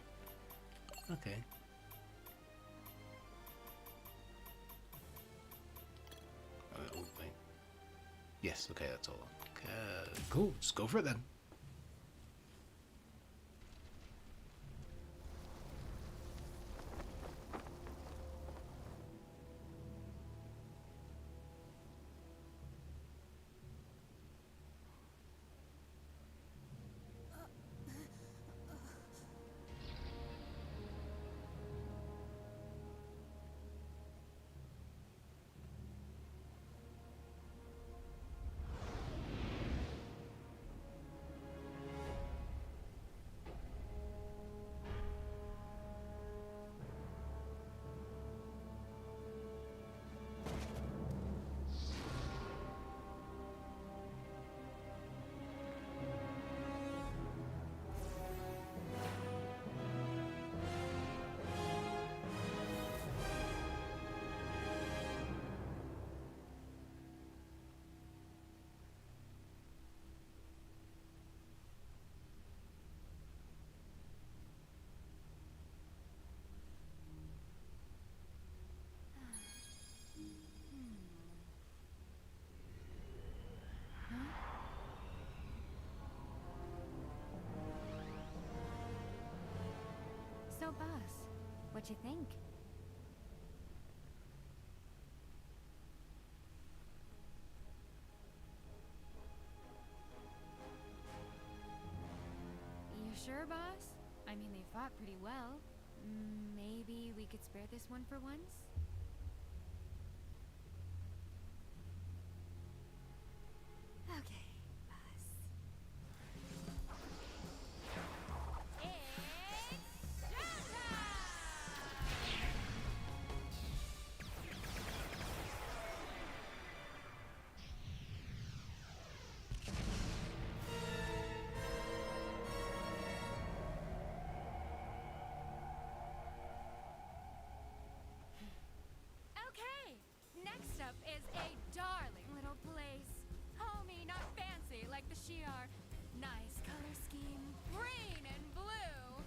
Okay. Yes, okay, that's all. Cool, just go for it then. So, boss, what you think? You sure, boss? I mean, they fought pretty well. Maybe we could spare this one for once? Okay, boss. It's showtime! Okay, next up is a darling little place. Homey, not fancy like the Shi'ar. Nice color scheme, green and blue.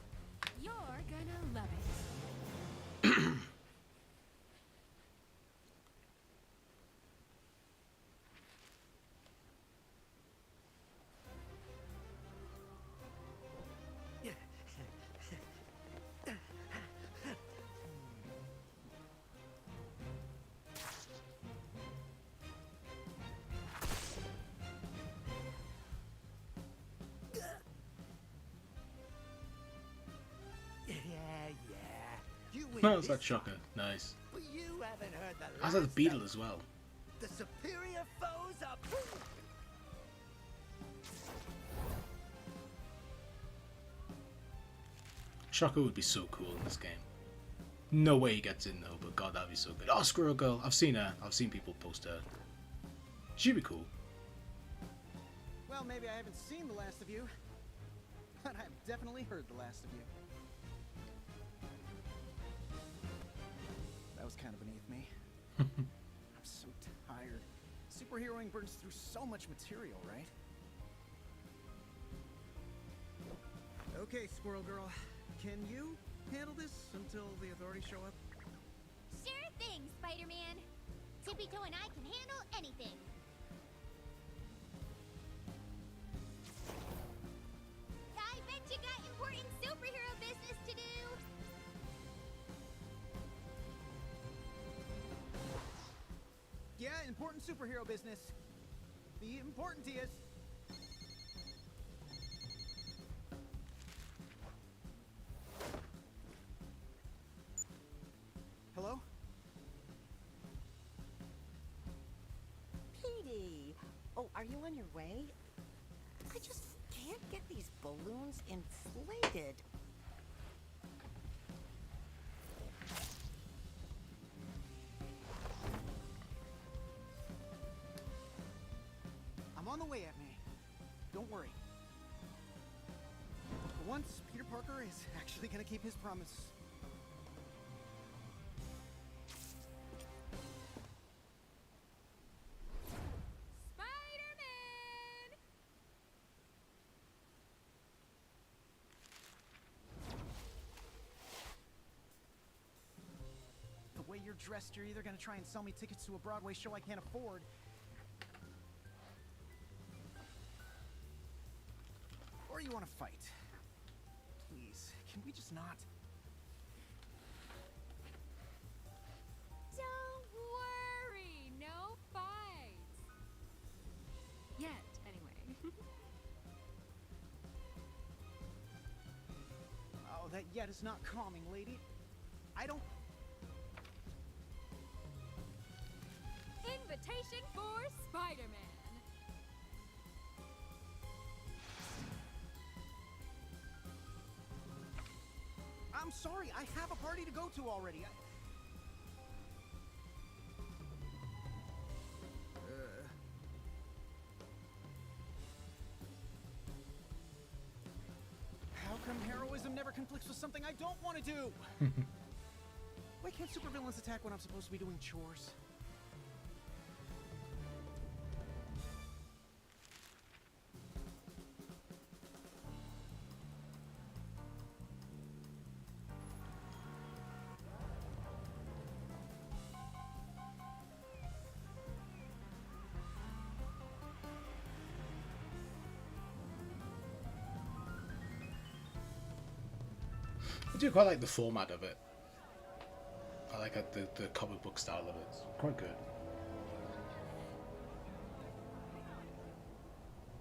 You're gonna love it. No, it's that shocker. Nice. But you haven't heard the I was at the last beetle of as well. the superior foes are. Shocker would be so cool in this game. No way he gets in though, but god, that'd be so good. Oh, Squirrel Girl. I've seen her. I've seen people post her. She'd be cool. Well, maybe I haven't seen the last of you, but I've definitely heard the last of you. That was kind of beneath me. I'm so tired. Superheroing burns through so much material, right? Okay, Squirrel Girl. Can you handle this until the authorities show up? Sure thing, Spider-Man. Tippy-Toe and I can handle anything. I bet you got important superhero business to do. Yeah, important superhero business. The important is... Hello? Petey! Oh, are you on your way? I just can't get these balloons inflated. I'm on the way, Aunt May. Don't worry. For once, Peter Parker is actually gonna keep his promise. Spider-Man! The way you're dressed, you're either gonna try and sell me tickets to a Broadway show I can't afford, you want to fight. Please, can we just not? Don't worry, no fights. Yet, anyway. Oh, that yet is not calming, lady. I don't... Invitation for Spider-Man. I'm sorry, I have a party to go to already. How come heroism never conflicts with something I don't want to do? Why can't supervillains attack when I'm supposed to be doing chores? I do quite like the format of it. I like the comic book style of it. It's quite good.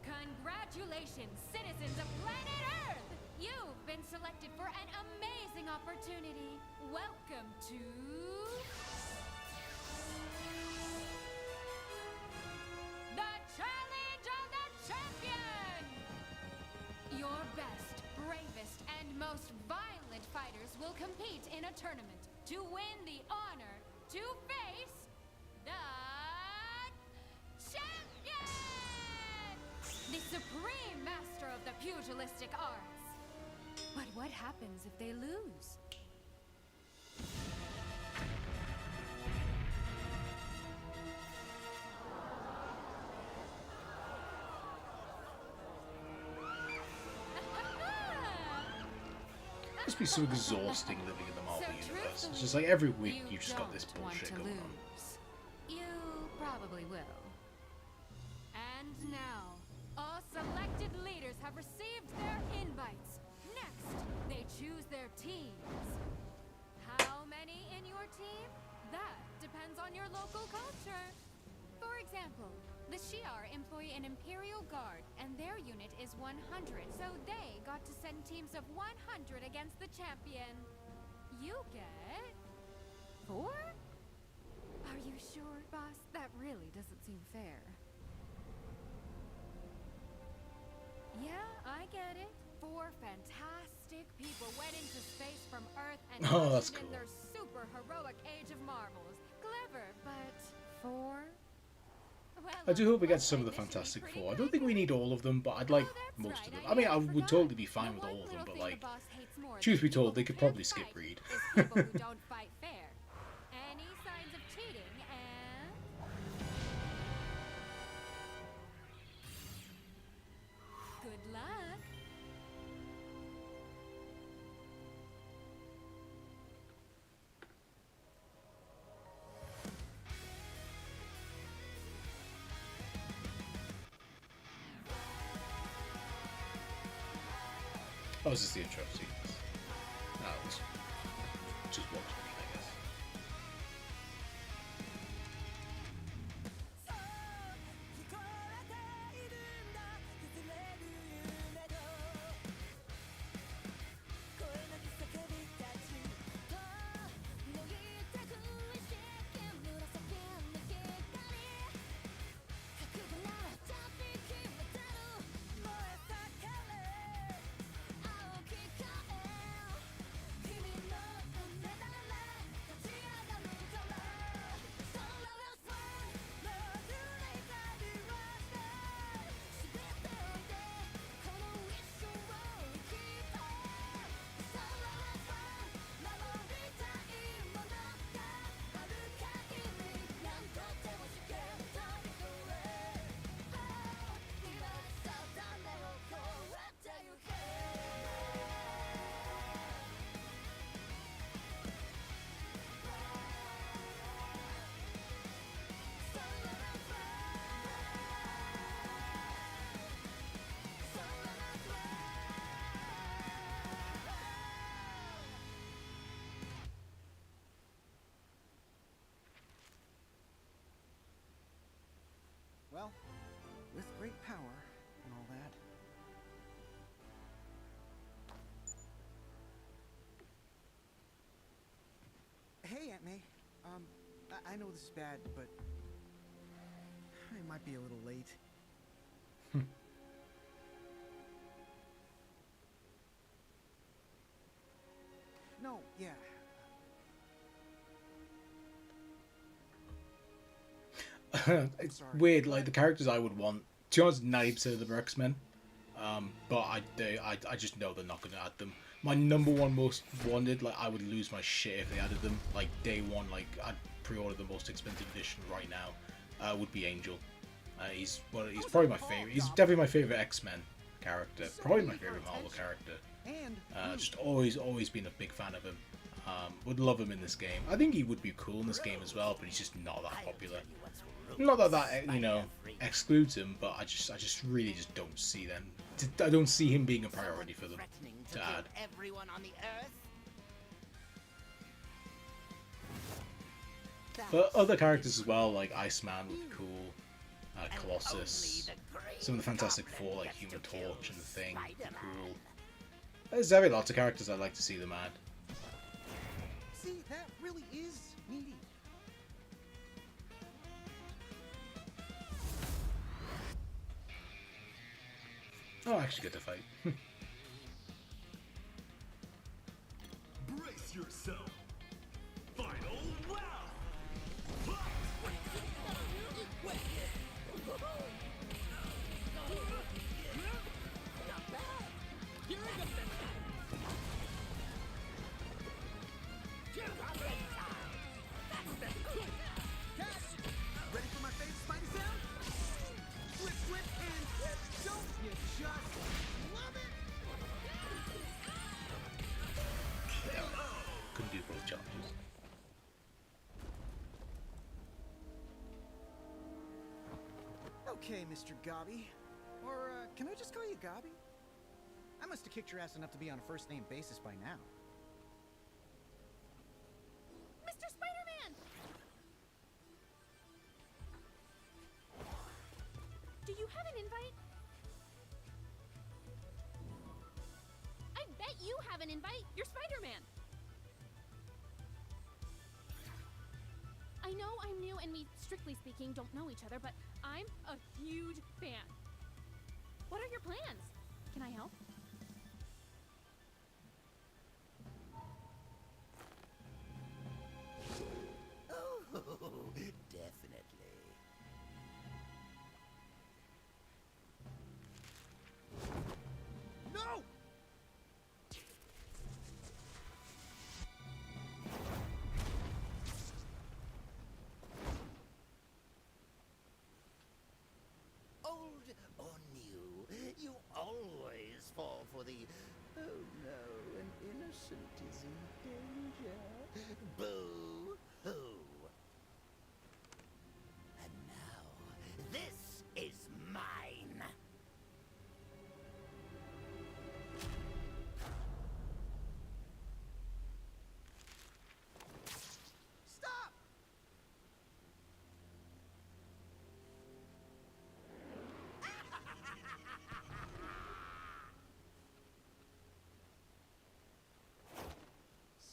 Congratulations, citizens of planet Earth! You've been selected for an amazing opportunity. Welcome to... the Challenge of the Champion! Your best, bravest, and most violent fighters will compete in a tournament to win the honor to face the champion! The supreme master of the pugilistic arts. But what happens if they lose? It must be so exhausting living in the Marvel universe. It's just like every week you just got this bullshit going on. You probably will. And now, all selected leaders have received their invites. Next, they choose their teams. How many in your team? That depends on your local culture. For example, the Shi'ar employ an Imperial Guard, and their unit is 100, so they got to send teams of 100 against the champion. You get... 4? Are you sure, boss? That really doesn't seem fair. Yeah, I get it. 4 fantastic people went into space from Earth and Oh, that's ushered in cool. their super heroic age of marvels. Clever, but 4? Well, I do hope we get some of the Fantastic Four. I don't think we need all of them, but I'd like most of them. I mean, I would totally be fine with all of them, but like, truth be told, they could probably skip Reed. People who don't fight fair. Any signs of cheating and... good luck. Oh, is this the intro sequence? No, it's just watch me, I guess. well, with great power and all that. Hey, Aunt May. I know this is bad, but I might be a little late. No, yeah. It's weird, like the characters I would want. To be honest, 90% of them are X-Men. But I just know they're not going to add them. My number one most wanted, like I would lose my shit if they added them. Like day one, like I'd pre-order the most expensive edition right now. Would be Angel. He's probably my favorite. He's definitely my favorite X-Men character. Probably my favorite Marvel character. Just always been a big fan of him. Would love him in this game. I think he would be cool in this game as well, but he's just not that popular. Not that you know excludes him, but I just really just don't see them. I don't see him being a priority for them to add. Everyone on the earth. But other characters as well, like Iceman would be cool. Colossus, some of the Fantastic Four, like Human Torch and the Thing, would be cool. There's very lots of characters I'd like to see them add. See, that really is needy. Oh, I actually get to fight. Brace yourself. Final round. Ready for my favorite Spidey sound? Flip, flip, and don't you just love it? Couldn't do both challenges. Okay, Mr. Gobby. Or, can I just call you Gobby? I must have kicked your ass enough to be on a first-name basis by now. Mr. Spider-Man! Do you have an invite? I bet you have an invite. You're Spider-Man. I know I'm new and we, strictly speaking, don't know each other, but I'm a huge fan. What are your plans? Can I help? Oh, definitely. No! Old or new, you always fall for the, oh no, an innocent is in danger. Boo-hoo. And now, this is mine. Stop!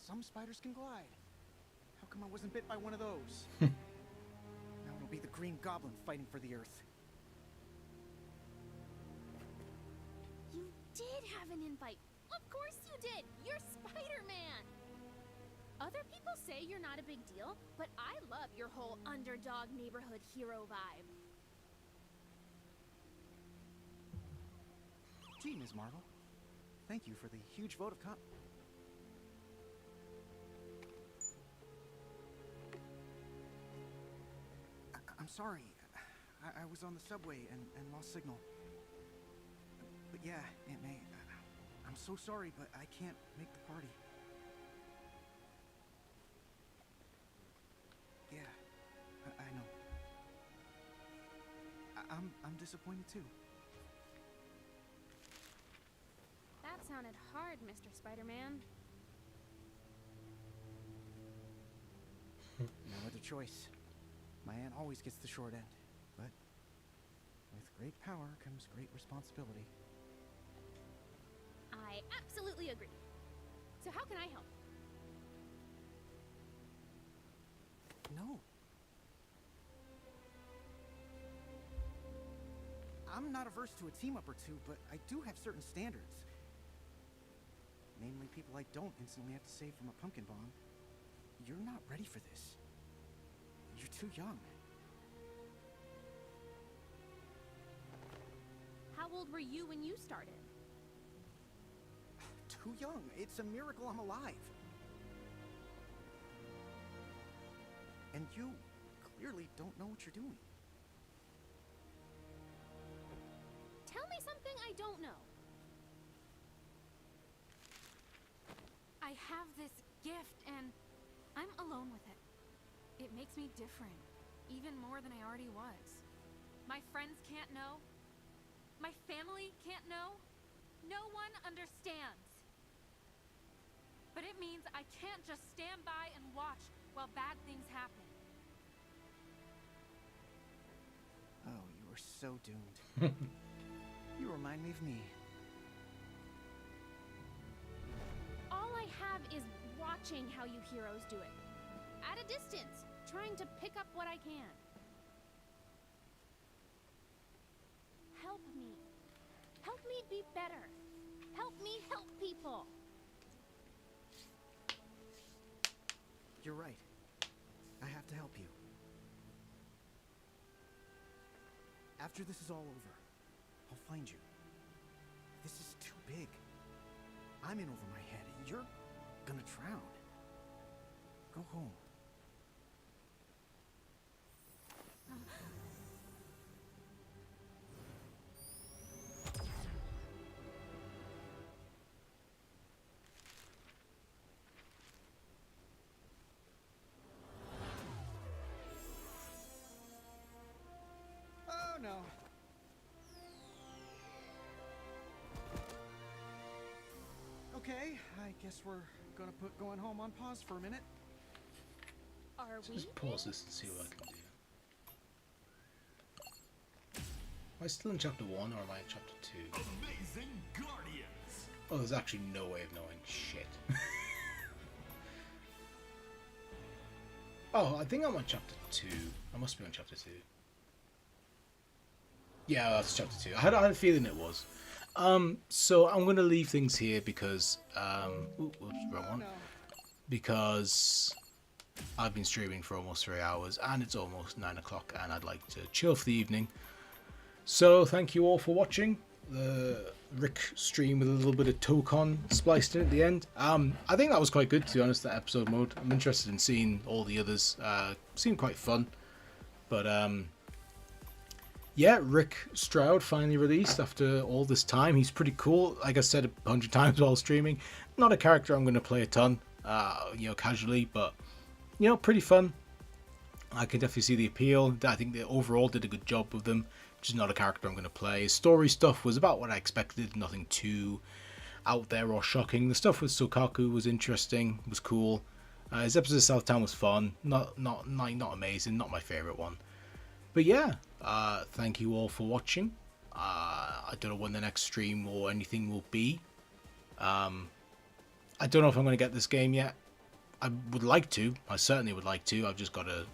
Some spiders can glide. How come I wasn't bit by one of those? Now it'll be the Green Goblin fighting for the Earth. You did have an invite. Of course you did. You're Spider-Man. Other people say you're not a big deal, but I love your whole underdog neighborhood hero vibe. Gee, Ms. Marvel. Thank you for the huge vote of I'm sorry. I was on the subway and lost signal. But yeah, Aunt May, I'm so sorry, but I can't make the party. Yeah, I know. I'm disappointed too. That sounded hard, Mr. Spider-Man. No other choice. My aunt always gets the short end, but With great power comes great responsibility. I absolutely agree. So how can I help? No. I'm not averse to a team-up or two, but I do have certain standards. Namely, people I don't instantly have to save from a pumpkin bomb. You're not ready for this. You're too young. How old were you when you started? Too young. It's a miracle I'm alive. And you clearly don't know what you're doing. Tell me something I don't know. I have this gift, and I'm alone with it. It makes me different, even more than I already was. My friends can't know. My family can't know. No one understands. But it means I can't just stand by and watch while bad things happen. Oh, you are so doomed. You remind me of me. All I have is watching how you heroes do it. At a distance, trying to pick up what I can. Help me. Help me be better. Help me help people. You're right. I have to help you. After this is all over, I'll find you. This is too big. I'm in over my head. You're gonna drown. Go home. Oh no. Okay, I guess we're gonna put going home on pause for a minute. Are we? Just pause this and see what I can do. Am I still in chapter 1 or am I in chapter 2? Amazing Guardians! Oh, there's actually no way of knowing shit. Oh, I think I'm on chapter 2. I must be on chapter 2. Yeah, that's chapter 2. I had a feeling it was. So I'm going to leave things here because, oops, wrong one. Because I've been streaming for almost 3 hours and it's almost 9 o'clock and I'd like to chill for the evening. So thank you all for watching the Rick stream with a little bit of Tokon spliced in at the end. I think that was quite good, to be honest, that episode mode. I'm interested in seeing all the others. Seemed quite fun. But yeah, Rick Strowd finally released after all this time. He's pretty cool. Like I said 100 times while streaming, not a character I'm going to play a ton, you know, casually, but you know, pretty fun. I can definitely see the appeal. I think they overall did a good job with them. Just not a character I'm going to play. Story stuff was about what I expected. Nothing too out there or shocking. The stuff with Sokaku was interesting. Was cool. His episode of Southtown was fun. Not amazing. Not my favorite one. But yeah, thank you all for watching. I don't know when the next stream or anything will be. I don't know if I'm going to get this game yet. I would like to. I certainly would like to. I've just got to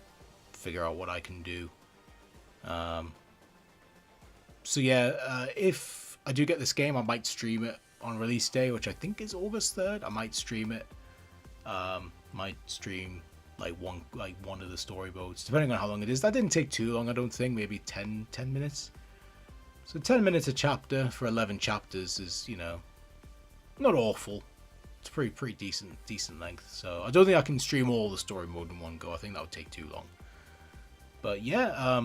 figure out what I can do. So yeah, if I do get this game, I might stream it on release day, which I think is August 3rd. I might stream it. Might stream like one of the story modes, depending on how long it is. That didn't take too long, I don't think. Maybe 10 minutes. So 10 minutes a chapter for 11 chapters is, you know, not awful. It's pretty decent length. So I don't think I can stream all the story mode in one go. I think that would take too long. But yeah,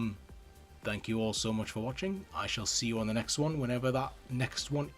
thank you all so much for watching. I shall see you on the next one, whenever that next one